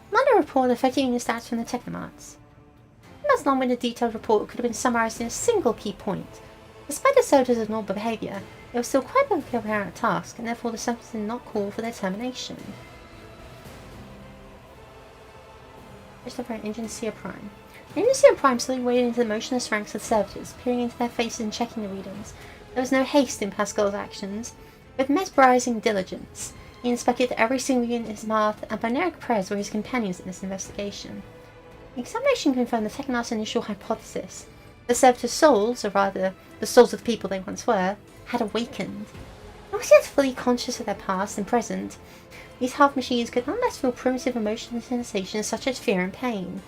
A: Commander reported effective unit stats from the Technomarts. This long-winded detailed report could have been summarised in a single key point. Despite the servitors' abnormal behaviour, they were still quite well carrying out a task, and therefore the servitors did not call for their termination. Christopher and Engine Seer Prime. Engine Seer Prime slowly waded into the motionless ranks of the servitors, peering into their faces and checking the readings. There was no haste in Pascal's actions. With mesmerising diligence, he inspected every single unit in his mouth, and Binaric prayers were his companions in this investigation. The examination confirmed the Technomarts' initial hypothesis. The servitors' souls, or rather, the souls of the people they once were, had awakened. Not yet fully conscious of their past and present, these half-machines could nonetheless feel primitive emotions and sensations such as fear and pain.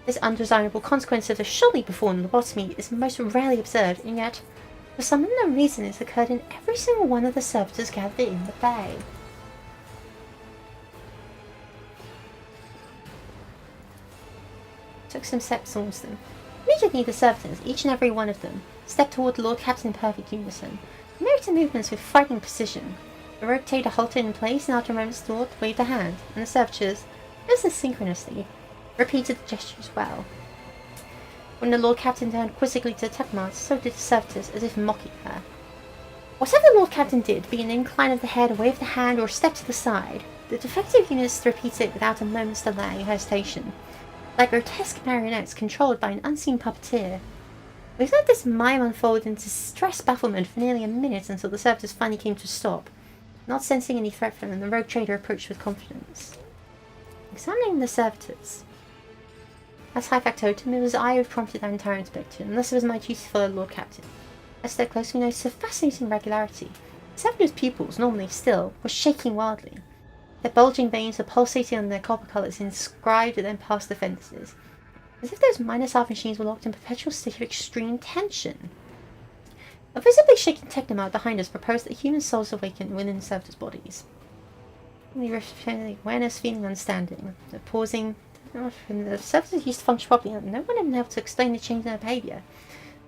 A: This undesirable consequence of the surely performed lobotomy is most rarely observed, and yet, for some unknown reason, it's occurred in every single one of the servitors gathered in the bay. Took some steps towards them. Immediately the servitors, each and every one of them, stepped toward the Lord Captain in perfect unison, mimicking movements with frightening precision. The rogue trader halted in place and after a moment's thought waved a hand, and the servitors, just as synchronously, repeated the gesture as well. When the Lord Captain turned quizzically to the Technomarts, so did the servitors, as if mocking her. Whatever the Lord Captain did, be an incline of the head, a wave of the hand, or a step to the side, the defective units repeated it without a moment's delay or hesitation, like grotesque marionettes controlled by an unseen puppeteer. We let this mime unfold into stressed bafflement for nearly a minute until the servitors finally came to a stop. Not sensing any threat from them, the rogue trader approached with confidence. Examining the servitors. As high factotum, it was I who prompted our entire inspection, unless it was my duty to follow the Lord Captain. As I stepped close, we noticed a fascinating regularity. The servitors' pupils, normally still, were shaking wildly. Their bulging veins were pulsating on their copper colours inscribed at their past offences, as if those minor half-machines were locked in a perpetual state of extreme tension. A visibly shaking Technomart behind us proposed that human souls awaken within the servitors' bodies. We were feeling awareness, feeling understanding. The pausing, the servitors used to function properly, and no one had been able to explain the change in their behaviour.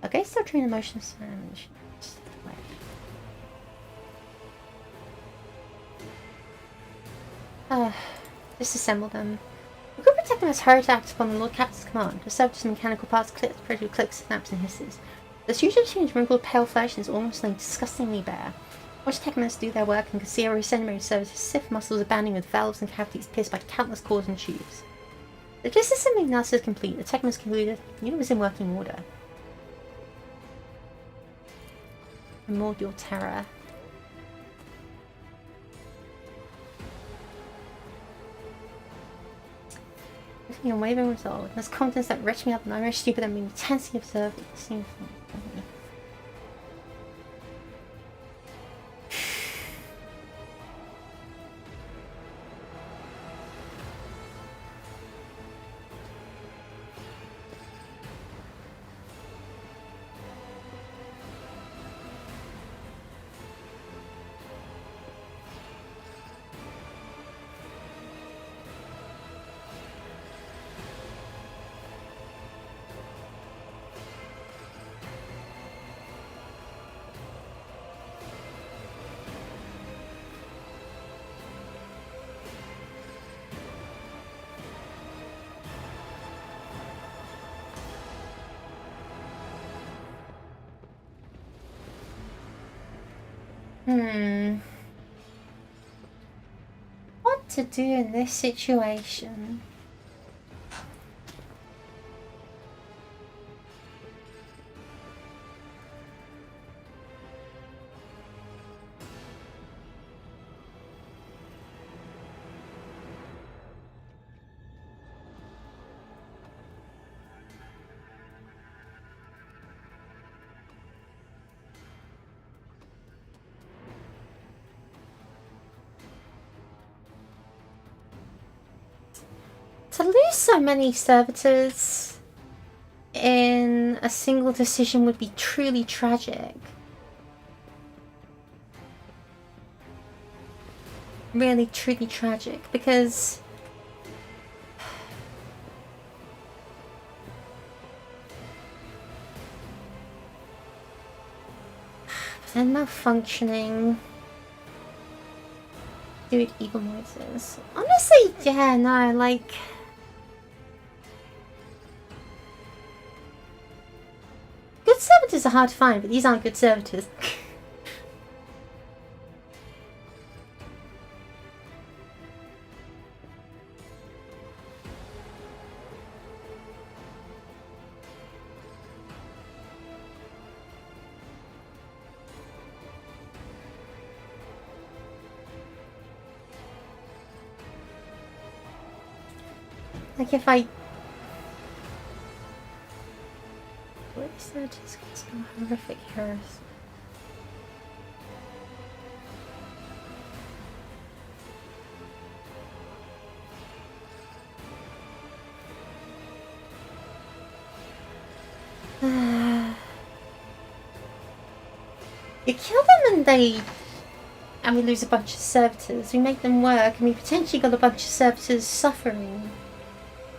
A: Our gaze still trained emotions and disassemble them. The group of Technomarts hurried to act upon the Lord Captain's command. The servitors' mechanical parts clicked, spread with clicks, snaps, and hisses. The suit of change wrinkled pale flesh and is almost like disgustingly bare. Watch Technomarts do their work and could see our regenerated services' stiff muscles abounding with valves and cavities pierced by countless cords and tubes. The disassembling analysis complete, the Technomarts concluded the unit was in working order. Primordial terror. Looking a waving resolve. There's confidence that wretched me up and I'm very stupid and being intensely observed. It seems funny. What to do in this situation? To lose so many servitors in a single decision would be truly tragic. Really, truly tragic, because they're malfunctioning. Dude, evil noises. Honestly, yeah, no, like... Good servitors are hard to find, but these aren't good servitors. Like if I... What is that? Just some horrific errors. You kill them and we lose a bunch of servitors. We make them work and we potentially got a bunch of servitors suffering.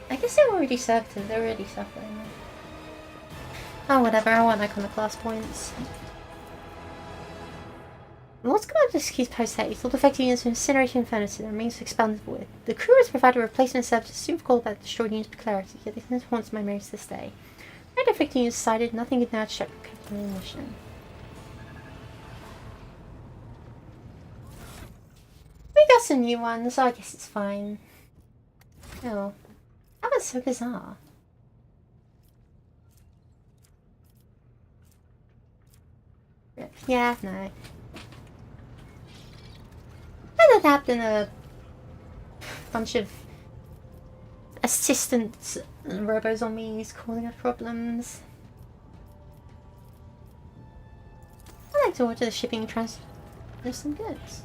A: I guess they're already servitors, they're already suffering. Oh, whatever, I want iconoclast points. Lord's command executes post haste. All defective units from incineration furnaces and remains expandable with. The crew has provided replacement services soon called by the destroyed units for clarity, yet this haunts my memories to this day. No defective units sighted, nothing could now distract the mission. We got some new ones, so I guess it's fine. Oh. That was so bizarre. Yeah, no. I'd adapt in a bunch of assistant robo-zombies causing us problems. I like to order the shipping and transfer some goods.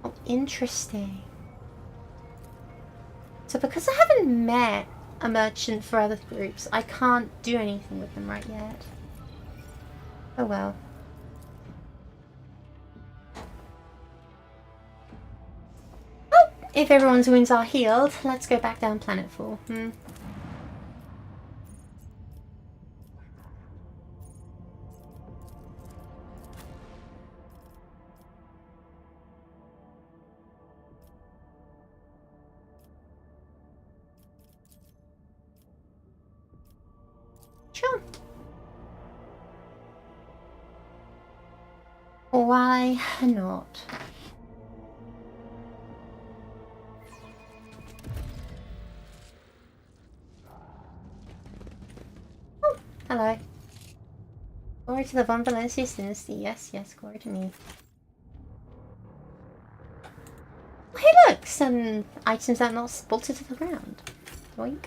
A: Oh, interesting. So because I haven't met a merchant for other groups, I can't do anything with them right yet. Oh well. Well, if everyone's wounds are healed, let's go back down planetfall. Sure. Why not? Oh, hello. Glory to the Von Valencius dynasty. Yes, yes, glory to me. Oh, hey look! Some items that are not bolted to the ground. Doink.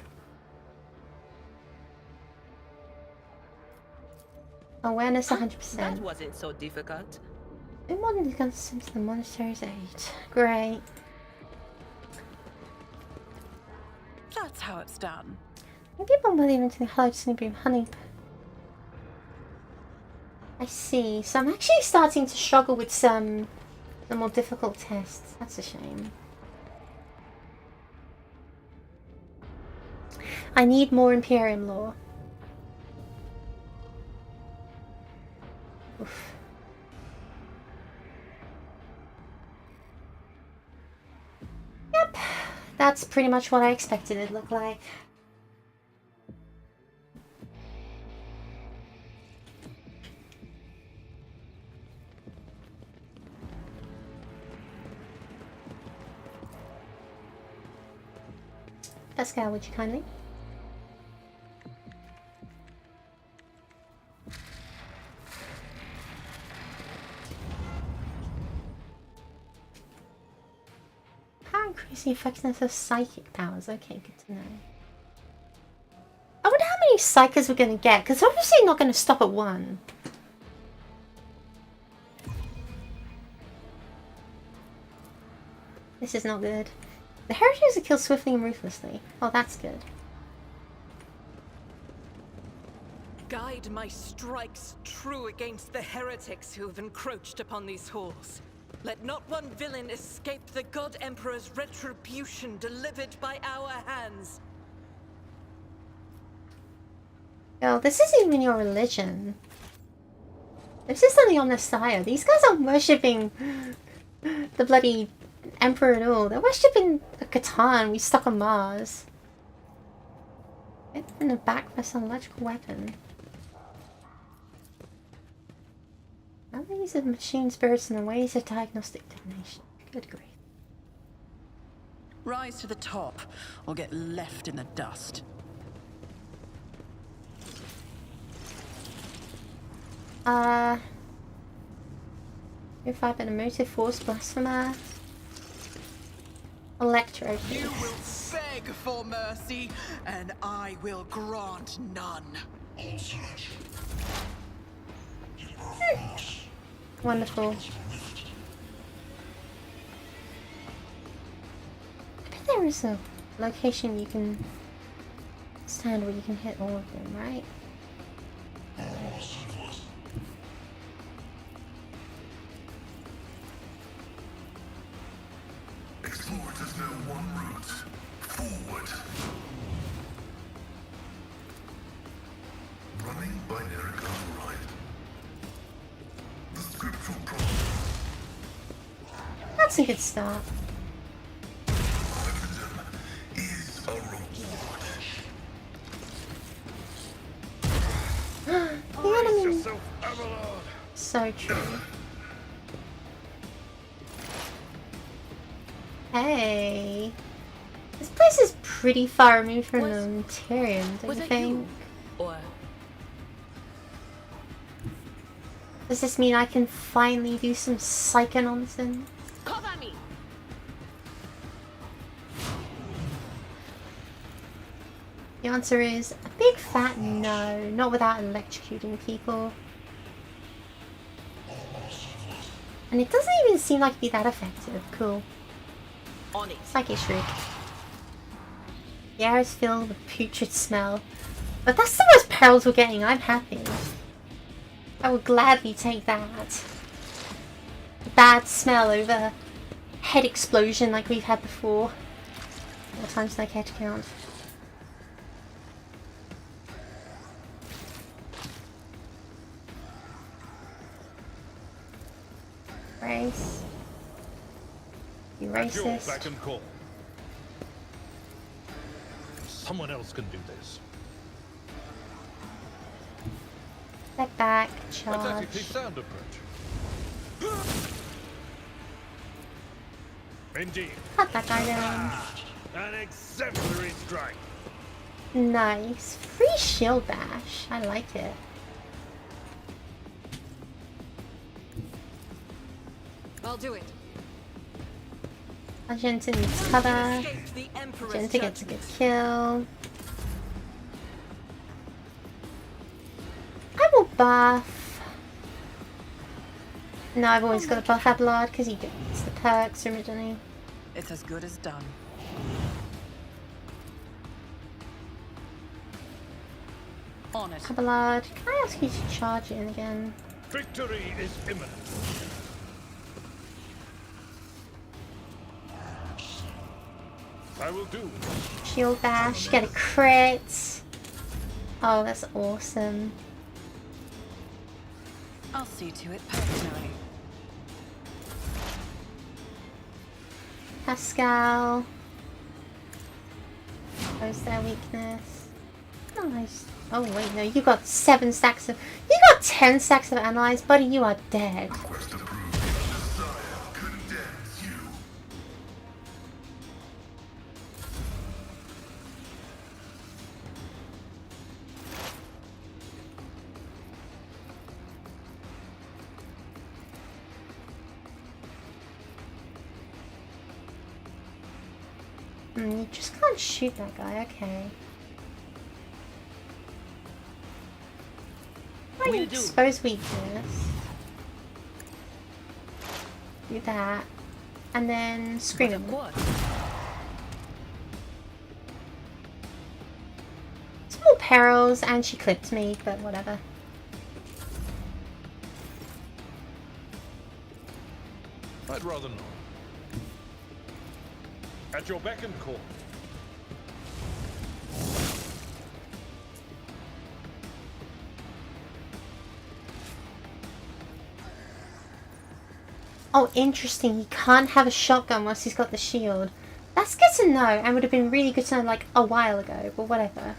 A: Awareness 100%.
C: That wasn't so difficult.
A: In modern guns into the monastery's aid. Great.
C: That's how it's done.
A: Maybe I'm believing into the hollow snooping honey. I see. So I'm actually starting to struggle with the more difficult tests. That's a shame. I need more Imperium lore. Oof. Yep. That's pretty much what I expected it to look like. Pascal, would you kindly? How increasing effectiveness of psychic powers? Okay, good to know. I wonder how many psychers we're gonna get, because obviously not gonna stop at one. This is not good. The heretics are killed swiftly and ruthlessly. Oh, that's good.
E: Guide my strikes true against the heretics who have encroached upon these halls. Let not one villain escape the God Emperor's retribution delivered by our hands.
A: Yo, this isn't even your religion. This is something on the side. These guys aren't worshipping the bloody Emperor at all. They're worshipping the Catan we stuck on Mars. Get in the back for some electrical weapon. Now they use of machine spirits and the ways of diagnostic divination. Good grief.
C: Rise to the top, or get left in the dust.
A: If I've been a motive force blasphemer. Electro.
C: You will beg for mercy, and I will grant none.
A: Wonderful. I bet there is a location you can stand where you can hit all of them, right?
I: Explorers know one route. Forward. Running binary override. The scriptural problem.
A: That's a good start.
I: Martyrdom is a reward.
A: The enemy.
B: Yourself, Avalon.
A: So true. Hey. This place is pretty far removed from the Imperium, don't you think?
C: Or
A: Does this mean I can finally do some psycho nonsense?
C: cover me.
A: The answer is a big fat no, not without electrocuting people. And it doesn't even seem like it'd be that effective. Cool.
C: On it.
A: Psychic Shriek. The air is filled with putrid smell. But that's the most perils we're getting. I'm happy. I would gladly take that. Bad smell over head explosion like we've had before. What times do I care to count? Erase.
B: At your
A: Erase
B: beck
A: this.
B: and call. Someone else can do this.
A: Step back,
B: A
A: charge.
B: tactically sound approach. Indeed.
A: Cut that guy down.
B: An exemplary strike.
A: Nice. Free shield bash. I like it.
E: I'll do it.
A: Argenta needs cover.
E: Escape the Emperor's
A: Argenta gets a
E: judgment.
A: good kill. I will buff. No, I've always got to buff Abelard because he gets the perks originally.
C: It's as good as done. On it.
A: Abelard, can I ask you to charge in again?
B: Victory is imminent. I will do.
A: Shield bash, get a crit. Oh, that's awesome.
C: I'll see to it personally.
A: Pascal. Where's their weakness? Nice. Oh wait, no, you got 7 stacks of... You got 10 stacks of allies, buddy, you are dead.
I: Quest approved. Messiah condemns you.
A: You just can't shoot that guy, okay. Right, expose weakness. Do that. And then scream him. Small perils, and she clipped me, but whatever.
B: I'd rather not. At your beck and call.
A: Oh, interesting. He can't have a shotgun once he's got the shield. That's good to know, and would have been really good to know like a while ago, but whatever.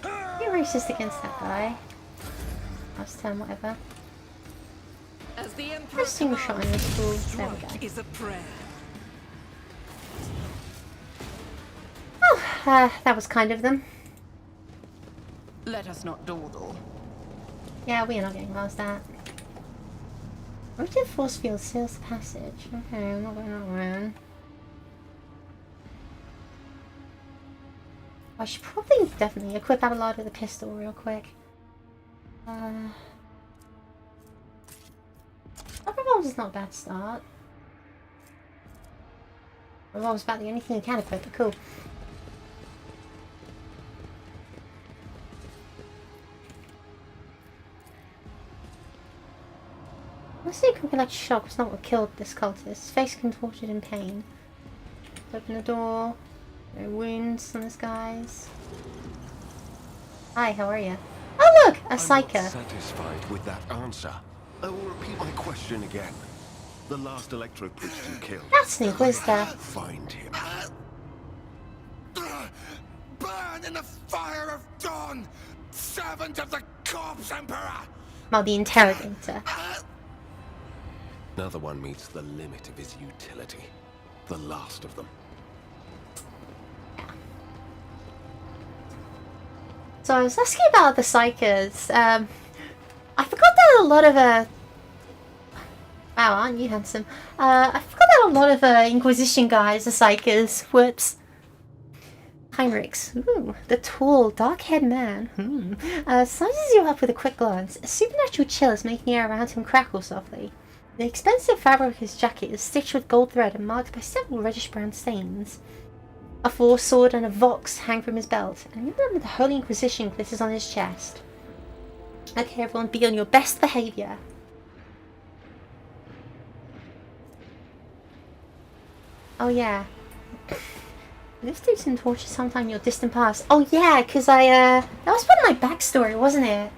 A: You're racist against that guy. Last time, whatever.
E: As the Emperor
A: First single shot in this pool. There we
E: strike
A: go.
E: is a prayer.
A: Oh, that was kind of them.
C: Let us not dawdle.
A: Yeah, we are not getting past that. Rotative force field seals the passage. Okay, I'm not going that way. I should probably definitely equip Abelard with a pistol real quick. Revolver's not a bad start. Revolver's about the only thing you can equip, but cool. Let's see if we can like shock was not what killed this cultist. His face contorted in pain. Open the door. No wounds on this guy's. Hi, how are you? Oh look! A psyker.
K: I'm not satisfied with that answer. I will repeat my question again. The last electro priest you killed.
A: That's Nick, where's that?
K: Find him.
L: Burn in the fire of dawn! Servant of the corpse emperor!
A: Well, the interrogator.
K: Another one meets the limit of his utility. The last of them.
A: So I was asking about the psychers. I forgot that a lot of wow, aren't you handsome? I forgot that a lot of Inquisition guys are psychers. Whoops. Heinrichs. Ooh, the tall, dark-haired man. Sizes you up with a quick glance. A supernatural chill is making the air around him crackle softly. The expensive fabric of his jacket is stitched with gold thread and marked by several reddish-brown stains. A force sword and a vox hang from his belt, and an emblem of the Holy Inquisition glitters on his chest. Okay, everyone, be on your best behaviour. Oh yeah. Live through some torture sometime in your distant past. Oh yeah, because that was part of my backstory, wasn't it?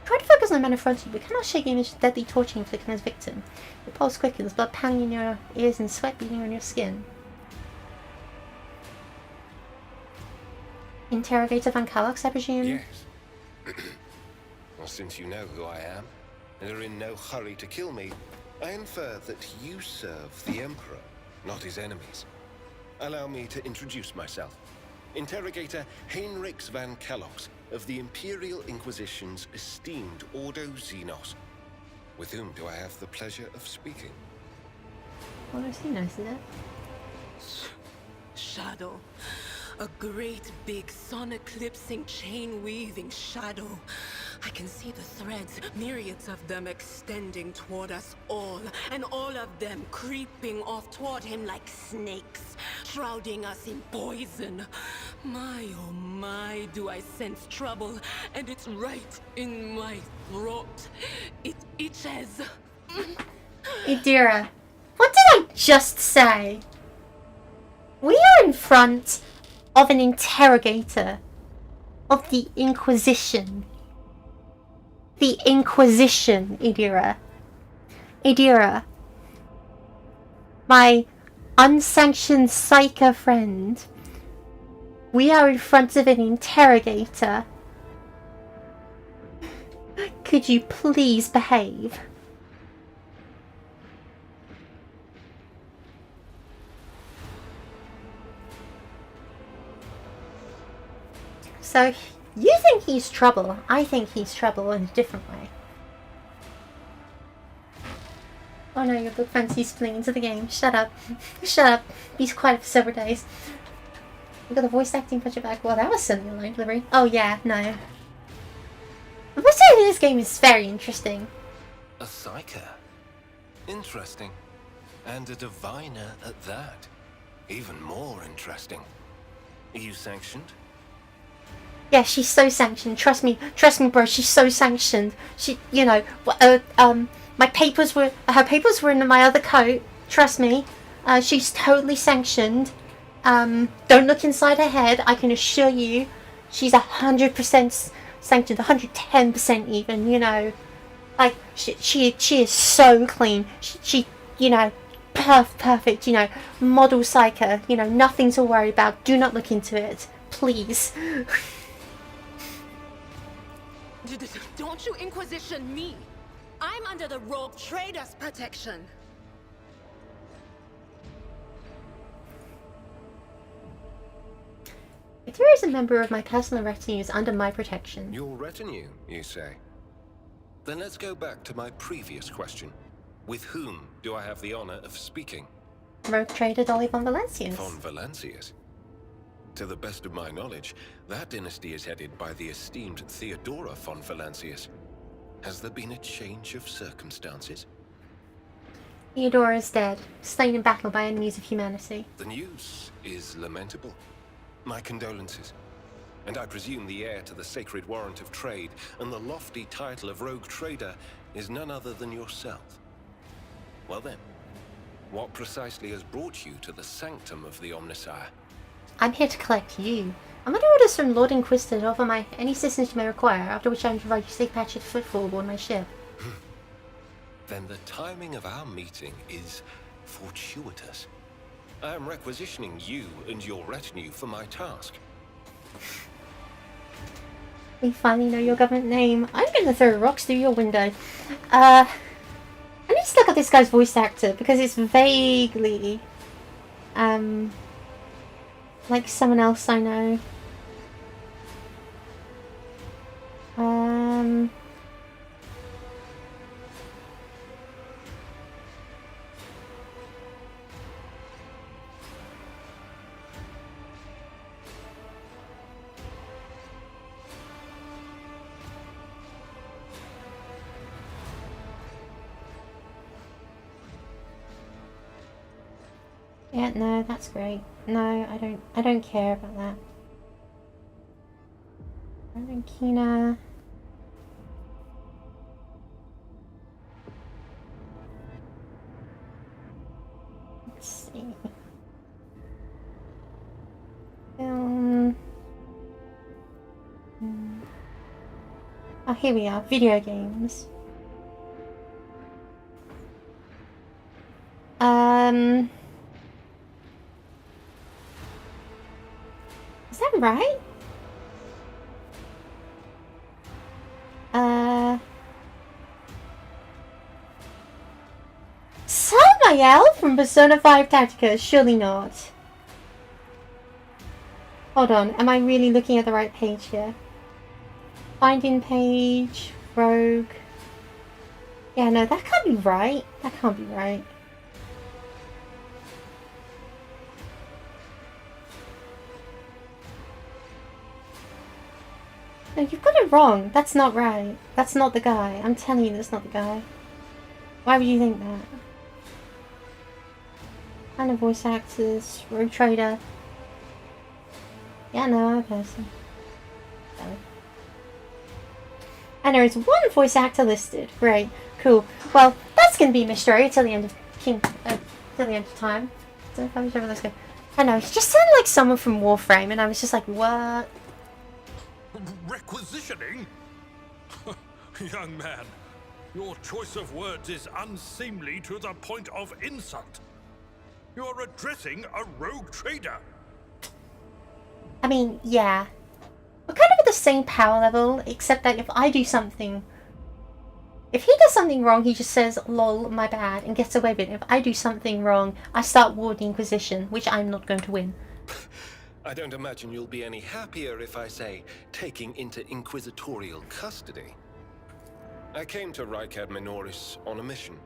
A: Try to focus on the man in front of you, but cannot shake the image of deadly torture inflicted on his victim. Your pulse quickens, blood pounding in your ears and sweat beading on your skin. Interrogator Van Calox, I presume?
M: Yes. Well, since you know who I am, and are in no hurry to kill me, I infer that you serve the Emperor, not his enemies. Allow me to introduce myself. Interrogator Heinrichs Van Calox of the Imperial Inquisition's esteemed Ordo Xenos. With whom do I have the pleasure of speaking?
A: Well, I see nice, is it?
G: Shadow. A great big sun-eclipsing, chain-weaving shadow. I can see the threads, myriads of them extending toward us all, and all of them creeping off toward him like snakes, shrouding us in poison. My, oh my, do I sense trouble, and it's right in my throat. It itches.
A: Idira, what did I just say? We are in front of an interrogator of the Inquisition. The Inquisition, Idira. Idira. My unsanctioned psycho friend. We are in front of an interrogator. Could you please behave? So, you think he's trouble. I think he's trouble in a different way. Oh no, your book fancy's spilling into the game. Shut up. Shut up. Be quiet for several days. We got the voice acting punch it back. Well, that was suddenly a line delivery. Oh yeah, no. The voice acting in this game is very interesting.
M: A psyker. Interesting. And a diviner at that. Even more interesting. Are you sanctioned?
A: Yeah, she's so sanctioned. Trust me, bro. She's so sanctioned. She, you know, my papers were, her papers were in my other coat. Trust me, she's totally sanctioned. Don't look inside her head. I can assure you, she's 100% sanctioned, 110% even. You know, like she is so clean. She you know, perfect. You know, model psycho. You know, nothing to worry about. Do not look into it, please.
G: Don't you Inquisition me! I'm under the rogue trader's protection!
A: Idira is a member of my personal retinue is under my protection.
M: Your retinue, you say? Then let's go back to my previous question. With whom do I have the honor of speaking?
A: Rogue trader Dolly von Valencius.
M: Von Valencius? To the best of my knowledge, that dynasty is headed by the esteemed Theodora von Valencius. Has there been a change of circumstances?
A: Theodora is dead, slain in battle by enemies of humanity.
M: The news is lamentable. My condolences. And I presume the heir to the sacred warrant of trade and the lofty title of rogue trader is none other than yourself. Well then, what precisely has brought you to the sanctum of the Omnissiah?
A: I'm here to collect you. I'm under orders from Lord Inquisitor to offer any assistance you may require, after which I will provide you safe patch of footfall aboard my ship.
M: Then the timing of our meeting is fortuitous. I am requisitioning you and your retinue for my task.
A: We finally know your government name. I'm gonna throw rocks through your window. I need to look at this guy's voice actor, because it's vaguely... like someone else I know. Yeah, no, that's great. No, I don't care about that. Argentina. Let's see. Film. Oh, here we are. Video games. Is that right? Samael from Persona 5 Tactica? Surely not. Hold on, am I really looking at the right page here? Finding page, Rogue. Yeah, no, that can't be right. That can't be right. No, you've got it wrong. That's not right. That's not the guy. I'm telling you, that's not the guy. Why would you think that? And the voice actors, Rogue Trader. Yeah, no, I'm a person. Sorry. And there is one voice actor listed. Great, cool. Well, that's gonna be mystery till the end of till the end of time. So if I was over this guy. I know, he just sounded like someone from Warframe, and I was just like, what?
B: Requisitioning? Young man, your choice of words is unseemly to the point of insult. You're addressing a rogue trader.
A: I mean, yeah. We're kind of at the same power level, except that if I do something... If he does something wrong, he just says, lol, my bad, and gets away with it. If I do something wrong, I start War the Inquisition, which I'm not going to win.
M: I don't imagine you'll be any happier if I say taking into inquisitorial custody. I came to Rykad Minoris on a mission,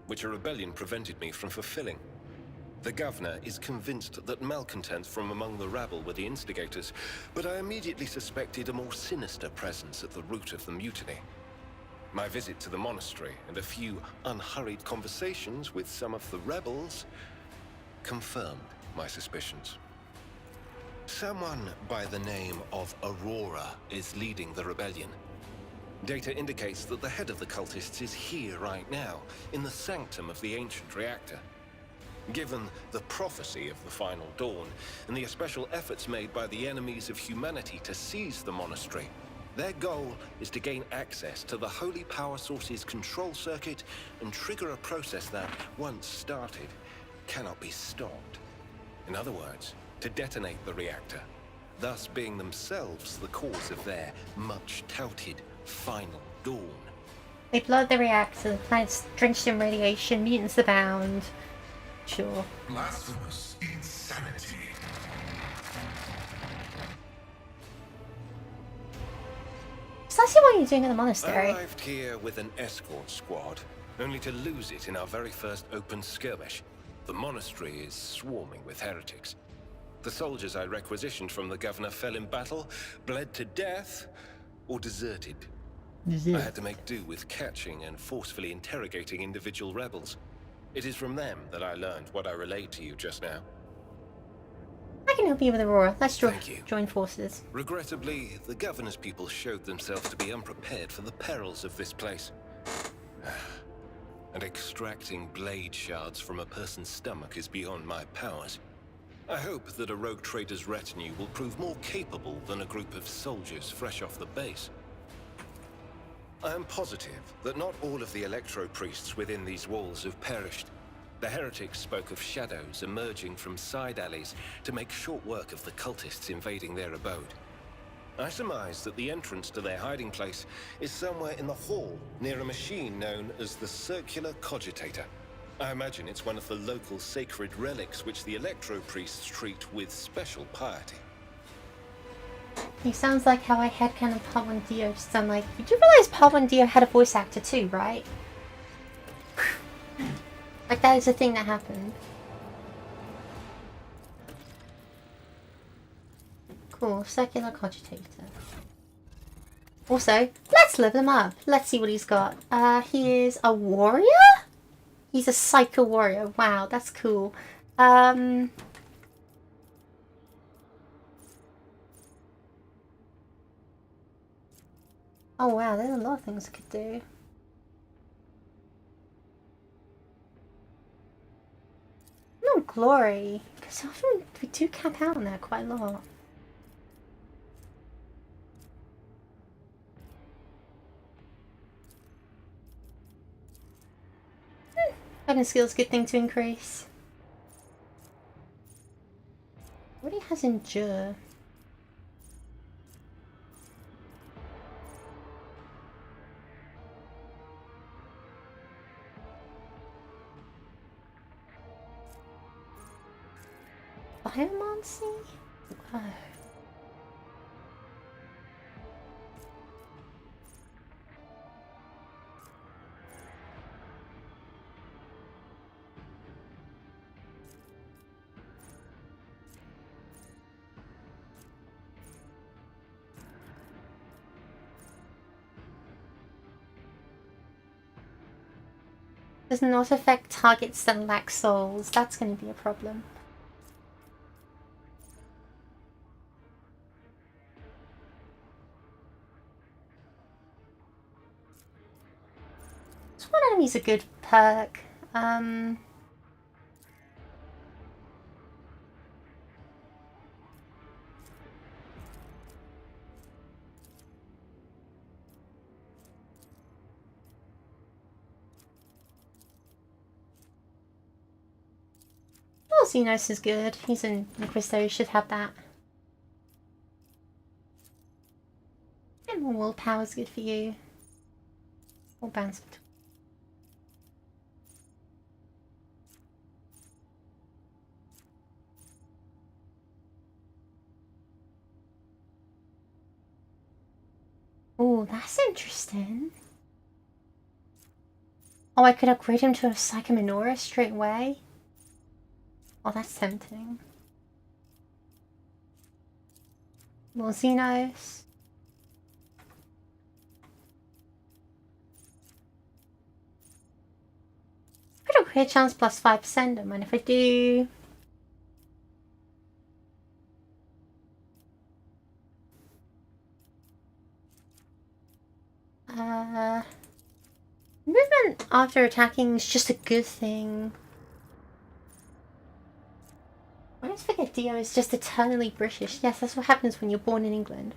M: which a rebellion prevented me from fulfilling. The governor is convinced that malcontents from among the rabble were the instigators, but I immediately suspected a more sinister presence at the root of the mutiny. My visit to the monastery and a few unhurried conversations with some of the rebels confirmed my suspicions. Someone by the name of Aurora is leading the rebellion. Data indicates that the head of the cultists is here right now, in the sanctum of the ancient reactor. Given the prophecy of the final dawn, and the special efforts made by the enemies of humanity to seize the monastery, their goal is to gain access to the holy power source's control circuit and trigger a process that, once started, cannot be stopped. In other words, to detonate the reactor, thus being themselves the cause of their much-touted final dawn.
A: They blow up the reactor, the planet's drenched in radiation, mutants abound. Sure.
I: Blasphemous insanity.
A: Precisely what are you doing in the
M: I
A: monastery?
M: arrived here with an escort squad, only to lose it in our very first open skirmish. The monastery is swarming with heretics. The soldiers I requisitioned from the governor fell in battle, bled to death, or deserted. I had to make do with catching and forcefully interrogating individual rebels. It is from them that I learned what I relayed to you just now.
A: I can help you with Aurora. Let's
M: Thank you.
A: join forces.
M: Regrettably, the governor's people showed themselves to be unprepared for the perils of this place. And extracting blade shards from a person's stomach is beyond my powers. I hope that a rogue trader's retinue will prove more capable than a group of soldiers fresh off the base. I am positive that not all of the electro-priests within these walls have perished. The heretics spoke of shadows emerging from side alleys to make short work of the cultists invading their abode. I surmise that the entrance to their hiding place is somewhere in the hall, near a machine known as the Circular Cogitator. I imagine it's one of the local sacred relics which the electro-priests treat with special piety.
A: He sounds like how I headcanon Part 1 Dio. Just I'm like, did you realize Part 1 Dio had a voice actor too, right? Like that is a thing that happened. Cool, Circular Cogitator. Also, let's level him up. Let's see what he's got. He is a warrior? He's a psycho warrior. Wow, that's cool. Oh wow, there's a lot of things I could do. No glory, because often we do cap out on that quite a lot. Fighting skills, good thing to increase. What he has endure. Biomancy? Wow. Does not affect targets that lack souls. That's going to be a problem. Sworn enemy's a good perk. Well, Xenos is good. He's an Inquisitor, he should have that. And more willpower is good for you. Or bounce between. Oh, that's interesting. Oh, I could upgrade him to a Psychominora straight away. Oh, that's tempting. More Xenos. Critical hit chance plus 5%. Don't mind if I do. Movement after attacking is just a good thing. I always forget Dio is just eternally British. Yes, that's what happens when you're born in England.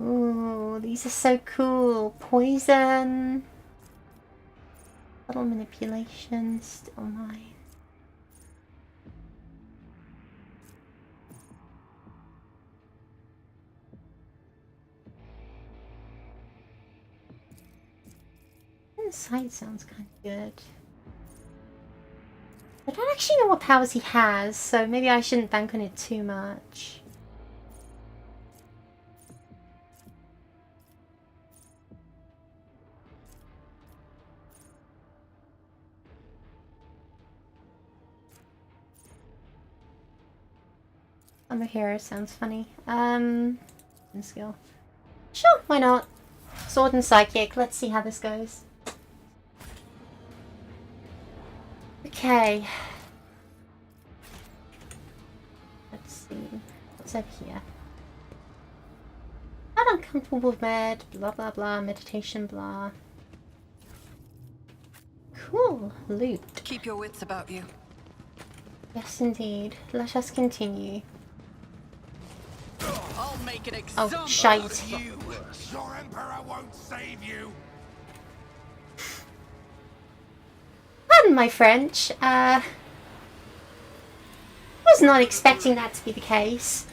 A: Ooh, these are so cool. Poison. Little manipulation, still mine. Insight sounds kind of good. I don't actually know what powers he has, so maybe I shouldn't bank on it too much. I'm a hero sounds funny. Skill. Sure, why not? Sword and Psychic, let's see how this goes. Okay. Let's see. What's over here? Not uncomfortable with med, blah blah blah, meditation, blah. Cool, loot.
C: Keep your wits about you.
A: Yes indeed. Let us continue.
C: I'll make an example
A: Oh, shite.
C: of you.
L: Your Emperor won't save you.
A: Pardon my French. Was not expecting that to be the case.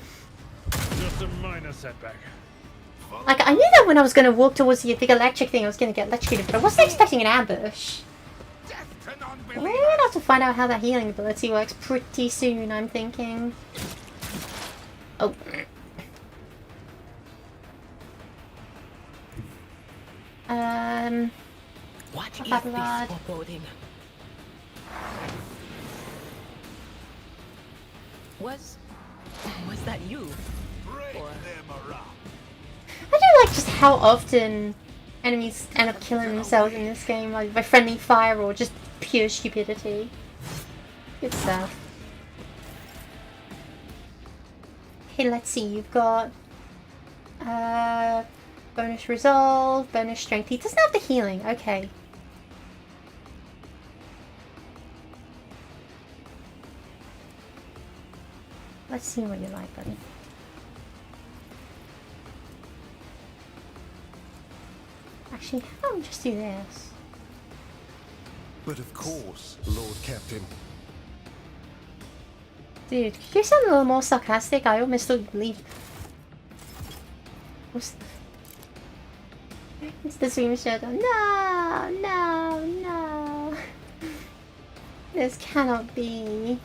B: Just a minor setback.
A: Like, I knew that when I was going to walk towards the big electric thing, I was going to get electrocuted, but I wasn't expecting an ambush. We're going to have to find out how that healing ability works pretty soon, I'm thinking. Oh.
G: What is
A: blah,
G: this
A: blah.
G: foreboding? Was that you? Or...
A: I do like just how often enemies end up killing themselves in this game, like by friendly fire or just pure stupidity. Good stuff. Okay, let's see, you've got bonus resolve, bonus strength. He doesn't have the healing, okay. Let's see what you like, buddy. Actually, how about we just do this?
K: But of course, Lord Captain.
A: Dude, could you sound a little more sarcastic? I almost believe. It's the Swim Shadow. No, no, no. This cannot be.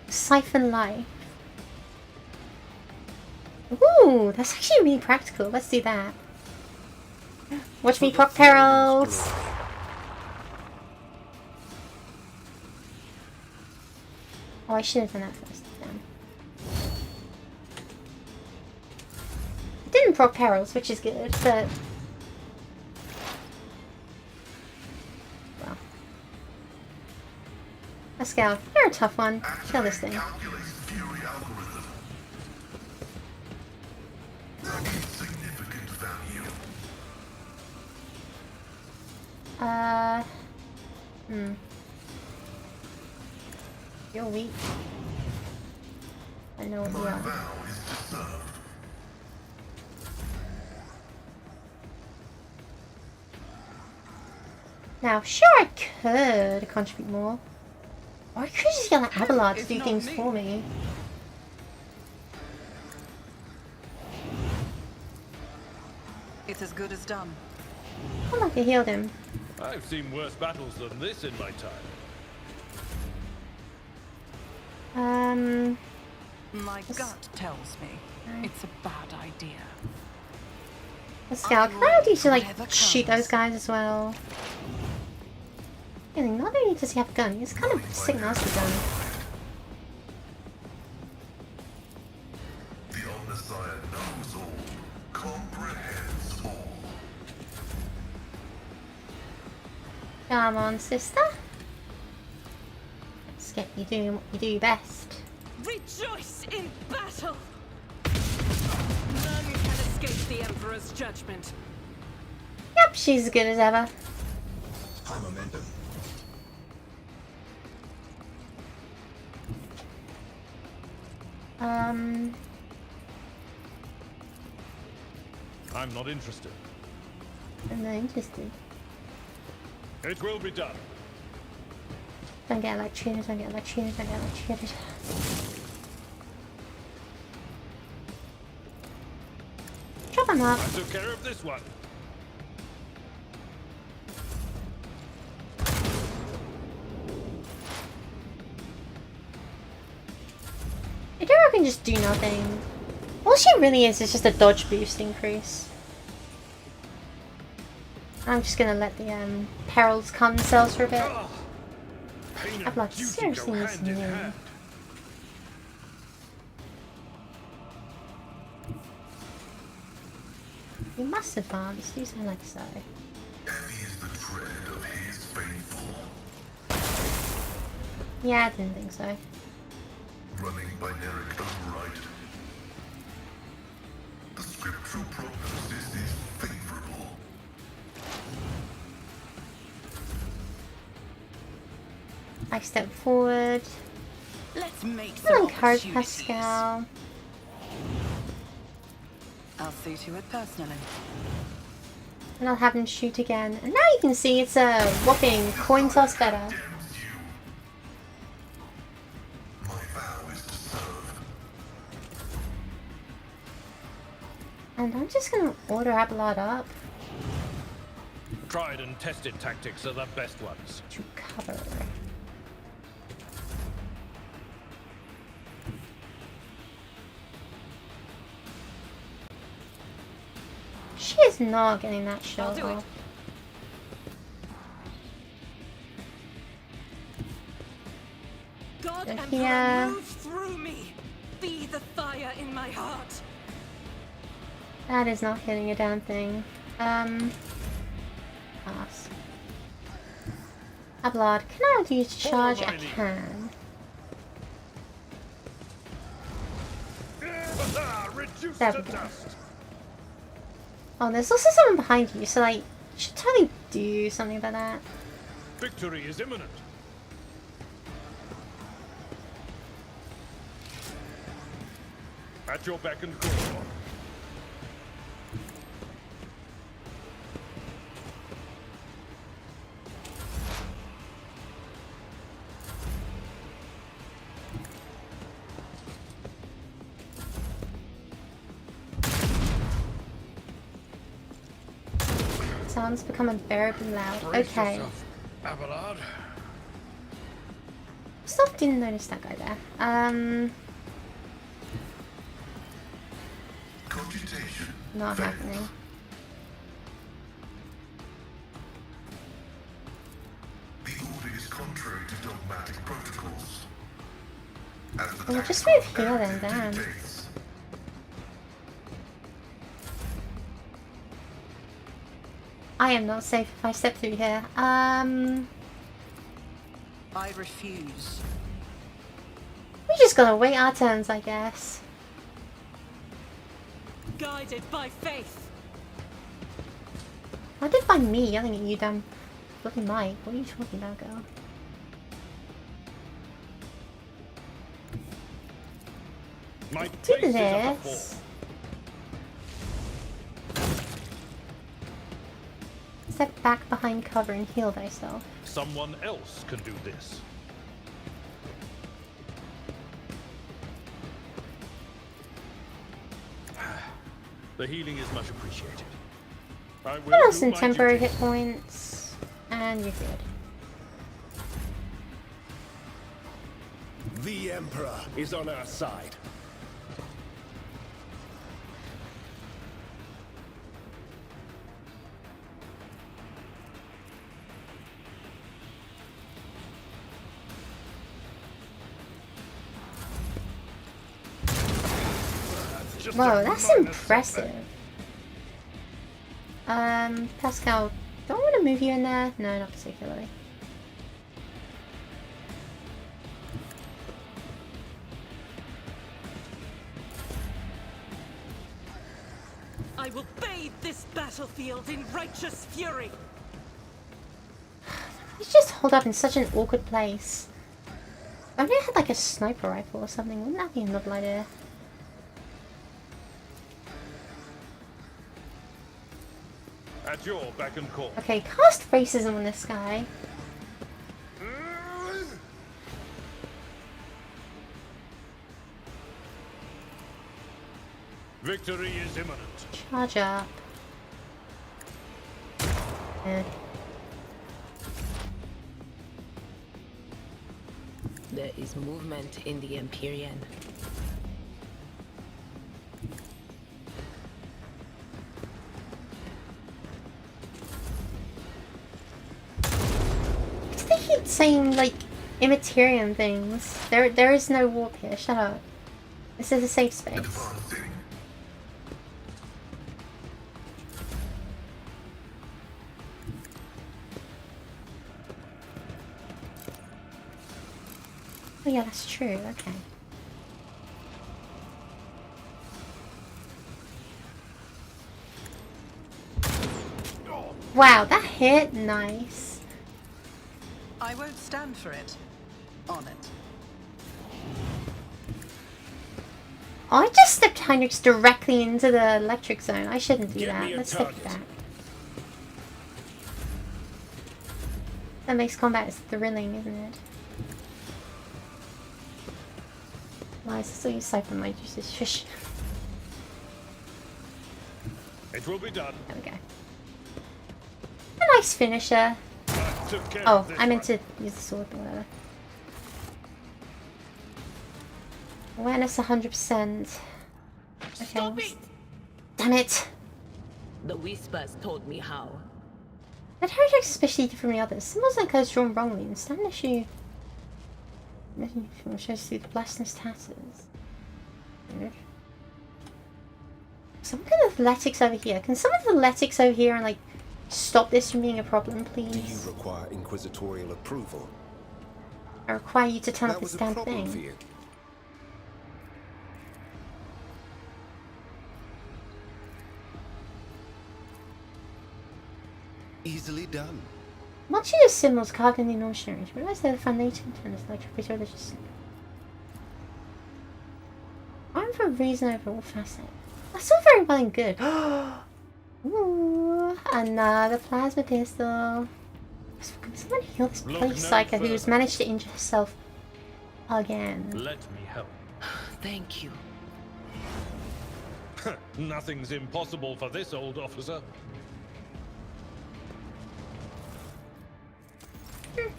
A: Siphon life. Ooh, that's actually really practical. Let's do that. Watch me proc perils. Oh, I should have done that first. Damn. It didn't proc perils, which is good, but well. Let's go. You're a tough one. Kill this thing. You're weak. I know what you are. Now, sure I could contribute more. Or I could just get like Abelard to do things for me.
C: It's as good as done.
A: I'd like to heal him.
B: I've seen worse battles than this in my time.
C: My gut tells me it's a bad idea.
A: Let's go. Can I do to like shoot those guys as well? Yeah, not only does he have a gun, he's kind of a sick nasty gun.
I: The Omnissiah knows all, comprehends all.
A: Come on, sister. Let's get you doing what you do best.
E: Rejoice in battle! None can escape the Emperor's judgment.
A: Yep, she's as good as ever.
D: High momentum.
B: I'm not interested.
A: I'm not interested.
B: It will be done.
A: Don't get electrocuted, don't get electrocuted, don't get electrocuted. Drop him up.
B: I took care of this one.
A: Interrogator can just do nothing. All she really is just a dodge boost increase. I'm just gonna let the perils calm themselves for a bit. I've like seriously missing you. You must advance, do something like so.
I: Heavy is the tread of his faithful.
A: Yeah, I didn't think so.
I: Running binaric override. The scriptural prognosis is favorable.
A: I step forward.
C: Let's make
A: I'll
C: some
A: encourage
C: opportunities.
A: Pascal.
C: I'll see to it personally.
A: And I'll have him shoot again. And now you can see it's a whopping coin toss better.
I: My vow is to serve.
A: And I'm just gonna order Abelard up
B: Tried and tested tactics are the best ones.
A: to cover. She is not getting that shot
E: I'll do it.
A: off.
E: God,
A: They're
E: Emperor,
A: here.
E: move through me. Be the fire in my heart.
A: That is not hitting a damn thing. Pass. Abelard, can I use to charge? I can.
B: Reduce
A: There
B: to
A: we go.
B: dust.
A: Oh, there's also someone behind you, so like, you should totally do something about that.
B: Victory is imminent. At your beck and call.
A: Sounds become unbearably loud.
B: Brace
A: Okay.
B: yourself, Abelard.
A: Stuff didn't notice that guy there.
I: Cogitation.
A: Not
I: failed.
A: happening.
I: The order is contrary to dogmatic protocols. As the
A: Well,
I: tax
A: just move
I: code
A: here then,
I: narrative
A: damn.
I: dictates.
A: I am not safe if I step through here.
C: I refuse.
A: We just gotta wait our turns, I guess.
E: Guided by faith.
A: How did find me yelling at you, damn bloody Mike? What are you talking about, girl?
B: My
A: Do
B: place is at the
A: this.
B: fore.
A: Step back behind cover and heal thyself.
B: Someone else can do this. The healing is much appreciated. I will
A: Put on
B: do
A: some
B: my
A: temporary
B: duty.
A: hit points, and you're good.
K: The Emperor is on our side.
B: Just
A: Whoa,
B: a
A: that's
B: minor
A: impressive. Pascal, don't want to move you in there? No, not particularly.
E: I will bathe this battlefield in righteous fury.
A: You just hold up in such an awkward place. If only I had like a sniper rifle or something, wouldn't that be a novel idea?
B: At your beck and call.
A: Okay, cast racism on this guy.
B: Victory is imminent.
A: Charge up. Eh.
G: There is movement in the Empyrean.
A: They keep saying like immaterial things. There is no warp here. Shut up. This is a safe space.
I: Advancing.
A: Oh yeah, that's true. Okay. Wow, that hit. Nice.
C: I won't stand for it. On it.
A: Oh, I just stepped Heinrichs directly into the electric zone. I shouldn't do
K: Get
A: that.
K: me a
A: Let's take
K: target.
A: it back. That makes combat thrilling, isn't it? Nice, I still use siphon my juices. Shush.
B: It will be done.
A: There we go. A nice finisher.
B: I took care
A: Oh,
B: of this
A: I meant
B: one.
A: to use the sword, but whatever. Awareness 100%. Okay.
G: Stop it!
A: Damn it!
G: The Whispers told me how.
A: That Heretics especially different from the others. Symbols and codes drawn wrongly and stand issue. Shows through the blasphemous tatters. Weird. Some kind of athletics over here. Can someone with athletics over here and like stop this from being a problem,
K: Do you
A: please?
K: require inquisitorial approval?
A: I require you to turn off
K: That
A: this
K: was a
A: damn
K: problem for
A: thing.
K: you. Easily done.
A: Once you use symbols carved in the enormous range, realize they're the foundation to this electric religious. I'm for a reason over all facets. That's all very well and good. Ooh, another plasma pistol. Can someone heal this
B: Look
A: bloody
B: no
A: psycho who's
B: further.
A: managed to injure herself again?
B: Let me help.
G: Thank you.
B: Nothing's impossible for this old officer.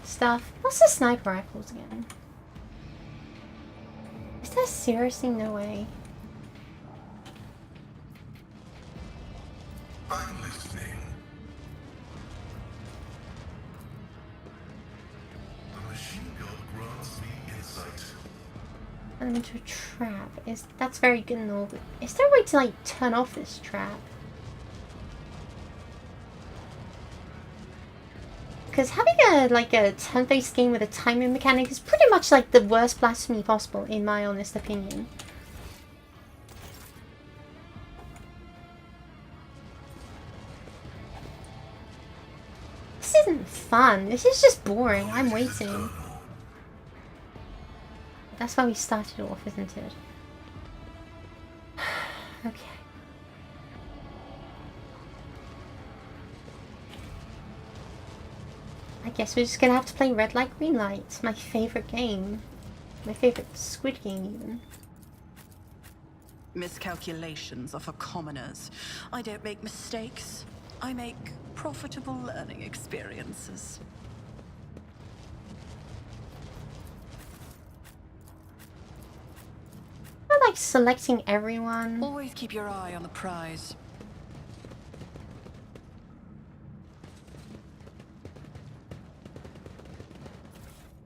A: Stuff. What's the sniper rifles again? there seriously no way?
I: I'm listening. The machine god grants me insight.
A: I'm into a trap. That's very good and all, but is there a way to like turn off this trap? Because having a turn-based game with a timing mechanic is pretty much like the worst blasphemy possible, in my honest opinion. This isn't fun. This is just boring. I'm waiting. That's why we started off, isn't it? Okay. I guess we're just gonna have to play Red Light, Green Light. My favorite game. My favorite Squid Game, even.
C: Miscalculations are for commoners. I don't make mistakes. I make profitable learning experiences.
A: I like selecting everyone.
C: Always keep your eye on the prize.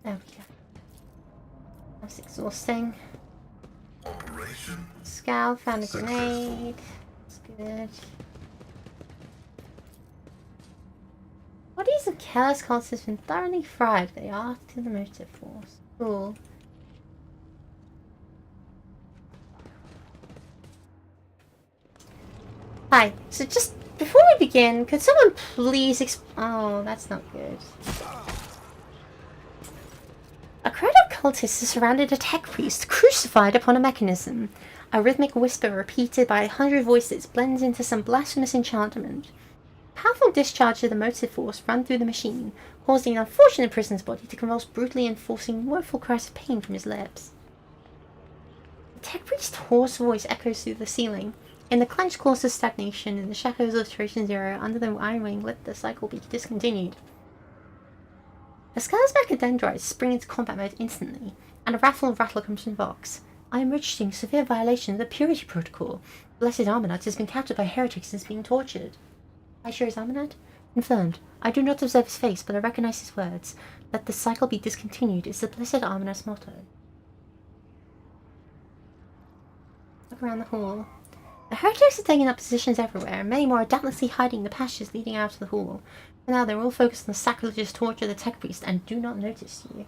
A: Okay. That's exhausting.
I: Operation.
A: Scowl found a grenade. That's good. Bodies of careless cultists have been thoroughly fried. They are to the motive force. Cool. Hi. So just before we begin, could someone please oh, that's not good. A crowd of cultists has surrounded a tech priest crucified upon a mechanism. A rhythmic whisper repeated by 100 voices blends into some blasphemous enchantment. A powerful discharge of the motive force run through the machine, causing an unfortunate prisoner's body to convulse brutally and forcing woeful cries of pain from his lips. The tech priest's hoarse voice echoes through the ceiling. In the clenched claws of stagnation, in the shadows of Iteration Zero, under the Iron Wing, let the cycle be discontinued. The Scalesback dendrites spring into combat mode instantly, and a rattle comes from the box. I am registering severe violation of the Purity Protocol. Blessed Armanat has been captured by heretics and is being tortured. I sure is Armanat? Confirmed. I do not observe his face, but I recognize his words. Let the cycle be discontinued is the Blessed Armanat's motto. Look around the hall. The heretics are taking up positions everywhere, and many more are doubtlessly hiding in the passages leading out of the hall. For now, they're all focused on the sacrilegious torture of the tech priest and do not notice you.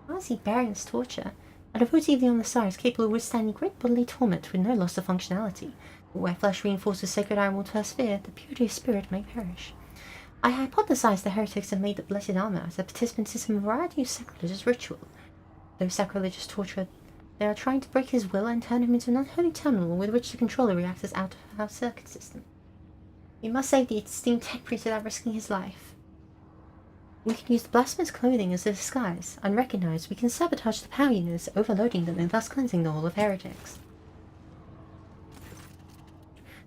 A: How is he bearing this torture? A devotee of the Omnissiah is capable of withstanding great bodily torment with no loss of functionality. But where flesh reinforces sacred iron will persevere, the purity of spirit may perish. I hypothesize the heretics have made the Blessed Armor as a participant system a variety of sacrilegious ritual. Though sacrilegious torture, they are trying to break his will and turn him into an unholy terminal with which to control the reactor's out-of-house circuit system. We must save the esteemed tech priest without risking his life. We can use the blasphemous clothing as a disguise. Unrecognized, we can sabotage the power units, overloading them and thus cleansing the hall of heretics.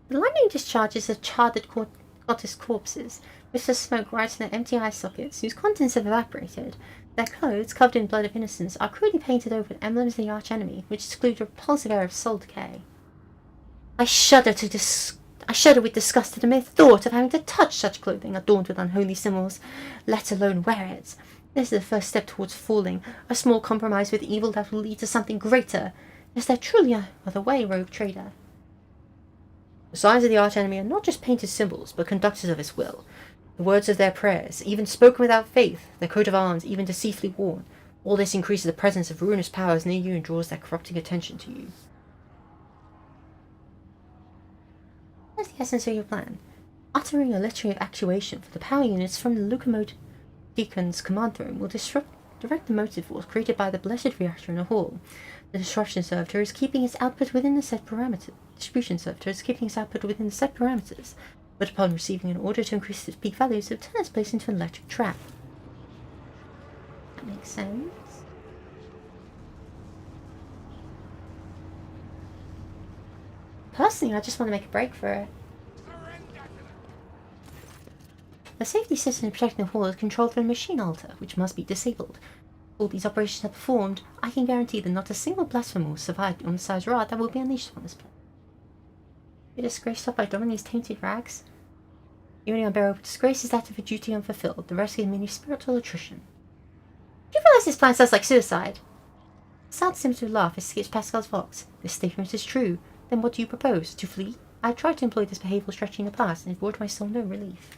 A: The lightning discharges have charred the cultist corpses, which of smoke right in their empty eye sockets, whose contents have evaporated. Their clothes, covered in blood of innocence, are crudely painted over with emblems of the archenemy, which exclude a repulsive air of soul decay. I shudder with disgust at the mere thought of having to touch such clothing adorned with unholy symbols, let alone wear it. This is the first step towards falling, a small compromise with evil that will lead to something greater. Is there truly a other way, rogue trader? The signs of the archenemy are not just painted symbols, but conductors of his will. The words of their prayers, even spoken without faith, their coat of arms, even deceitfully worn, all this increases the presence of ruinous powers near you and draws their corrupting attention to you. What is the essence of your plan? Uttering a litany of actuation for the power units from the locomotive deacon's command throne will direct the motive force created by the blessed reactor in the hall. The disruption servitor is keeping its output within the set parameters. Distribution servitor is keeping its output within the set parameters, but upon receiving an order to increase its peak values, it turns its place into an electric trap. That makes sense. Personally, I just want to make a break for it. The safety system protecting the hall is controlled from a machine altar, which must be disabled. All these operations are performed, I can guarantee that not a single blasphemer will survive on the size rod that will be unleashed on this planet. You're disgraced by Dominique's tainted rags? The only unbearable disgrace is that of a duty unfulfilled. The rest is merely spiritual attrition. Do you realize this plan sounds like suicide? Sounds seems to laugh as escapes Pascal's vox. This statement is true. Then what do you propose? To flee? I tried to employ this behavioral strategy in the past, and it brought my soul no relief.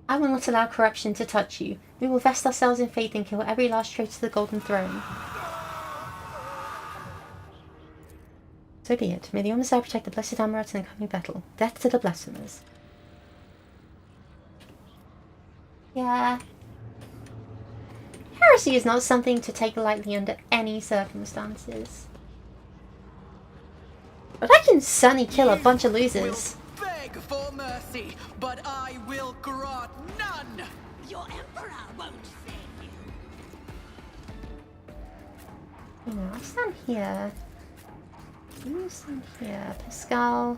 A: I will not allow corruption to touch you. We will vest ourselves in faith and kill every last traitor to the Golden Throne. So be it. May the Omnissiah protect the blessed Amaranth in the coming battle. Death to the blasphemers. Yeah. Heresy is not something to take lightly under any circumstances. But I can certainly kill a bunch of losers.
C: Beg for mercy, but I will grant none.
F: Your emperor won't save you.
A: You know, I'll stand here. You stand here. Pascal.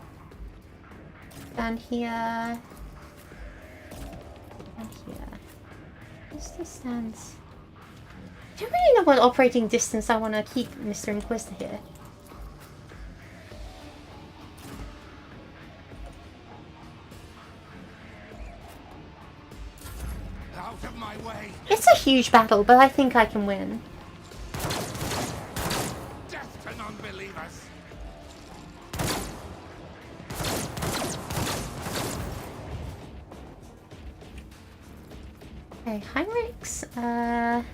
A: Stand here. And here. This stands. I don't really know what operating distance I want to keep Mr. Inquisitor here.
L: Out of my way.
A: It's a huge battle, but I think I can win.
L: Death to non-believers.
A: Okay, Heinrichs,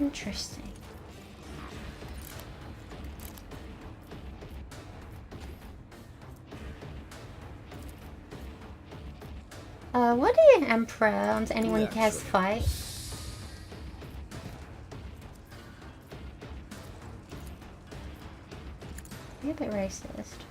A: interesting. What do you Emperor arms anyone who cares to fight? You're a bit racist.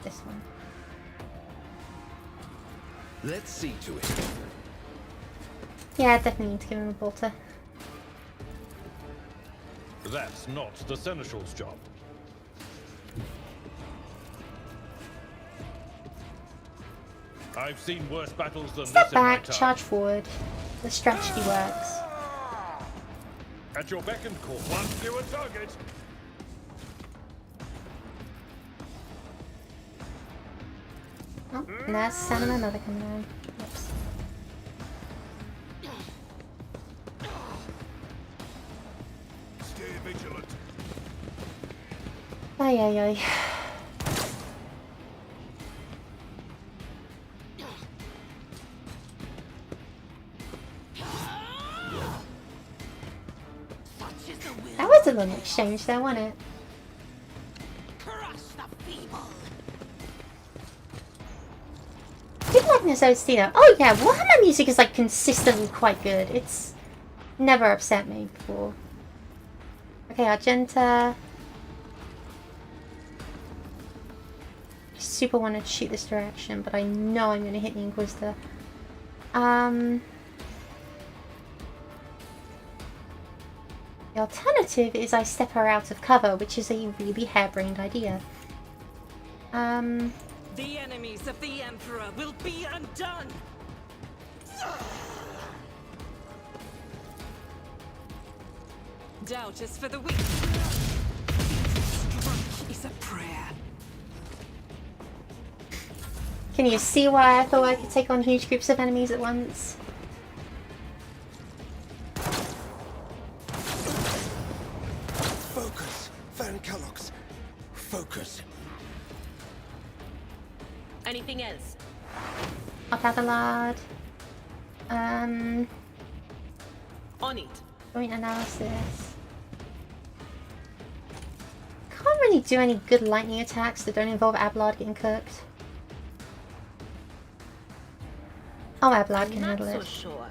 A: This one.
K: Let's see to it.
A: Yeah, I definitely need to give him a bolter.
B: That's not the Seneschal's job. I've seen worse battles than
A: Step
B: this in my
A: back,
B: time.
A: charge forward. The strategy works.
B: At your beck and call, one fewer target.
A: Oh, and that's the sound of my mother coming down. Oops.
L: Stay vigilant.
A: Ay, ay, ay. That was a little exchange though, wasn't it?
F: Crush the feeble.
A: People like this OST. Oh yeah, Warhammer music is like consistently quite good. It's never upset me before. Okay, Argenta. Super wanted to shoot this direction, but I know I'm going to hit the Inquisitor. The alternative is I step her out of cover, which is a really harebrained idea.
E: The enemies of the Emperor will be undone! Doubt is for the weak. Strike is a prayer.
A: Can you see why I thought I could take on huge groups of enemies at once?
L: Focus, Van Kellogg's. Focus.
E: Anything else?
A: Up Abelard.
E: On it.
A: Joint analysis. really do any good lightning attacks that don't involve Abelard getting cooked. Oh, Abelard can handle it.
G: Sure.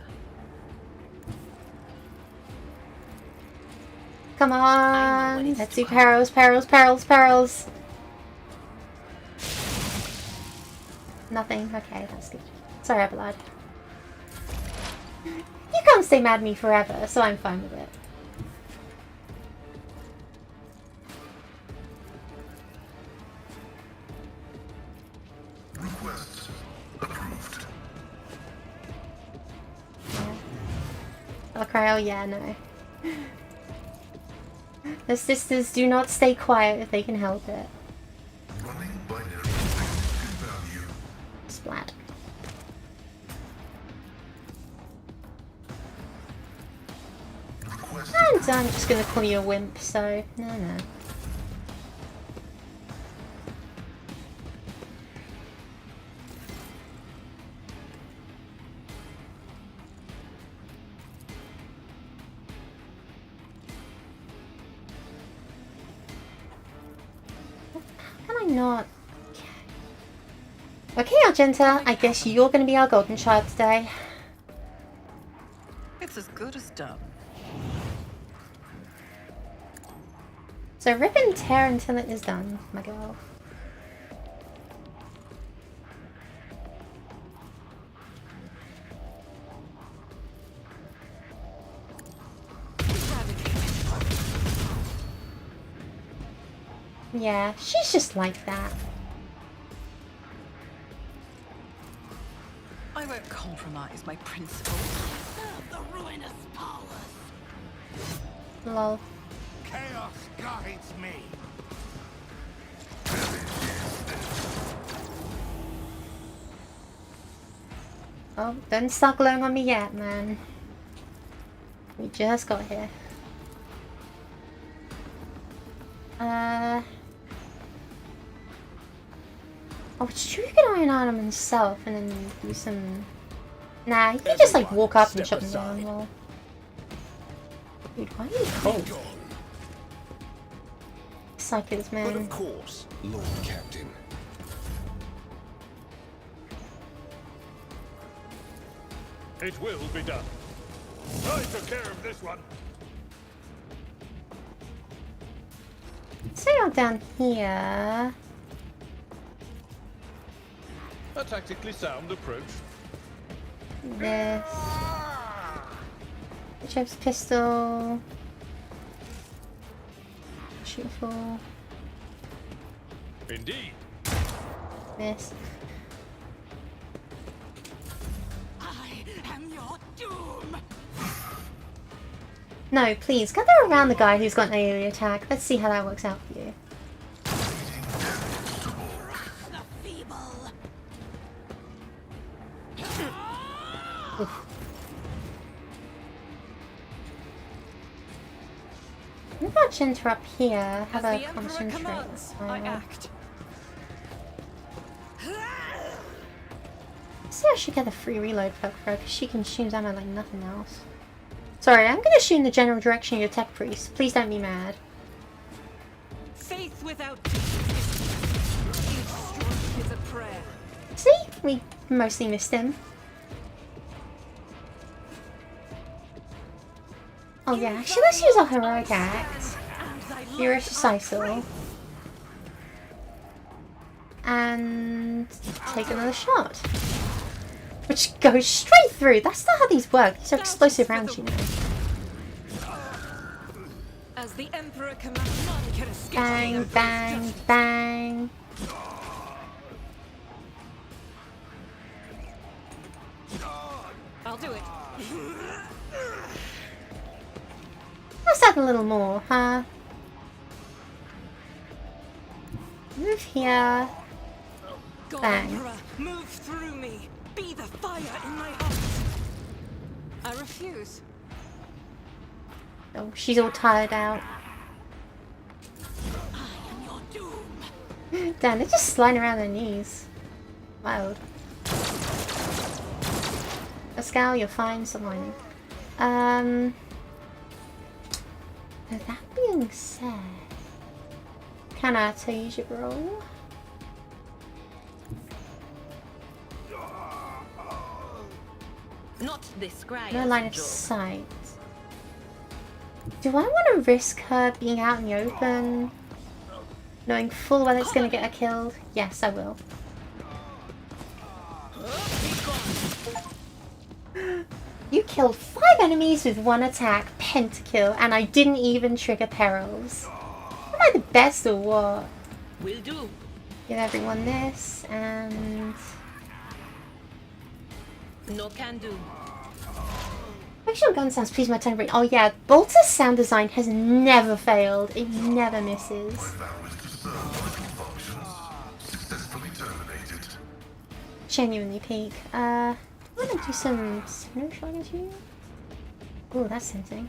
A: Come on! Let's do perils, perils, perils, perils! Nothing? Okay, that's good. Sorry, Abelard. You can't stay mad at me forever, so I'm fine with it.
I: Request approved.
A: Yeah. I'll cry, oh yeah, no. The sisters do not stay quiet if they can help it.
I: Running binary value.
A: Splat. And I'm just gonna call you a wimp, so no. Can I not? Okay, Argenta, I guess you're gonna be our golden child today.
C: It's as good as done.
A: So rip and tear until it is done, my girl. Yeah, she's just like that.
C: I won't compromise my principles.
F: The ruinous powers.
A: Lol.
L: Chaos guides me.
A: Oh, don't start glowing on me yet, man. We just got here. Oh, it's true you can Iron Arm himself and then do some... Nah, you can just like walk up and shut them down. Well... Dude, why are you cold? Psychos, man.
K: But of course, Lord Captain.
B: It will be done. I took care of this one.
A: So you're down here.
B: A tactically sound approach.
A: This. Bishop's pistol. Shootful.
B: Indeed.
A: This.
F: I am your doom.
A: No, please, gather around the guy who's got an AoE attack. Let's see how that works out for you.
F: The feeble.
A: Oof. What about Jinter up here? Have a concentrate.
E: I act.
A: See, I should get the free reload perk for her because she consumes ammo like nothing else. Sorry, I'm gonna shoot in the general direction of your tech priest. Please don't be mad.
E: Faith without each stroke is a prayer.
A: See? We mostly missed him. Oh yeah, actually let's use our heroic act. Furious Decisive. And take another shot. Which goes straight through. That's not how these work. These are explosive rounds, you know.
E: As the Emperor commands, none can escape.
A: Bang, bang, bang.
E: I'll do it.
A: Let's add a little more, huh? Move here.
E: God,
A: Bang.
E: Emperor, move through me. Be the fire in my heart. I refuse.
A: Oh, she's all tired out.
F: I am your doom.
A: Damn, they're just sliding around their knees. Wild. Pascal, you're fine, stop whining. That being said, can cannot use your roll.
G: Not this cry.
A: No line of sight. Do I want to risk her being out in the open? Knowing full well it's going to get her killed? Yes, I will. You killed 5 enemies with 1 attack, pentakill, and I didn't even trigger perils. Am I the best or what?
G: Will do.
A: Give everyone this, and...
G: No can do.
A: Fictional gun sounds please my tongue. Oh yeah, Bolter's sound design has never failed. It never misses. Genuinely peak. I want to do some snow shotgun to you. Ooh, that's tempting.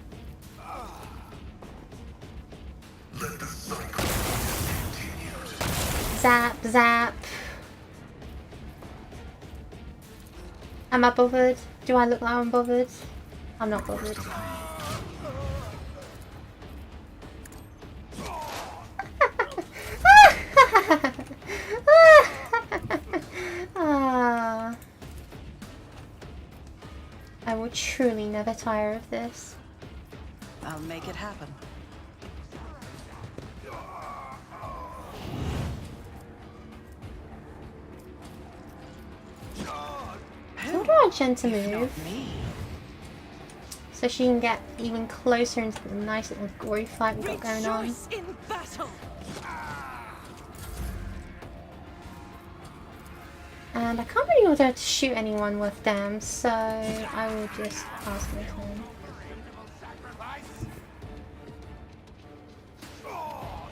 A: Zap, zap. Am I bothered? Do I look like I'm bothered? I'm not bothered. I will truly never tire of this.
C: I'll make it happen.
A: How do I Jen to move? So she can get even closer into the nice little gory fight we've got going on.
E: In battle.
A: And I can't really order her to shoot anyone worth damn, so I will just pass my turn.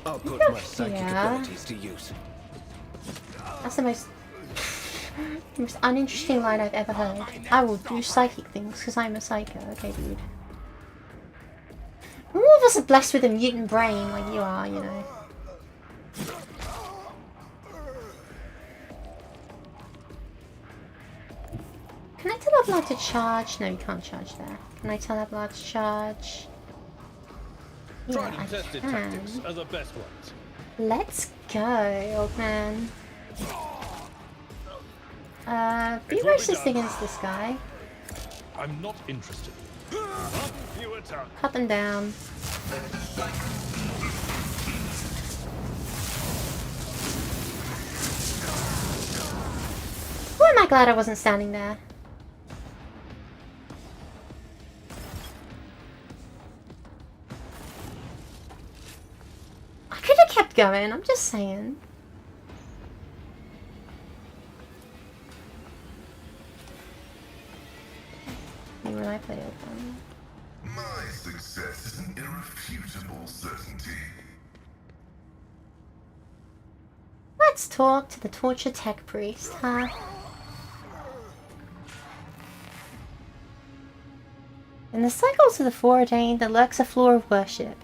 K: I'll put my psychic abilities to use.
A: That's the most uninteresting line I've ever heard. I will do psychic things because I'm a psycho. Okay, dude. All of us are blessed with a mutant brain like you are, you know. Can I tell Abelard to charge? No, you can't charge there. Can I tell Abelard to charge? Yeah, I can.
H: Are the best ones.
A: Let's go, old man. Be racist against this guy.
H: I'm not interested.
A: Cut them down. Why am I glad I wasn't standing there? I could have kept going, I'm just saying. When I play open.
I: My success is an irrefutable certainty.
A: Let's talk to the torture tech priest, huh? In the cycles of the foreordained, there lurks a flaw of worship.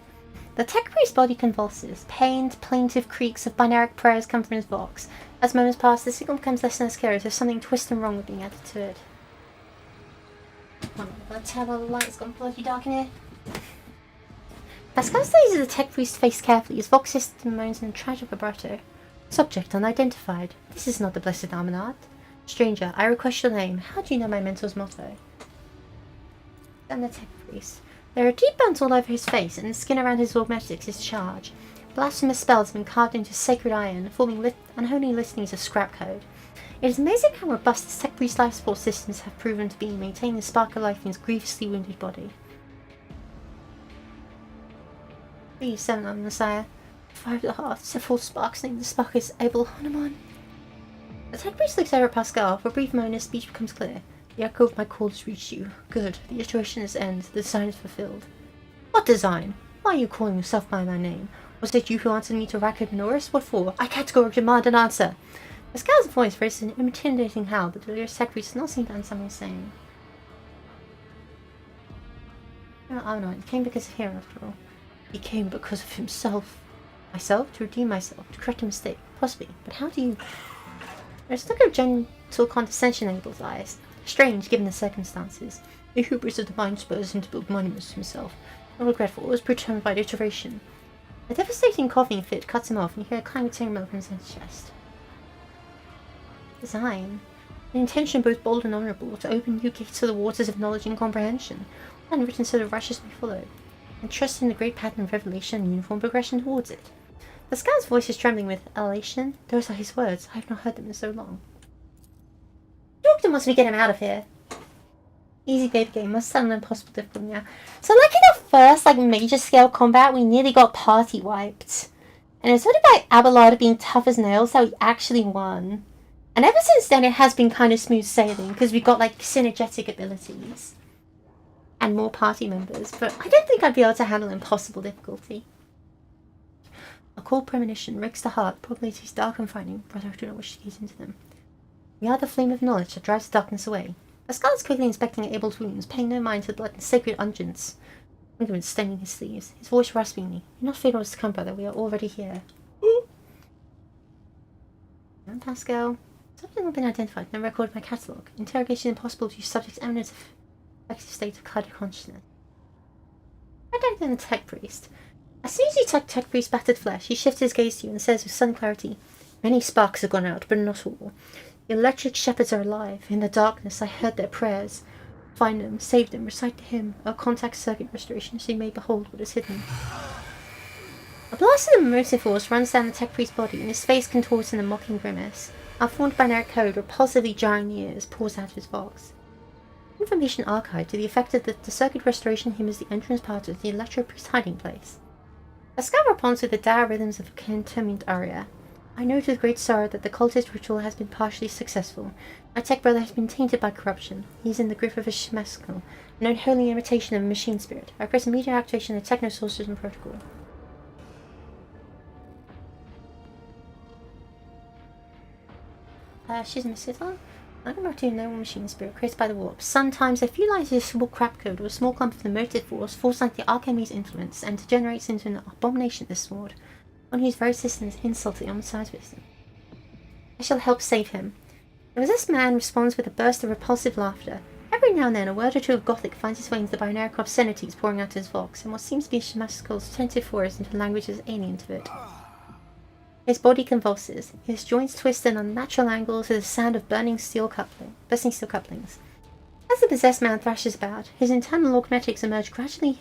A: The tech priest's body convulses. Pained, plaintive creaks of binaric prayers come from his box. As moments pass, the signal becomes less and less clear as if something twisted and wrong with being added to it. Let's have a light. It's gone bloody dark in here. Pascal studies the tech priest's face carefully. His vox system moans in a tragic vibrato. Subject unidentified. This is not the blessed Armanard. Stranger, I request your name. How do you know my mentor's motto? And the tech priest. There are deep burns all over his face, and the skin around his augmetics is charged. Blasphemous spells have been carved into sacred iron, forming unholy listings of scrap code. It is amazing how robust the tech priest's life support systems have proven to be, maintaining the spark of life in his grievously wounded body. Please, Seven of the Messiah. Fire of the heart, set forth sparks, name the spark is Abel Hanuman. The tech priest looks over at Pascal. For a brief moment, his speech becomes clear. The echo of my call has reached you. Good. The iteration is end. The design is fulfilled. What design? Why are you calling yourself by my name? Was it you who answered me to Rakad Norris? What for? I categorically demand an answer. Pascal's voice raises an intimidating howl, but the delirious tech priest does not seem to understand what he's saying. Oh no, he came because of him after all. He came because of himself. Myself? To redeem myself, to correct a mistake. Possibly. But how do you... There's a look of gentle condescension in Abel's eyes. Strange, given the circumstances. The hubris of the mind spurs him to build monuments to himself. Not regretful, it was predetermined by iteration. A devastating coughing fit cuts him off, and you hear a clang of milk in his chest. Design. An intention both bold and honourable, to open new gates to the waters of knowledge and comprehension, and written so the righteous may follow, and trust in the great pattern of revelation and uniform progression towards it. The scout's voice is trembling with elation. Those are his words. I have not heard them in so long. Doctor wants me to get him out of here. Easy baby game, must sound impossible difficult now. So like in the first major scale combat, we nearly got party wiped. And it's only by Abelard being tough as nails that we actually won. And ever since then it has been kind of smooth sailing, because we got synergetic abilities. And more party members, but I don't think I'd be able to handle impossible difficulty. A cold premonition wrecks the heart, probabilities dark and frightening, but I do not wish to gaze into them. We are the flame of knowledge that drives the darkness away. Pascal is quickly inspecting Abel's wounds, paying no mind to the sacred unguents staining his sleeves, his voice raspingly. "You're not fatal to come, brother, we are already here." And Pascal. Something not been identified, no record of my catalogue. Interrogation impossible due to subject's eminent affective state of clouded consciousness. Right down the tech priest. As soon as you touch tech priest's battered flesh, he shifts his gaze to you and says with sudden clarity, "Many sparks have gone out, but not all. The electric shepherds are alive. In the darkness I heard their prayers. Find them, save them, recite to him a contact circuit restoration so you may behold what is hidden." A blast of the motive force runs down the tech priest's body and his face contorts in a mocking grimace. Our formed binary code, repulsively jarring ears, pours out of his vox. Information archived to the effect that the circuit restoration hymn is the entrance part of the electro priest's hiding place. Pascal responds with the dire rhythms of a cantonment aria. I know to great sorrow that the cultist ritual has been partially successful. My tech brother has been tainted by corruption. He is in the grip of a shemescal, an unholy imitation of a machine spirit. I press immediate activation of the techno sources and protocol. She's a Citadel. I'm about to noble machine spirit created by the warp. Sometimes a few lines of this small crap code or a small clump of the motive force falls like the Archemy's influence and degenerates into an abomination this sword, one whose very existence insulted the omnissiah's wisdom. I shall help save him. The possessed man responds with a burst of repulsive laughter. Every now and then a word or two of Gothic finds its way into the binary obscenities pouring out his vox, and what seems to be a shemascal's tentative forest into languages alien to it. His body convulses, his joints twist in unnatural angles with the sound of bursting steel couplings. As the possessed man thrashes about, his internal augmetics emerge gradually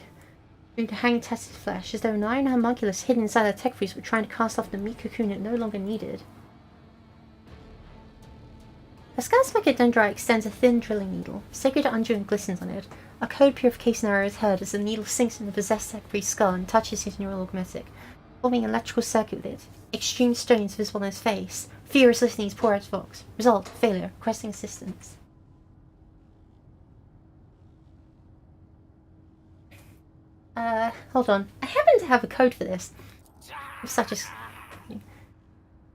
A: through the hanging tattered flesh, as though an iron homunculus hidden inside the tech priest were trying to cast off the meat cocoon it no longer needed. Pascal's Macadendrite extends a thin drilling needle. Sacred unguent glistens on it. A code purification arrow is heard as the needle sinks in the possessed tech priest's skull and touches his neural augmetic, forming an electrical circuit with it. Extreme strains visible on his face. Furious listenings pour out vox. Result: failure. Requesting assistance. Hold on. I happen to have a code for this. Such as...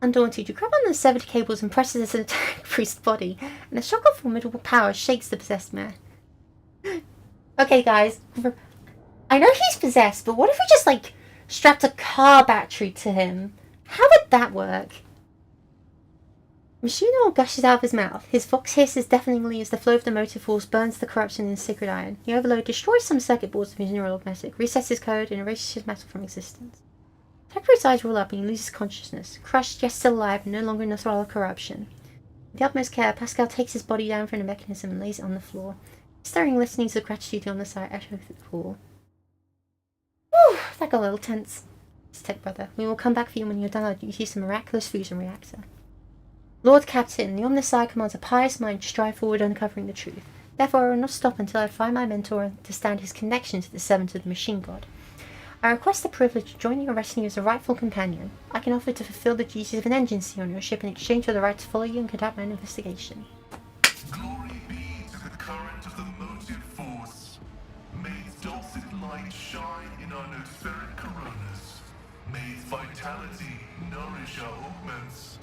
A: Undaunted, you grab on the severed cables and press it into the tech priest's body, and a shock of formidable power shakes the possessed man. Okay, guys. I know he's possessed, but what if we just, strapped a car battery to him? How would that work? Machine oil gushes out of his mouth. His vox hisses deafeningly as the flow of the motive force burns the corruption in his sacred iron. The overload destroys some circuit boards of his neural augmetic, resets his code, and erases his metal from existence. Tech-Priest's eyes roll up and he loses consciousness. Crushed, yet still alive, and no longer in the thrall of corruption. With the utmost care, Pascal takes his body down from the mechanism and lays it on the floor. Staring listenings of gratitude on the side echo through the hall. Whew, that got a little tense. It's Tech Brother. We will come back for you when you're done our duties to miraculous fusion reactor. Lord Captain, the Omnissiah commands a pious mind to strive forward uncovering the truth. Therefore I will not stop until I find my mentor and understand his connection to the servant of the machine god. I request the privilege of joining your rescue as a rightful companion. I can offer to fulfill the duties of an engine sea on your ship in exchange for the right to follow you and conduct my investigation.
I: Glory be to the current of the motive force. May its dulcet light shine in our notiferent coronas. May its vitality nourish our augments.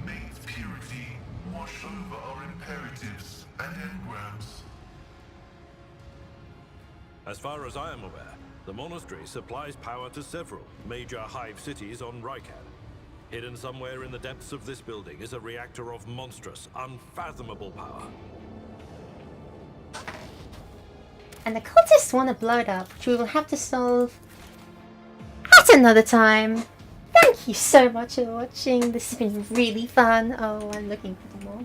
I: May its purity wash over our imperatives and engrams.
B: As far as I am aware, the monastery supplies power to several major hive cities on Rykad. Hidden somewhere in the depths of this building is a reactor of monstrous, unfathomable power.
A: And the cultists want to blow it up, which we will have to solve at another time. Thank you so much for watching. This has been really fun. Oh, I'm looking for them all.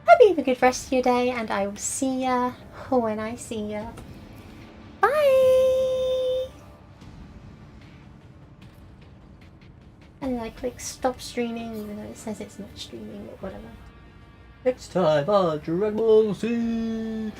A: Hope you have a good rest of your day, and I will see ya when I see ya. Bye! And I click stop streaming, even though it says it's not streaming or whatever.
J: Next time on Dragon Ball Z.